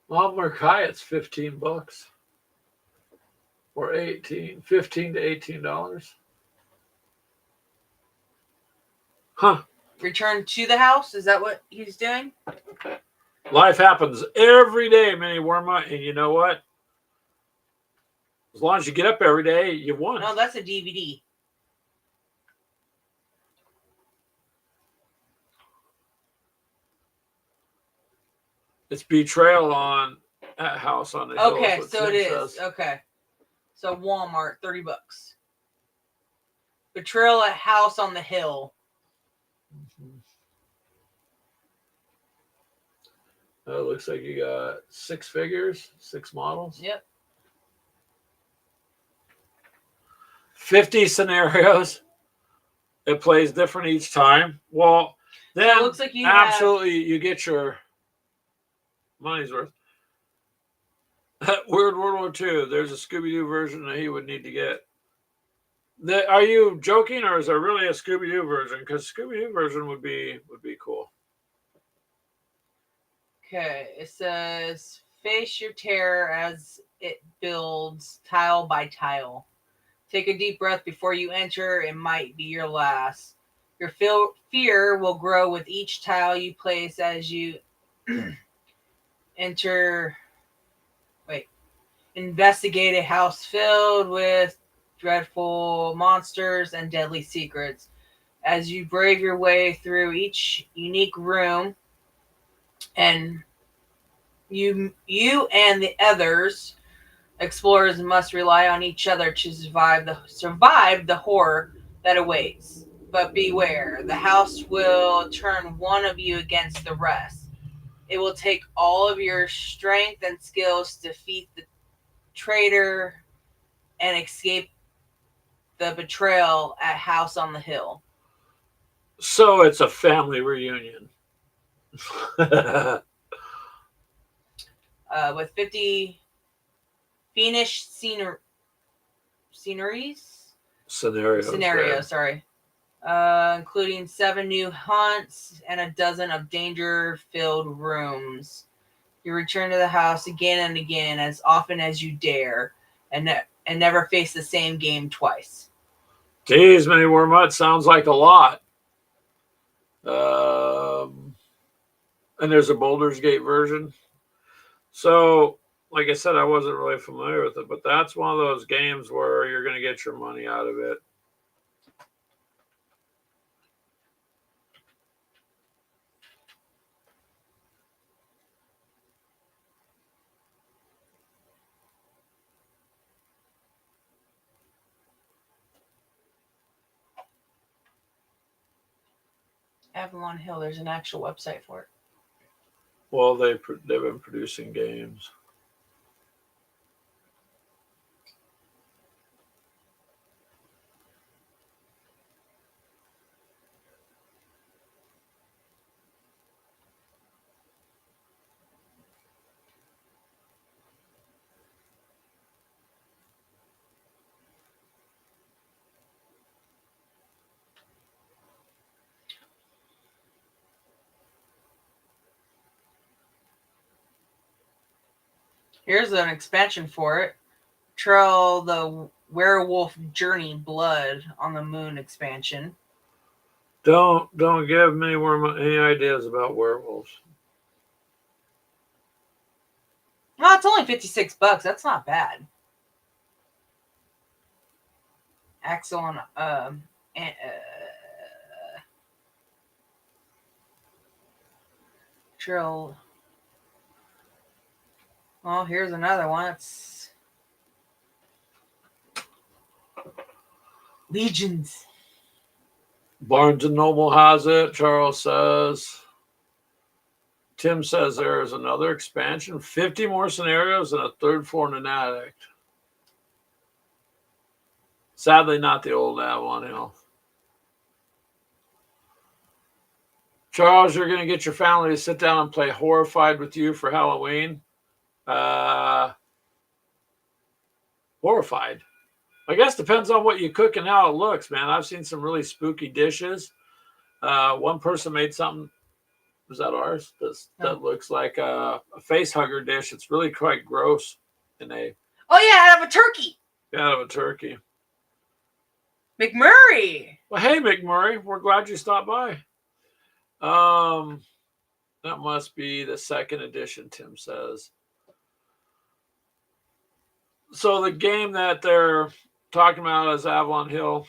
Well, Mercat's $15 or $15 to $18. Huh. Return to the house? Is that what he's doing? Life happens every day, Mini Worma, and you know what? As long as you get up every day, you won. No, that's a DVD. It's Betrayal on that House on the Hill. Okay, so it is. Says. Okay. So Walmart, $30. Betrayal at House on the Hill. It looks like you got 6 figures, 6 models. Yep. 50 scenarios. It plays different each time. Well, then So it looks like you you get your money's worth. Weird World War II. There's a Scooby-Doo version that he would need to get. Are you joking, or is there really a Scooby-Doo version? Because Scooby-Doo version would be cool. Okay, it says face your terror as it builds tile by tile. Take a deep breath before you enter. It might be your last. Your fear will grow with each tile you place as you enter. Investigate a house filled with dreadful monsters and deadly secrets. As you brave your way through each unique room, and you and the others explorers must rely on each other to survive the horror that awaits. But beware, the house will turn one of you against the rest. It will take all of your strength and skills to defeat the traitor and escape the betrayal at House on the Hill. So it's a family reunion. With 50 fiendish sceneries? Scenarios. Sorry. Including 7 new hunts and a dozen of danger-filled rooms. You return to the house again and again, as often as you dare, and never face the same game twice. Geez, Mini Wormut sounds like a lot. And there's a Baldur's Gate version. So, like I said, I wasn't really familiar with it, but that's one of those games where you're going to get your money out of it. Avalon Hill, there's an actual website for it. Well, they've been producing games. Here's an expansion for it. Trail the Werewolf Journey Blood on the Moon expansion. Don't give Mini Wormut any ideas about werewolves. Oh, it's only $56. That's not bad. Axel on Trail. Oh, here's another one. It's Legions. Barnes and Noble has it. Charles says. Tim says there is another expansion, 50 more scenarios, and a third floor and an attic. Sadly, not the old Avalon Hill. Charles, you're going to get your family to sit down and play Horrified with you for Halloween. Horrified. I guess depends on what you cook and how it looks, man. I've seen some really spooky dishes. One person made something. Was that ours? That looks like a face hugger dish. It's really quite gross. Oh yeah, out of a turkey. Yeah, out of a turkey. McMurray. Well, hey McMurray, we're glad you stopped by. That must be the second edition, Tim says. So the game that they're talking about is Avalon Hill.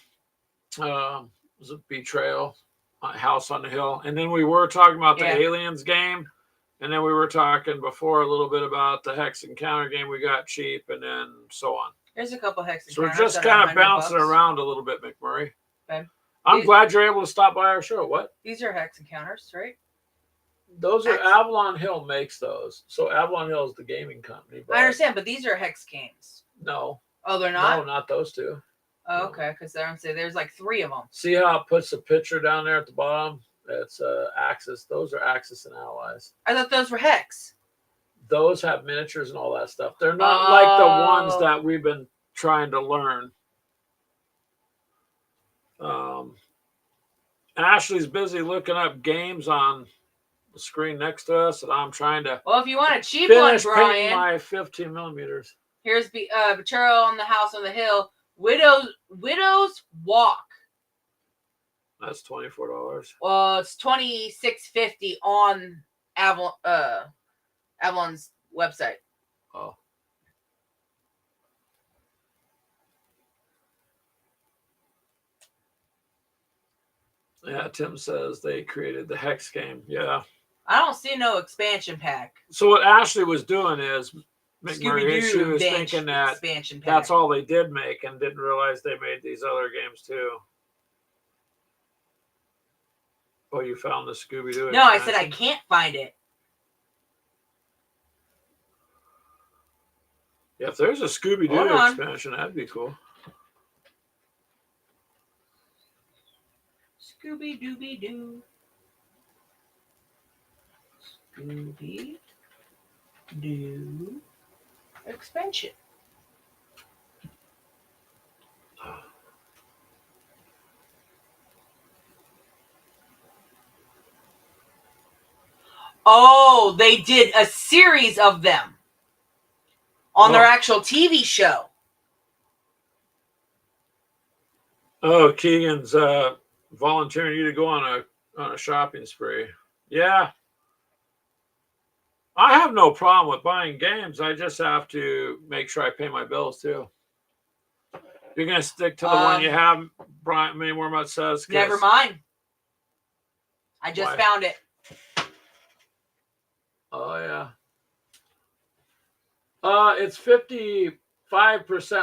Was it Betrayal? House on the Hill. And then we were talking about the Aliens game. And then we were talking before a little bit about the Hex Encounter game we got cheap, and then so on. There's a couple Hex Encounters. So we're just kind of bouncing around a little bit, McMurray. Okay. I'm glad you're able to stop by our show. What? These are Hex Encounters, right? Those are Avalon Hill makes those. So Avalon Hill is the gaming company. I understand, but these are Hex games. No. Oh, they're not? No, not those two. Oh, okay, because there's like 3 of them. See how it puts a picture down there at the bottom? That's Axis. Those are Axis and Allies. I thought those were Hex. Those have miniatures and all that stuff. They're not like the ones that we've been trying to learn. Ashley's busy looking up games on the screen next to us, and I'm trying to. Well, if you want a cheap one, Brian, my 15 millimeters. Here's Betrayal on the House on the Hill. Widow's Walk. That's $24. Well, it's $26.50 on Avalon's website. Oh. Yeah, Tim says they created the Hex game. Yeah. I don't see no expansion pack. So what Ashley was doing is, McMurray, she Scooby-Doo was bench thinking that expansion pack. that's all they did make and didn't realize they made these other games too. Oh, you found the Scooby-Doo No, I expansion? said I can't find it. Yeah, if there's a Hold Scooby-Doo on. expansion, that'd be cool. Scooby-Dooby-Doo. Scooby-Doo expansion. Oh, they did a series of them on their actual TV show. Oh, Keegan's volunteering you to go on a shopping spree. Yeah. I have no problem with buying games. I just have to make sure I pay my bills too. You're gonna stick to the one you have, Brian Mini Wormut says. Never mind. I just found it. Oh yeah. It's 55%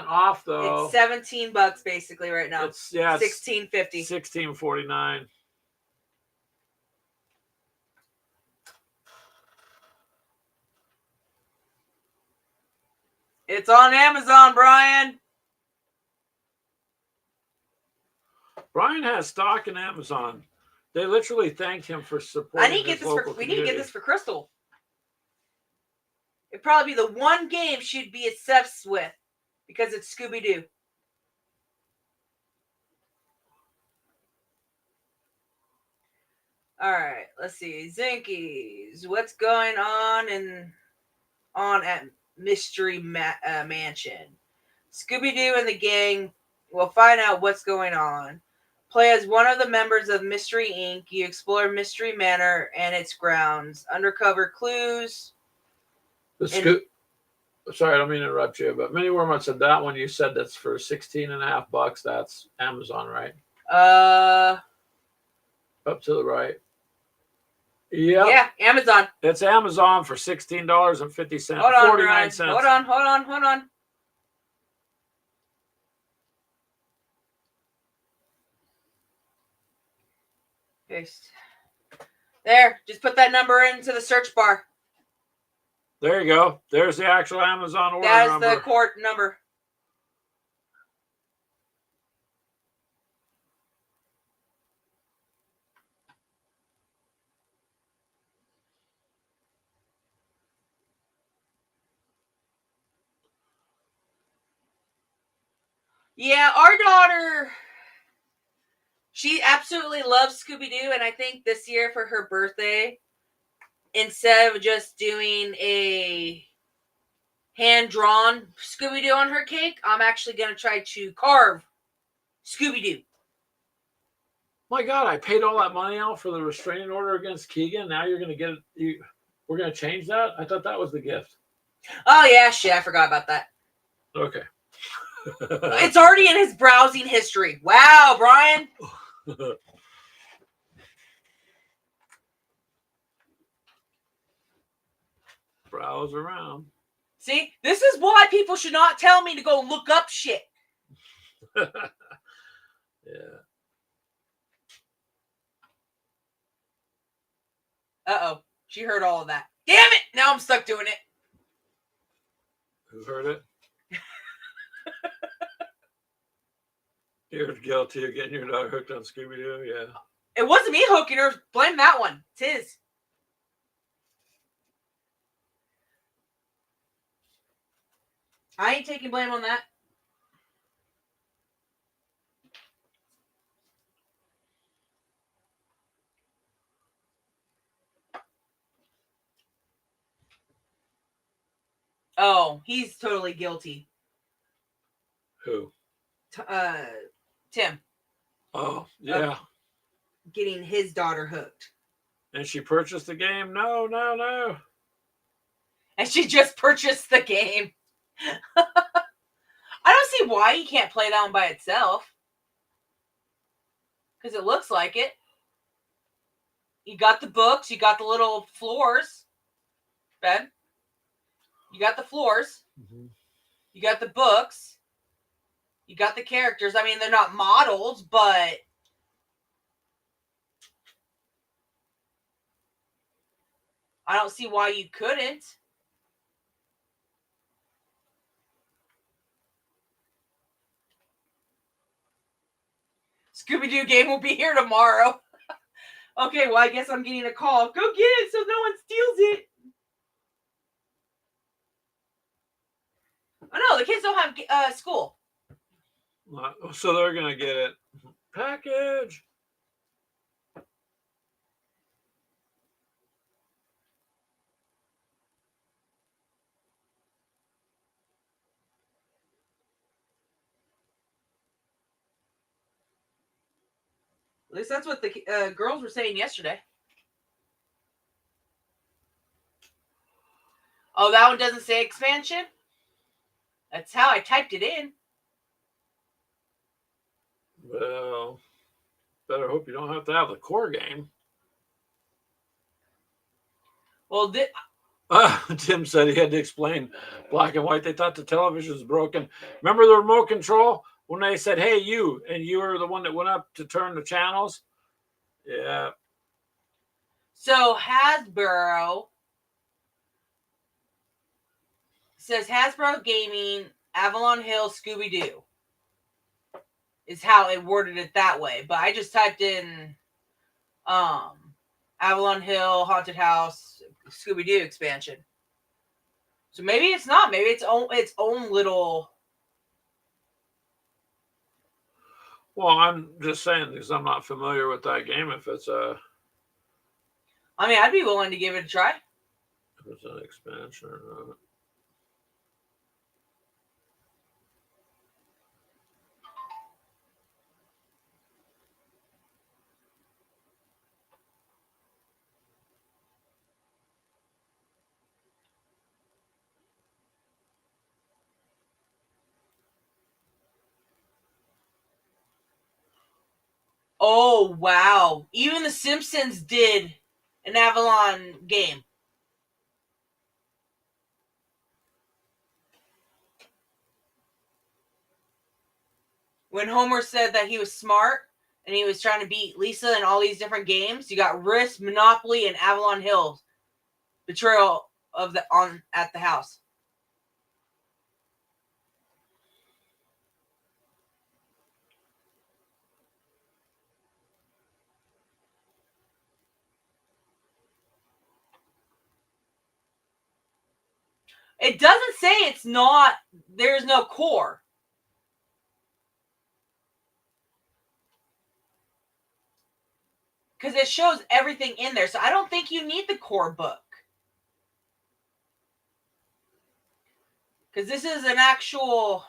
off though. It's $17 basically right now. It's $16.50. $16.49. It's on Amazon, Brian. Brian has stock in Amazon. They literally thanked him for supporting. We need to get this for Crystal. It'd probably be the one game she'd be obsessed with because it's Scooby-Doo. All right, let's see. Zinkies, what's going on at Mystery Mansion? Scooby-Doo and the gang will find out what's going on. Play as one of the members of Mystery Inc. You explore Mystery Manor and its grounds. Undercover clues. Sorry, I don't mean to interrupt you, but Mini Wormut said that one you said that's for $16.50. That's Amazon, right? Up to the right. Yep. Yeah, Amazon. It's Amazon for $16.50. Hold on, 49 Ryan. cents. Hold on. Paste. There, just put that number into the search bar. There you go. There's the actual Amazon order number. That's the court number. Yeah, our daughter, she absolutely loves Scooby-Doo, and I think this year for her birthday, instead of just doing a hand-drawn Scooby-Doo on her cake, I'm actually going to try to carve Scooby-Doo. My God, I paid all that money out for the restraining order against Keegan. Now you're going to get it. We're going to change that? I thought that was the gift. Oh, yeah, shit, I forgot about that. Okay. It's already in his browsing history. Wow, Brian. Browse around. See, this is why people should not tell me to go look up shit. Yeah. Uh-oh. She heard all of that. Damn it! Now I'm stuck doing it. Who heard it? You're guilty of getting your dog hooked on Scooby-Doo, yeah. It wasn't me hooking her. Blame that one. It's his. I ain't taking blame on that. Oh, he's totally guilty. Who? Tim. Oh, yeah. Getting his daughter hooked. And she purchased the game? No. And she just purchased the game. I don't see why he can't play that one by itself. Because it looks like it. You got the books. You got the little floors. Ben, you got the floors. Mhm. You got the books. You got the characters. I mean, they're not models, but I don't see why you couldn't. Scooby-Doo game will be here tomorrow. Okay, well, I guess I'm getting a call. Go get it so no one steals it. Oh, no, the kids don't have school. So they're going to get it. Package. At least that's what the girls were saying yesterday. Oh, that one doesn't say expansion? That's how I typed it in. Well, better hope you don't have to have the core game. Well, Tim said he had to explain black and white. They thought the television was broken. Remember the remote control when they said, "Hey, you," and you were the one that went up to turn the channels? Yeah. so Hasbro says Hasbro Gaming, Avalon Hill, Scooby-Doo is how it worded it that way. But I just typed in Avalon Hill, Haunted House, Scooby-Doo expansion. So maybe it's not. Maybe it's own little. Well, I'm just saying because I'm not familiar with that game. If it's I mean, I'd be willing to give it a try. an expansion or not. Oh, wow. Even The Simpsons did an Avalon game. When Homer said that he was smart and he was trying to beat Lisa in all these different games, you got Risk, Monopoly, and Avalon Hill. Betrayal of the at the house. It doesn't say it's not. There's no core. Because it shows everything in there. So I don't think you need the core book. Because this is an actual.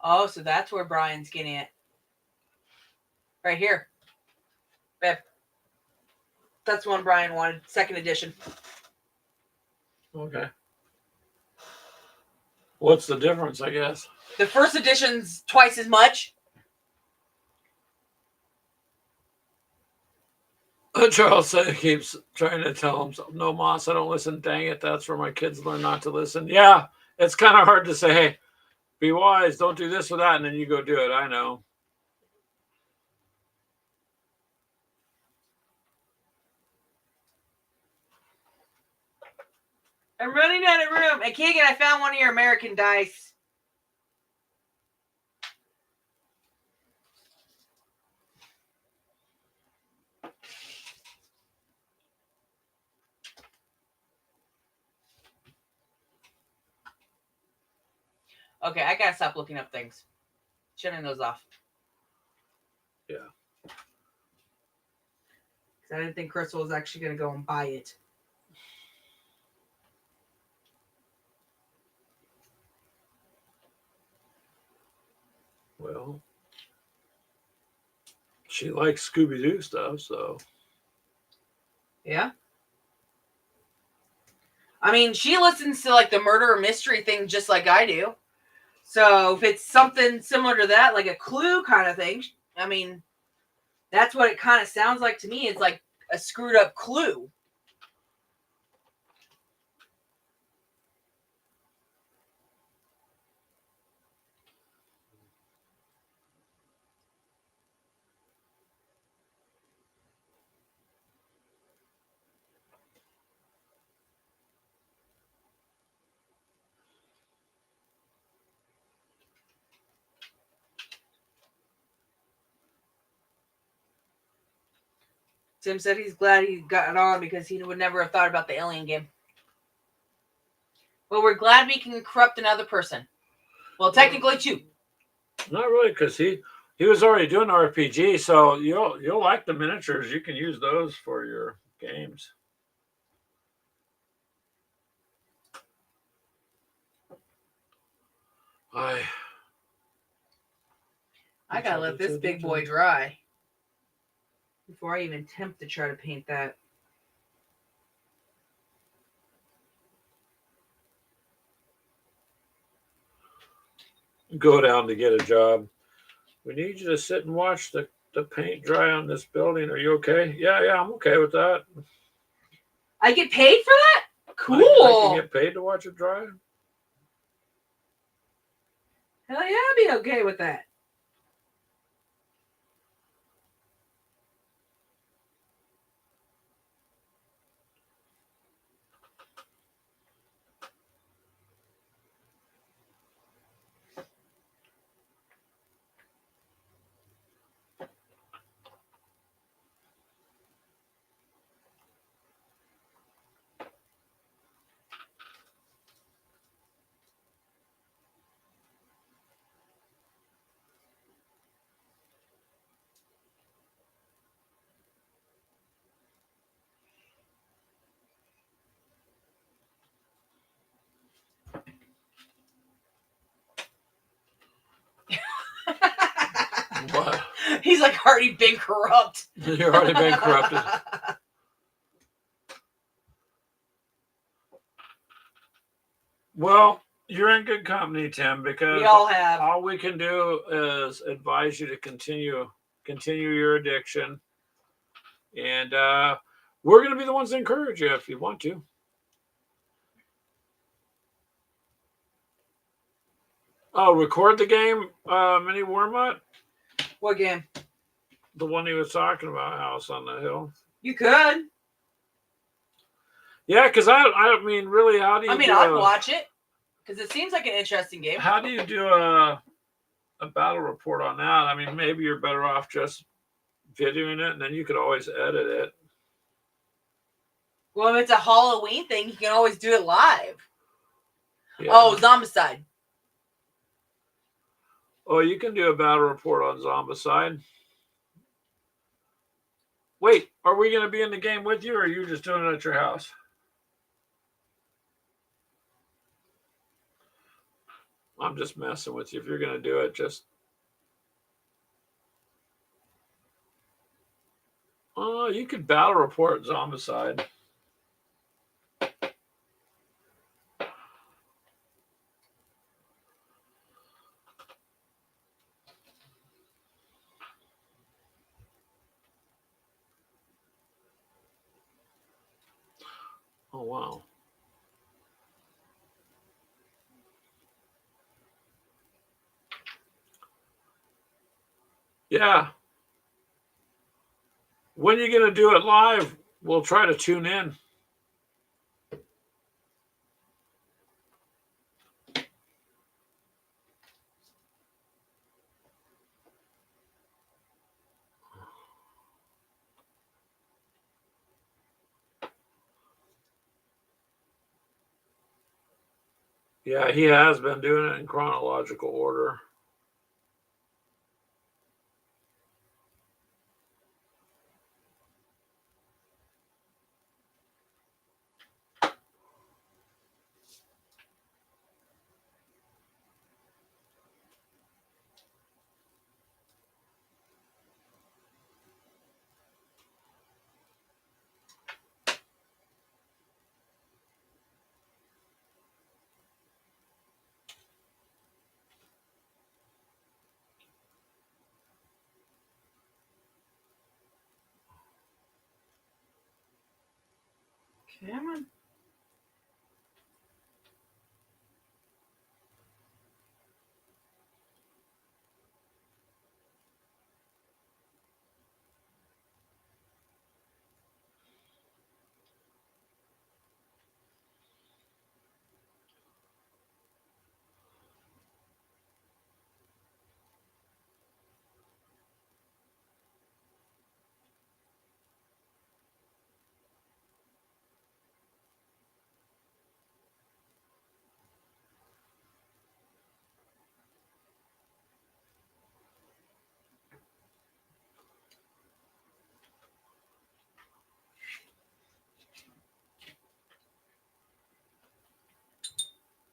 Oh, so that's where Brian's getting it. Right here. Babe. That's one Brian wanted. Second edition. Okay. What's the difference, I guess? The first edition's twice as much. Charles said keeps trying to tell himself, "No, Moss, I don't listen. Dang it, that's where my kids learn not to listen." Yeah, it's kind of hard to say, "Hey, be wise, don't do this or that," and then you go do it. I know. I'm running out of room. And Keegan, I found one of your American dice. Okay, I gotta stop looking up things. Shutting those off. Yeah. Because I didn't think Crystal was actually gonna go and buy it. Well, she likes Scooby Doo stuff, so. Yeah. I mean, she listens to like the murder mystery thing just like I do. So if it's something similar to that, like a Clue kind of thing, I mean, that's what it kind of sounds like to me. It's like a screwed up Clue. Tim said he's glad he got it on because he would never have thought about the Alien game. Well, we're glad we can corrupt another person. Well, technically two. Not really, because he was already doing RPG, so you'll like the miniatures. You can use those for your games. I gotta let this big boy dry before I even attempt to try to paint that. Go down to get a job. We need you to sit and watch the paint dry on this building. Are you okay? Yeah, I'm okay with that. I get paid for that? Cool. I can get paid to watch it dry. Hell yeah, I'd be okay with that. What? He's like already been corrupt. You're already been corrupted. Well, you're in good company, Tim, because we all have. All we can do is advise you to continue your addiction, and we're going to be the ones to encourage you if you want to. Oh, record the game, Mini Wormut? What game? The one he was talking about, House on the Hill. You could. Yeah, because I mean, really, how do you? I'd watch it because it seems like an interesting game. How do you do a battle report on that? I mean, maybe you're better off just videoing it, and then you could always edit it. Well, if it's a Halloween thing, you can always do it live. Yeah. Oh, Zombicide. Oh, you can do a battle report on Zombicide. Wait, are we going to be in the game with you, or are you just doing it at your house? I'm just messing with you. If you're going to do it, just... Oh, you could battle report Zombicide. Oh, wow. Yeah. When are you going to do it live? We'll try to tune in. Yeah, he has been doing it in chronological order. Come on.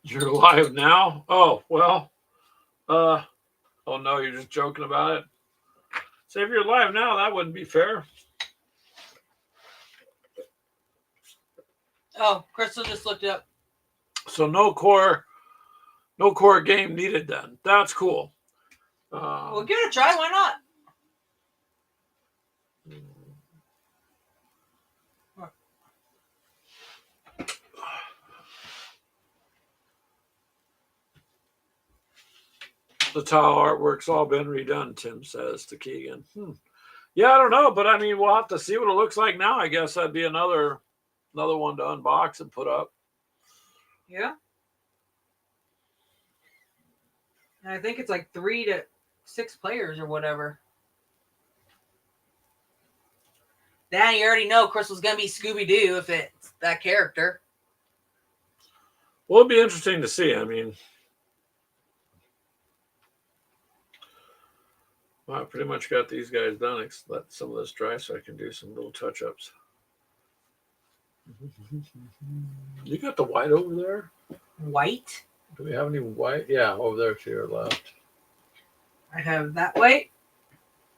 You're live now? Oh, well. Oh no, you're just joking about it. So if you're live now, that wouldn't be fair. Oh, Crystal just looked up. So no core game needed then. That's cool. Well, give it a try. Why not? The tile artwork's all been redone, Tim says to Keegan. Yeah, I don't know, but I mean, we'll have to see what it looks like now. I guess that'd be another one to unbox and put up. Yeah. And I think it's like 3 to 6 players or whatever. Then you already know Crystal's gonna be Scooby-Doo if it's that character. Well, it'd be interesting to see. I mean, well, I pretty much got these guys done. Let some of this dry so I can do some little touch-ups. You got the white over there? White? Do we have any white? Yeah, over there to your left. I have that white.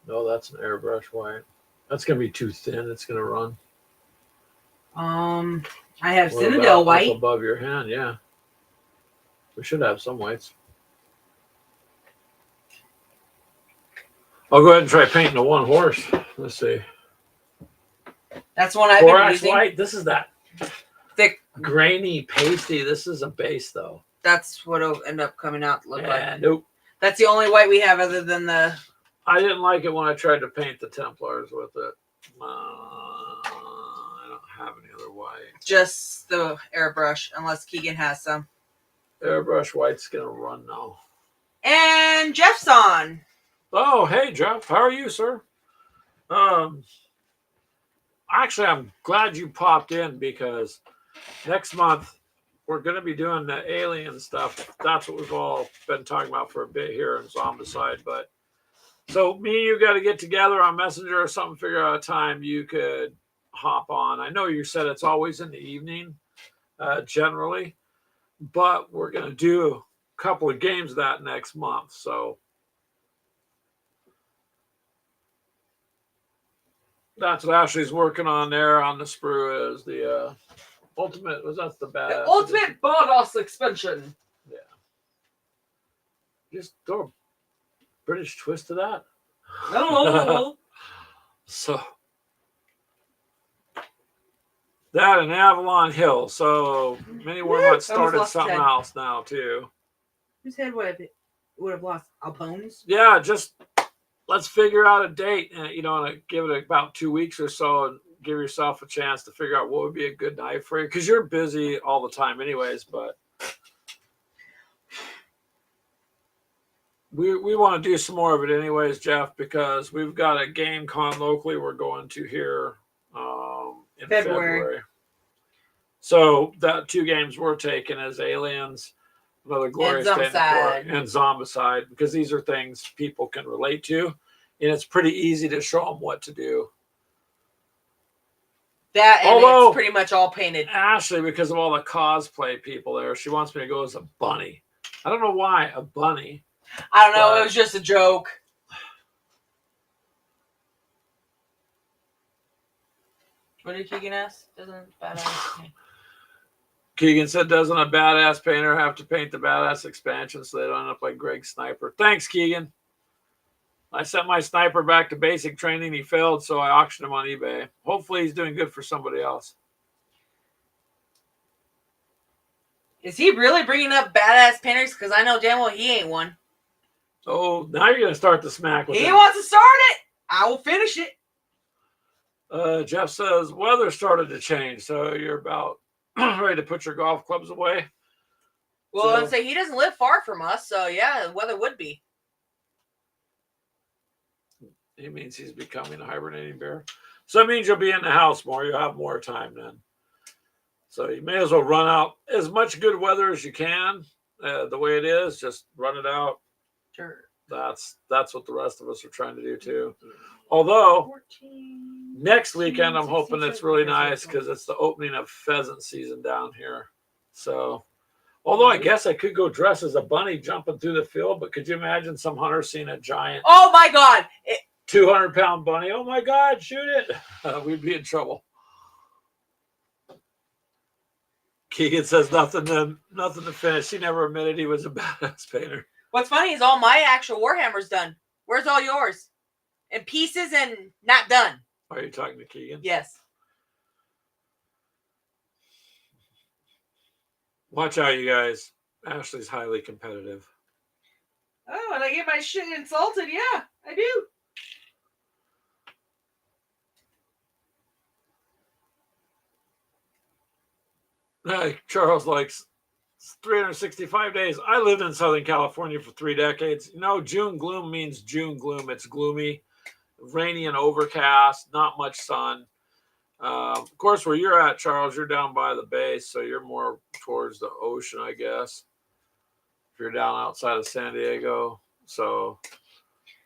No, that's an airbrush white. That's going to be too thin. It's going to run. I have What Citadel about white. up above your hand, yeah. We should have some whites. I'll go ahead and try painting the one horse. Let's see. That's one I've been Borax using. white. This is that Thick, grainy, pasty. This is a base, though. That's what'll end up coming out to look like. Nope. That's the only white we have other than the... I didn't like it when I tried to paint the Templars with it. I don't have any other white. Just the airbrush, unless Keegan has some. Airbrush white's going to run now. And Jeff's on. Oh, hey, Jeff. How are you, sir? Actually, I'm glad you popped in because next month we're going to be doing the alien stuff. That's what we've all been talking about for a bit here in Zombicide. But so me and you got to get together on Messenger or something, figure out a time you could hop on. I know you said it's always in the evening, generally, but we're going to do a couple of games that next month. So that's what Ashley's working on there on the sprue is the ultimate. That's the badass. The ultimate badass expansion. Yeah. Just throw a British twist to that. No. So that and Avalon Hill. So many Warmutt started lost something 10. else now too. Whose head would have lost? Alpone's? Yeah, just let's figure out a date and and give it about 2 weeks or so and give yourself a chance to figure out what would be a good night for you because you're busy all the time anyways, but we want to do some more of it anyways, Jeff, because we've got a game con locally we're going to here in February. So that 2 games we're taking is Aliens, Another Glorious Day and Zombicide, because these are things people can relate to, and it's pretty easy to show them what to do. That and Although, it's pretty much all painted. Ashley, because of all the cosplay people there, she wants me to go as a bunny. I don't know why a bunny. I don't know. It was just a joke. What did Keegan ask? Doesn't badass. Keegan said, doesn't a badass painter have to paint the badass expansion so they don't end up like Greg Sniper? Thanks, Keegan. I sent my sniper back to basic training. He failed, so I auctioned him on eBay. Hopefully he's doing good for somebody else. Is he really bringing up badass painters? Because I know damn well he ain't one. Oh, now you're going to start the smack with He him. wants to start it. I will finish it. Jeff says, weather started to change, so you're about ready to put your golf clubs away. Well, I'm saying he doesn't live far from us, so yeah, the weather would be. He means he's becoming a hibernating bear. So that means you'll be in the house more. You'll have more time then. So you may as well run out as much good weather as you can. The way it is, just run it out. Sure. That's what the rest of us are trying to do too. Although 14, next weekend I'm 16, hoping it's really nice because it's the opening of pheasant season down here. So, although I guess I could go dress as a bunny jumping through the field, but could you imagine some hunter seeing a giant? Oh my God! 200-pound bunny. Oh my God, shoot it. We'd be in trouble. Keegan says nothing to finish. He never admitted he was a badass painter. What's funny is all my actual Warhammer's done. Where's all yours? In pieces and not done. Are you talking to Keegan? Yes. Watch out, you guys. Ashley's highly competitive. Oh, and I get my shit insulted. Yeah, I do. Charles likes 365 days. I lived in Southern California for 3 decades. You know, June gloom means June gloom. It's gloomy, rainy and overcast, not much sun. Of course, where you're at, Charles, you're down by the base, so you're more towards the ocean, I guess. If you're down outside of San Diego. So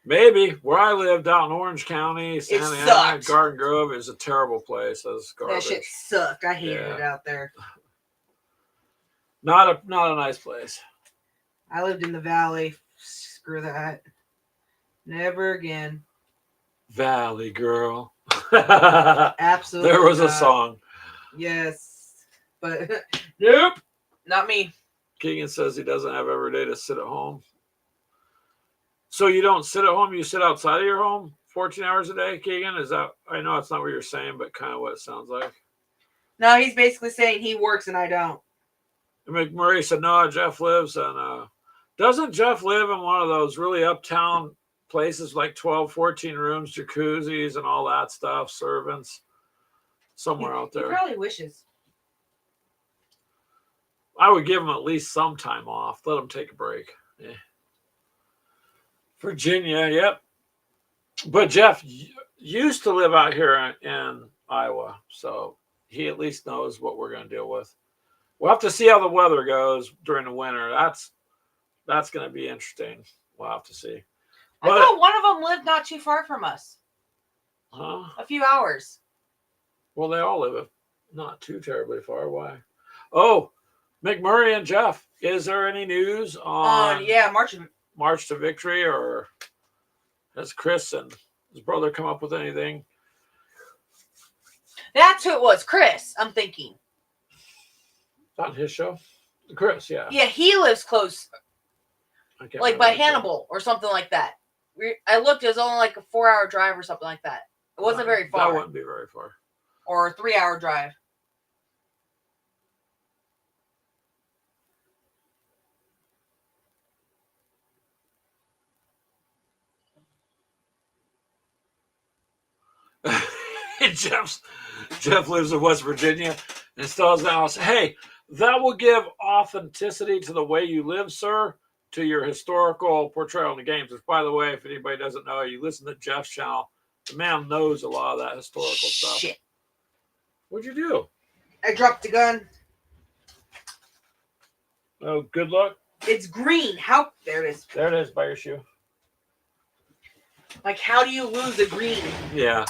maybe where I lived out in Orange County, Santa Ana, Garden Grove is a terrible place. That's garbage. That shit sucked. I hated it out there. Not a nice place. I lived in the valley. Screw that. Never again. Valley girl. Absolutely. There was a song. Yes. But nope. Not me. Keegan says he doesn't have every day to sit at home. So you don't sit at home, you sit outside of your home 14 hours a day, Keegan? Is that, I know it's not what you're saying, but kind of what it sounds like. No, he's basically saying he works and I don't. McMurray said, no, Jeff lives in, doesn't Jeff live in one of those really uptown places like 12, 14 rooms, jacuzzis and all that stuff, servants, somewhere out there? He probably wishes. I would give him at least some time off. Let him take a break. Yeah. Virginia, yep. But Jeff used to live out here in Iowa, so he at least knows what we're going to deal with. We'll have to see how the weather goes during the winter. That's going to be interesting. We'll have to see. I thought one of them lived not too far from us. Huh? A few hours. Well, they all live not too terribly far. Why? Oh, McMurray and Jeff. Is there any news on March to Victory, or has Chris and his brother come up with anything? That's who it was, Chris, I'm thinking. On his show? Chris, yeah. Yeah, he lives close. Like by Hannibal or something like that. I looked, it was only like a 4-hour drive or something like that. It wasn't very far. That wouldn't be very far. Or a 3-hour drive. Jeff lives in West Virginia and still has a house. Hey, that will give authenticity to the way you live, sir, to your historical portrayal in the games. Which, by the way, if anybody doesn't know, you listen to Jeff's channel, the man knows a lot of that historical stuff. Shit. What'd you do? I dropped the gun. Oh, good luck. It's green. How? There it is. There it is by your shoe. Like, how do you lose a green? Yeah.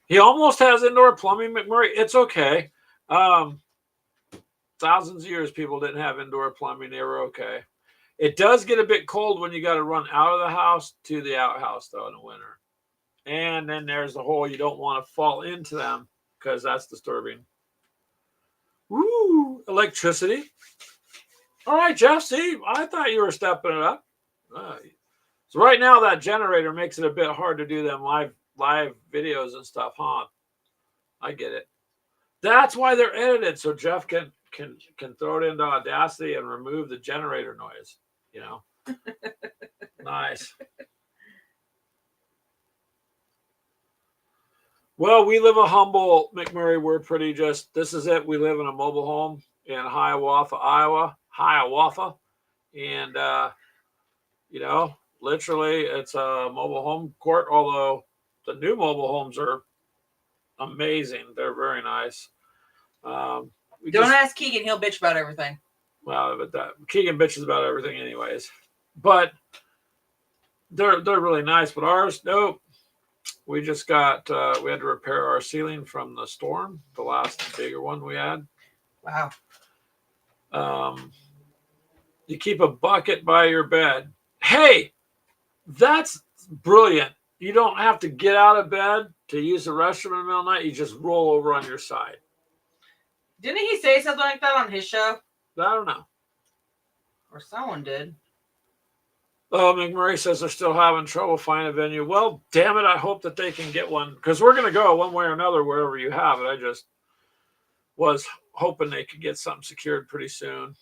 He almost has indoor plumbing, McMurray. It's okay. Thousands of years people didn't have indoor plumbing. They were okay. It does get a bit cold when you got to run out of the house to the outhouse, though, in the winter. And then there's the hole. You don't want to fall into them because that's disturbing. Woo! Electricity. All right, Jeff. See, I thought you were stepping it up. So right now, that generator makes it a bit hard to do them live videos and stuff, huh? I get it. That's why they're edited, so Jeff can can throw it into Audacity and remove the generator noise. You know, nice. Well, we live a humble McMurray. We're pretty just. This is it. We live in a mobile home in Hiawatha, Iowa. Hiawatha, and you know, literally, it's a mobile home court. Although the new mobile homes are amazing, they're very nice. Don't ask Keegan; he'll bitch about everything. Well, but that Keegan bitches about everything, anyways. But they're really nice. But ours, nope. We just got we had to repair our ceiling from the storm, the last bigger one we had. Wow. You keep a bucket by your bed. Hey, that's brilliant. You don't have to get out of bed to use the restroom in the middle of the night. You just roll over on your side. Didn't he say something like that on his show? I don't know. Or someone did. Oh, McMurray says they're still having trouble finding a venue. Well, damn it. I hope that they can get one because we're going to go one way or another wherever you have it. I just was hoping they could get something secured pretty soon.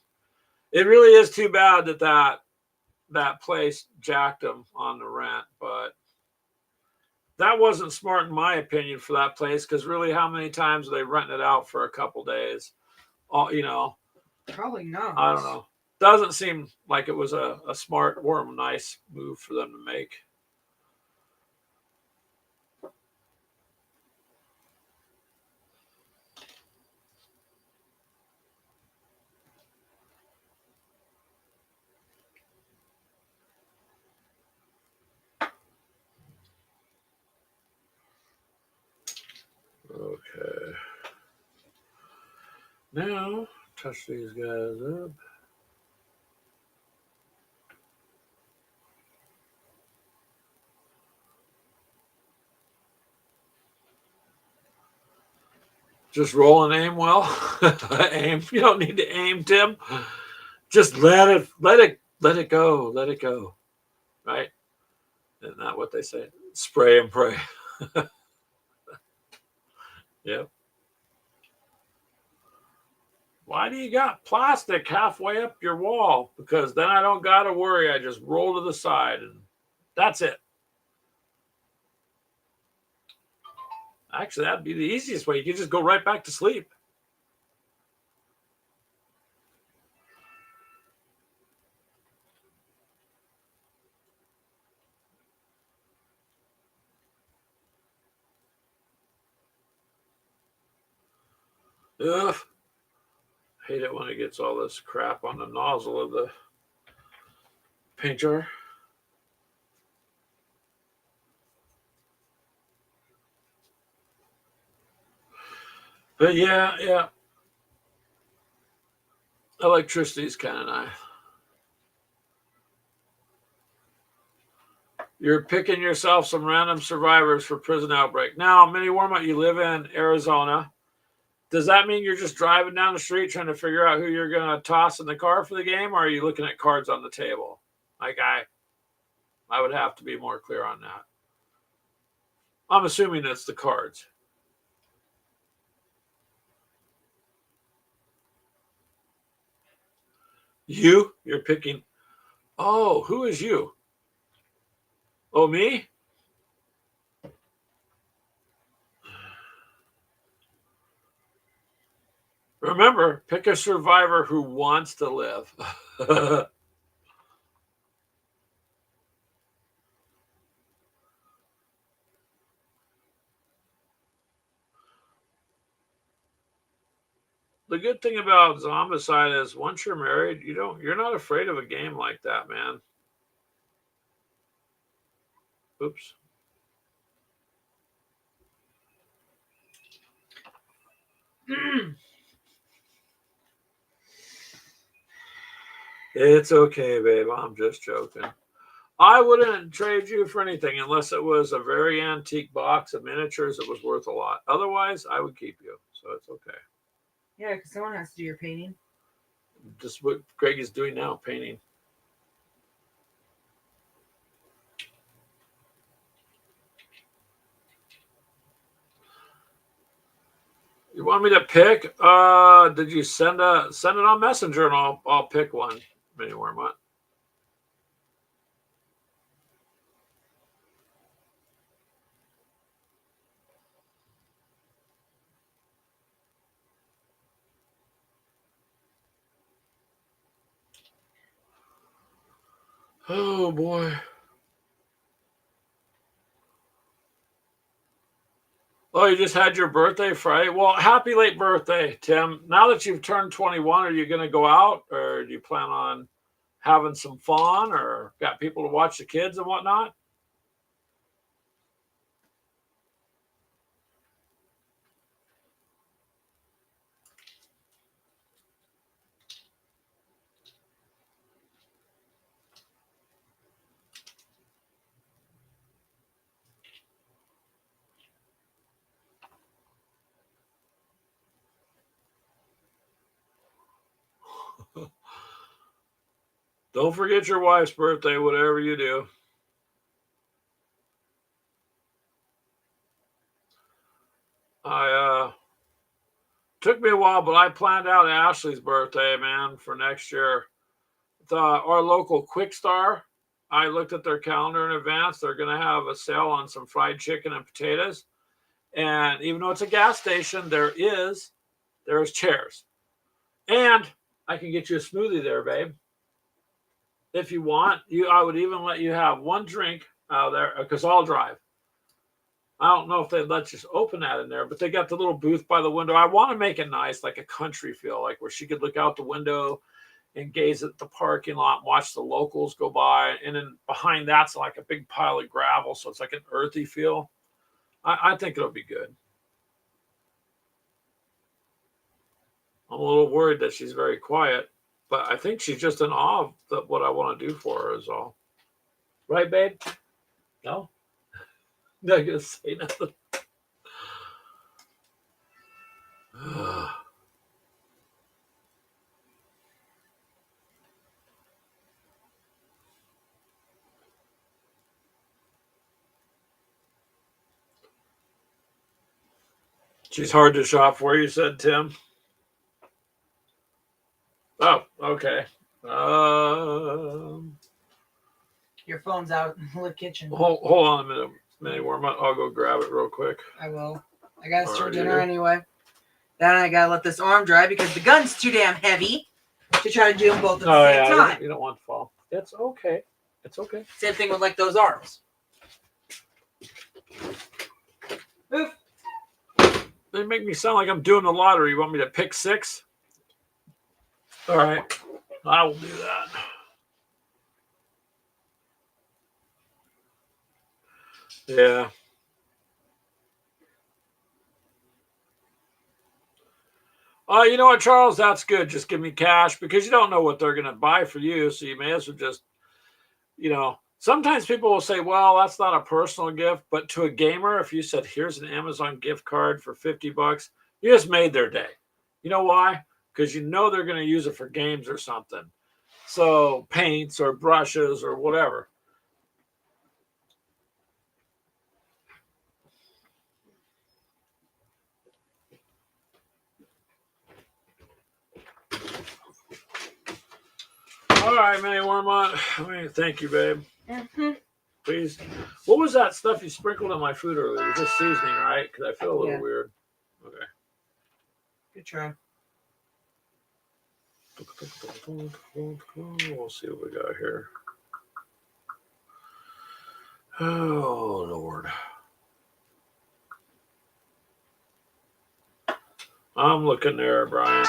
It really is too bad that place jacked them on the rent, but that wasn't smart in my opinion for that place because really how many times are they renting it out for a couple days? You know, probably not. I don't know. Doesn't seem like it was a smart, warm, nice move for them to make. Okay. Now, touch these guys up. Just roll and aim well. Aim. You don't need to aim, Tim. Just let it go. Let it go. Right? Isn't that what they say? Spray and pray. Yep. Why do you got plastic halfway up your wall? Because then I don't got to worry. I just roll to the side and that's it. Actually, that'd be the easiest way. You could just go right back to sleep. Ugh. Hate it when it gets all this crap on the nozzle of the paint jar. But yeah. Electricity's kind of nice. You're picking yourself some random survivors for prison outbreak. Now, Mini Warm-Up, you live in Arizona. Does that mean you're just driving down the street trying to figure out who you're going to toss in the car for the game, or are you looking at cards on the table? Like I would have to be more clear on that. I'm assuming it's the cards. You're picking. Oh, who is you? Oh, me? Remember, pick a survivor who wants to live. The good thing about Zombicide is once you're married, you're not afraid of a game like that, man. Oops. It's okay, babe. I'm just joking. I wouldn't trade you for anything unless it was a very antique box of miniatures that was worth a lot. Otherwise, I would keep you. So it's okay. Yeah, because someone has to do your painting. Just what Greg is doing now, painting. want me to pick? Did you send it on Messenger and I'll pick one. Mini Wormont. Oh boy. Oh, you just had your birthday Friday? Well, happy late birthday, Tim. Now that you've turned 21, are you going to go out or do you plan on having some fun or got people to watch the kids and whatnot? Don't forget your wife's birthday, whatever you do. Took me a while, but I planned out Ashley's birthday, man, for next year. Our local Quick Star, I looked at their calendar in advance. They're going to have a sale on some fried chicken and potatoes. And even though it's a gas station, there's chairs. And I can get you a smoothie there, babe. If you want, I would even let you have one drink out there because I'll drive. I don't know if they'd let you open that in there, but they got the little booth by the window. I want to make it nice, like a country feel, like where she could look out the window and gaze at the parking lot, and watch the locals go by. And then behind that's like a big pile of gravel. So it's like an earthy feel. I think it'll be good. I'm a little worried that she's very quiet, but I think she's just in awe of what I want to do for her is all. Right, babe? No? Not going to say nothing. She's hard to shop for, you said, Tim? Oh, okay. Your phone's out in the kitchen. Hold on a minute. I'll go grab it real quick. I will. I gotta start dinner anyway. Then I gotta let this arm dry because the gun's too damn heavy to try to do them both at the same time. You don't want to fall. It's okay. It's okay. Same thing with like those arms. Move. They make me sound like I'm doing the lottery. You want me to pick 6? All right. I will do that. Yeah. You know what, Charles? That's good. Just give me cash because you don't know what they're going to buy for you. So you may as well just, sometimes people will say, well, that's not a personal gift. But to a gamer, if you said, here's an Amazon gift card for $50, you just made their day. You know why? Because you know they're going to use it for games or something. So paints or brushes or whatever. All right, Mini Wormont. Thank you, babe. Mm-hmm. Please. What was that stuff you sprinkled on my food earlier? It was just seasoning, right? Because I feel a little weird. Okay. Good try. We'll see what we got here. Oh, Lord. I'm looking there, Brian.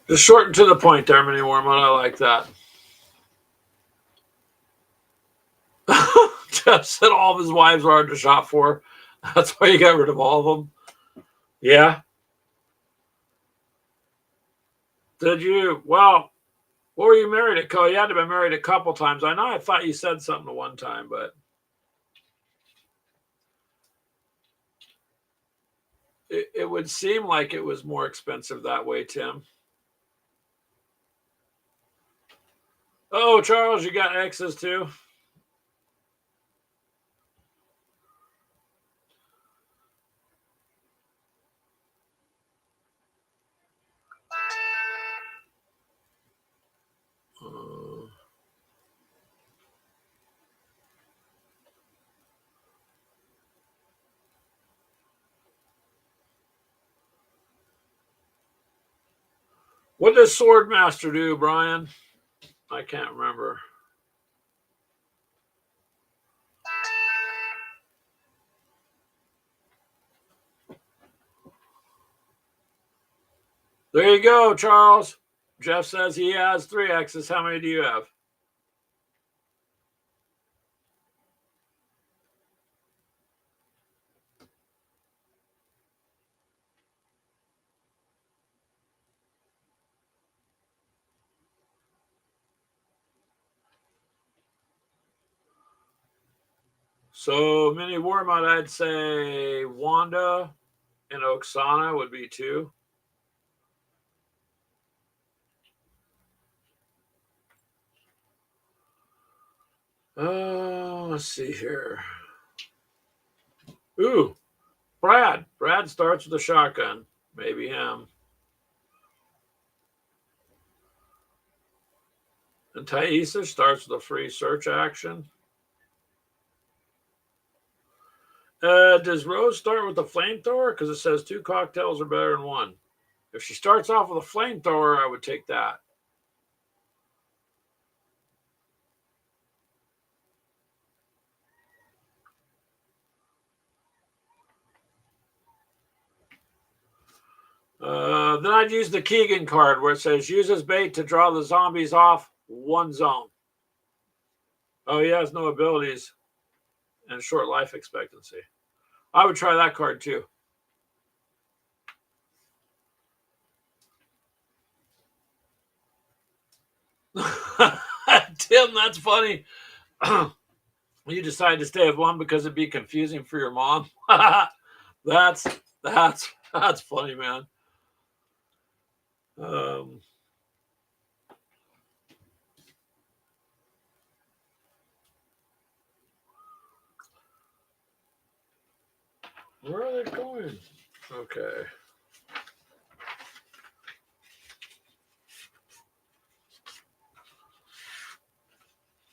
Just short and to the point there, Mini Wormont. I like that. Jeff said all of his wives are hard to shop for. That's why you got rid of all of them. Yeah. Did you? Well, What were you married at? You had to be married a couple times. I know. I thought you said something one time, but it would seem like it was more expensive that way, Tim. Oh, Charles, you got X's too? What does Swordmaster do, Brian? I can't remember. There you go, Charles. Jeff says he has 3 X's. How many do you have? So, Mini Warmut, I'd say Wanda and Oksana would be 2. Let's see here. Ooh, Brad. Brad starts with a shotgun. Maybe him. And Thaisa starts with a free search action. Does Rose start with the flamethrower? Because it says 2 cocktails are better than 1. If she starts off with a flamethrower, I would take that. Then I'd use the Keegan card where it says use as bait to draw the zombies off 1 zone. Oh, he has no abilities and short life expectancy. I would try that card too. Tim, that's funny. You decided to stay with 1 because it'd be confusing for your mom. That's funny, man. Where are they going? Okay.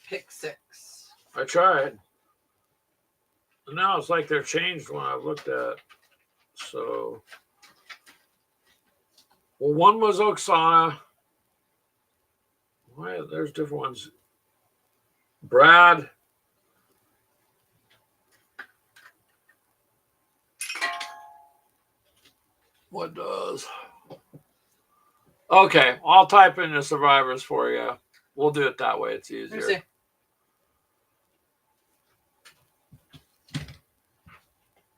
Pick 6. I tried. And now it's like they're changed when I've looked at. So, well, 1 was Oksana. Why? There's different ones. Brad. What does? Okay, I'll type in the survivors for you. We'll do it that way. It's easier.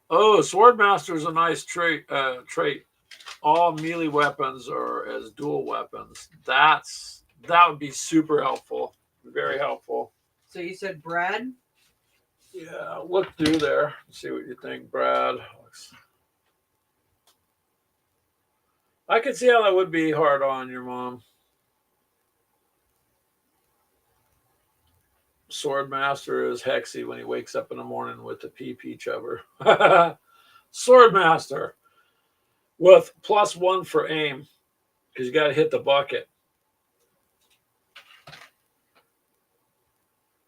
Oh, Swordmaster is a nice trait. All melee weapons are as dual weapons. That would be super helpful. Very helpful. So you said Brad? Yeah, look through there. See what you think, Brad. I could see how that would be hard on your mom. Swordmaster is Hexy when he wakes up in the morning with the PP chubber. Swordmaster with +1 for aim because you got to hit the bucket.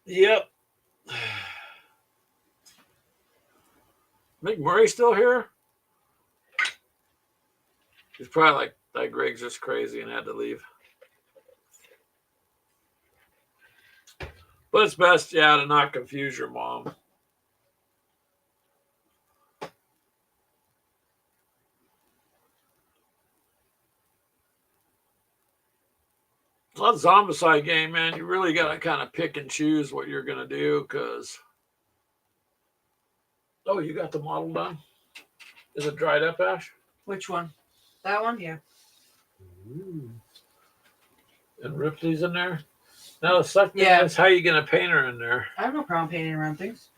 Yep. McMurray still here? He's probably like, that Greg's just crazy and had to leave. But it's best, yeah, to not confuse your mom. That Zombicide game, man, you really got to kind of pick and choose what you're going to do because... Oh, you got the model done? Is it dried up, Ash? Which one? That one? Yeah. Ooh. And Ripley's in there. Now the suck thing Yeah. is, how you gonna paint her in there? I have no problem painting around things.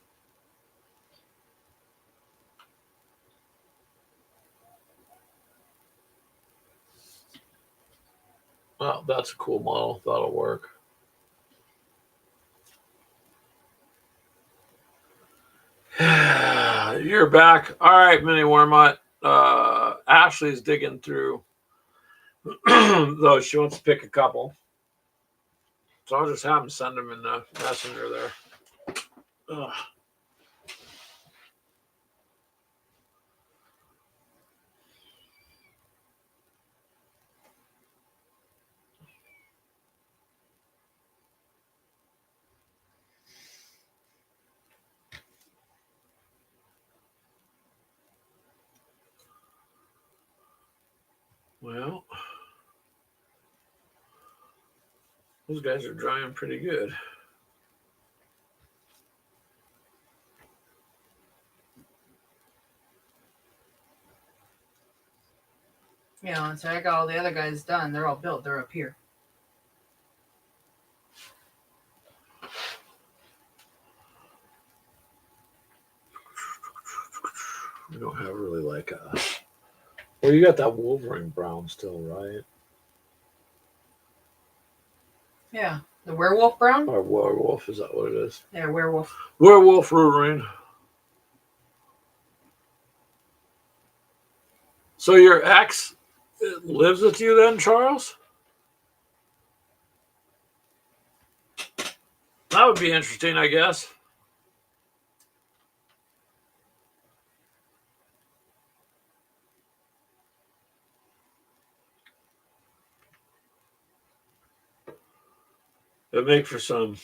Oh, that's a cool model. That'll work. You're back. All right, Mini Wormut. Ashley's digging through those. She wants to pick a couple. So I'll just have him send them in the messenger there. Ugh. Well, those guys are drying pretty good. Yeah, and so I got all the other guys done. They're all built. They're up here. We don't have really like a. Well, you got that Wolverine brown still, right? Yeah. The werewolf brown? Or werewolf, is that what it is? Yeah, werewolf. Werewolf Wolverine. So your ex lives with you then, Charles? That would be interesting, I guess. It'd make for some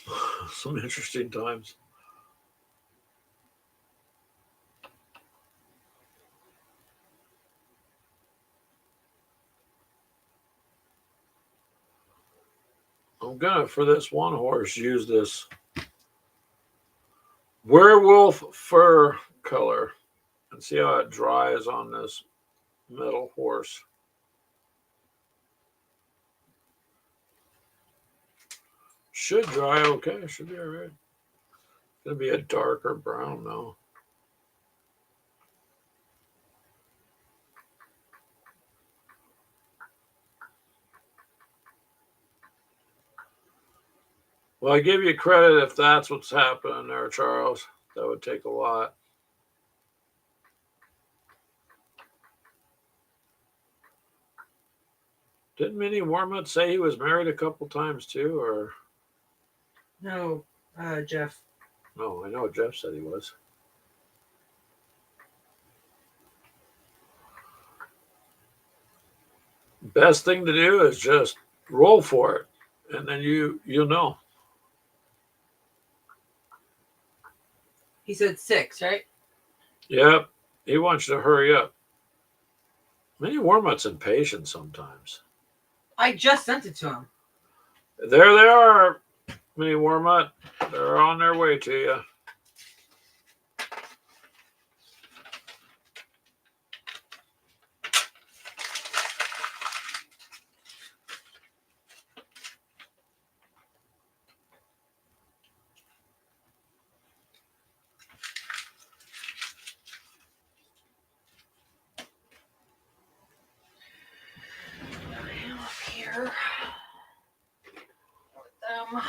interesting times. I'm gonna, for this one horse, use this werewolf fur color and see how it dries on this metal horse. Should dry okay. Should be all right. It's gonna be a darker brown though. Well, I give you credit if that's what's happening there, Charles. That would take a lot. Didn't Minnie Wormut say he was married a couple times too, or No, Jeff. no? I know Jeff said he was. Best thing to do is just roll for it, and then you'll know. He said 6, right? Yep, he wants you to hurry up. Minnie Wormut's impatient sometimes. I just sent it to him. There they are, Minnie Wormut. They're on their way to you. I am up here with them.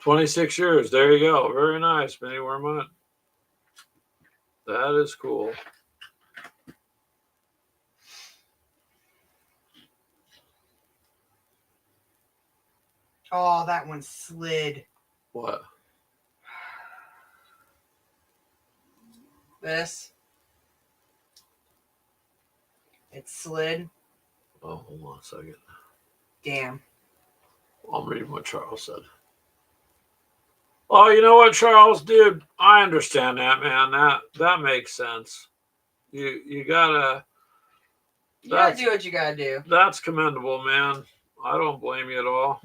26 years. There you go. Very nice, Minnie Wormut. That is cool. Oh, that one slid. What? This. It slid. Oh, hold on a second. Damn. I'm reading what Charles said. Oh, you know what, Charles, dude? I understand that, man. That makes sense. You gotta. You gotta do what you gotta do. That's commendable, man. I don't blame you at all.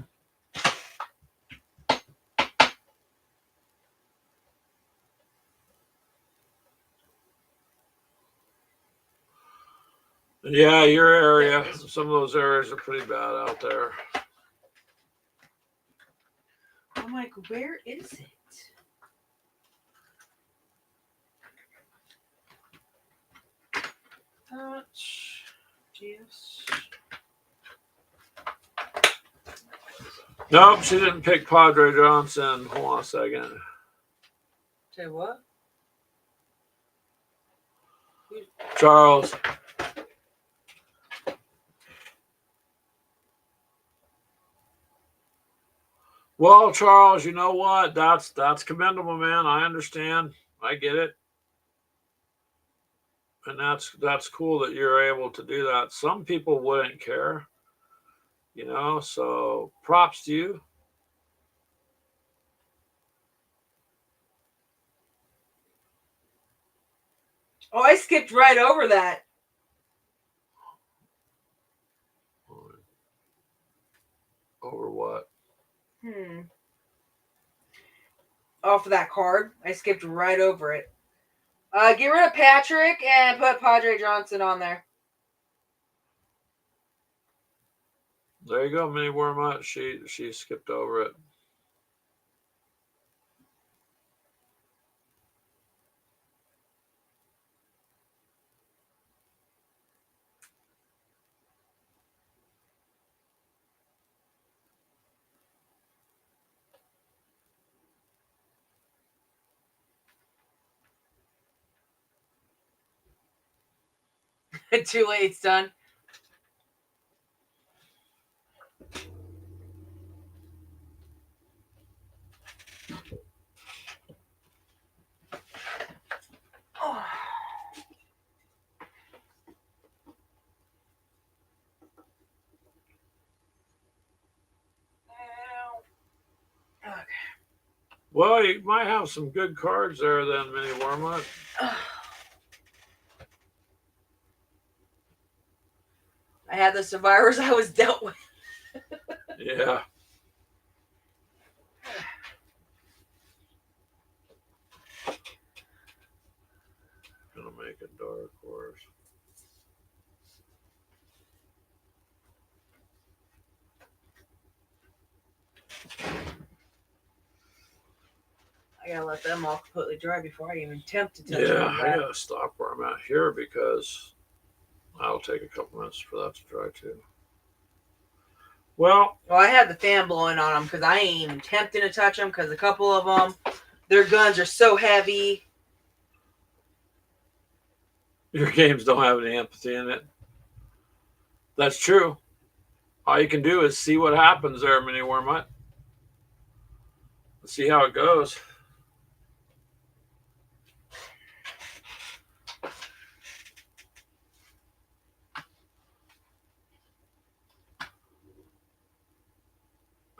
Yeah, your area. There it is. Some of those areas are pretty bad out there. I'm like, where is it? Touch. Yes. Nope, she didn't pick Padre Johnson. Hold on a second. Say what? Charles. Well, Charles, you know what? That's commendable, man. I understand. I get it. And that's cool that you're able to do that. Some people wouldn't care, so props to you. Oh, I skipped right over that. Over what? Off of that card. I skipped right over it. Get rid of Patrick and put Padre Johnson on there. There you go, Mini Wormut. She skipped over it. Too late, it's done. Oh. Okay. Well, you might have some good cards there then, Mini Wormut. I had the survivors I was dealt with. Yeah. Gonna make a dark horse. I gotta let them all completely dry before I even attempt to touch Yeah, them. I gotta stop where I'm at here because I'll take a couple minutes for that to dry too. Well, I had the fan blowing on them because I ain't even tempting to touch them because a couple of them, their guns are so heavy. your games don't have any empathy in it. That's true. All you can do is see what happens there, Mini Wormut. See how it goes.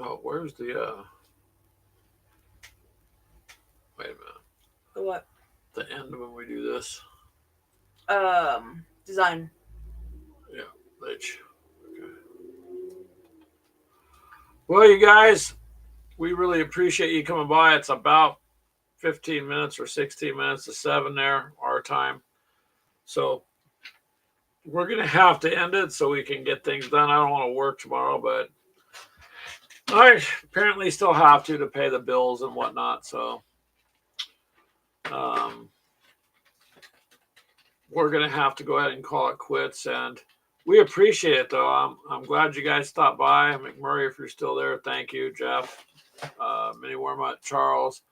Oh, where's the wait a minute. The what? The end when we do this. Design. Yeah, Lich. Okay. Well, you guys, we really appreciate you coming by. It's about 15 minutes or 16 minutes to 7 there, our time. So we're going to have to end it so we can get things done. I don't want to work tomorrow, but I apparently still have to pay the bills and whatnot. So we're going to have to go ahead and call it quits. And we appreciate it, though. I'm glad you guys stopped by. McMurray, if you're still there, thank you. Jeff, Mini Wormut, Charles,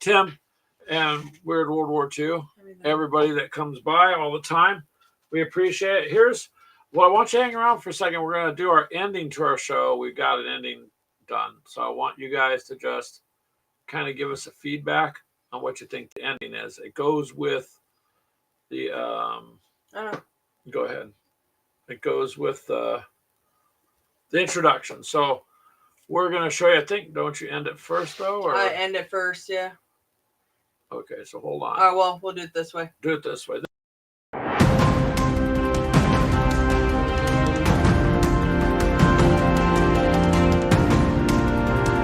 Tim, and Weird World War II. Everybody that comes by all the time. We appreciate it. Here's what I want you to hang around for a second. We're going to do our ending to our show. We've got an ending done. So I want you guys to just kind of give us a feedback on what you think the ending is. It goes with the go ahead. It goes with the introduction. So we're going to show you. I think, don't you end it first though? Or I end it first, yeah. okay, so hold on. All right, well, we'll do it this way. Do it this way.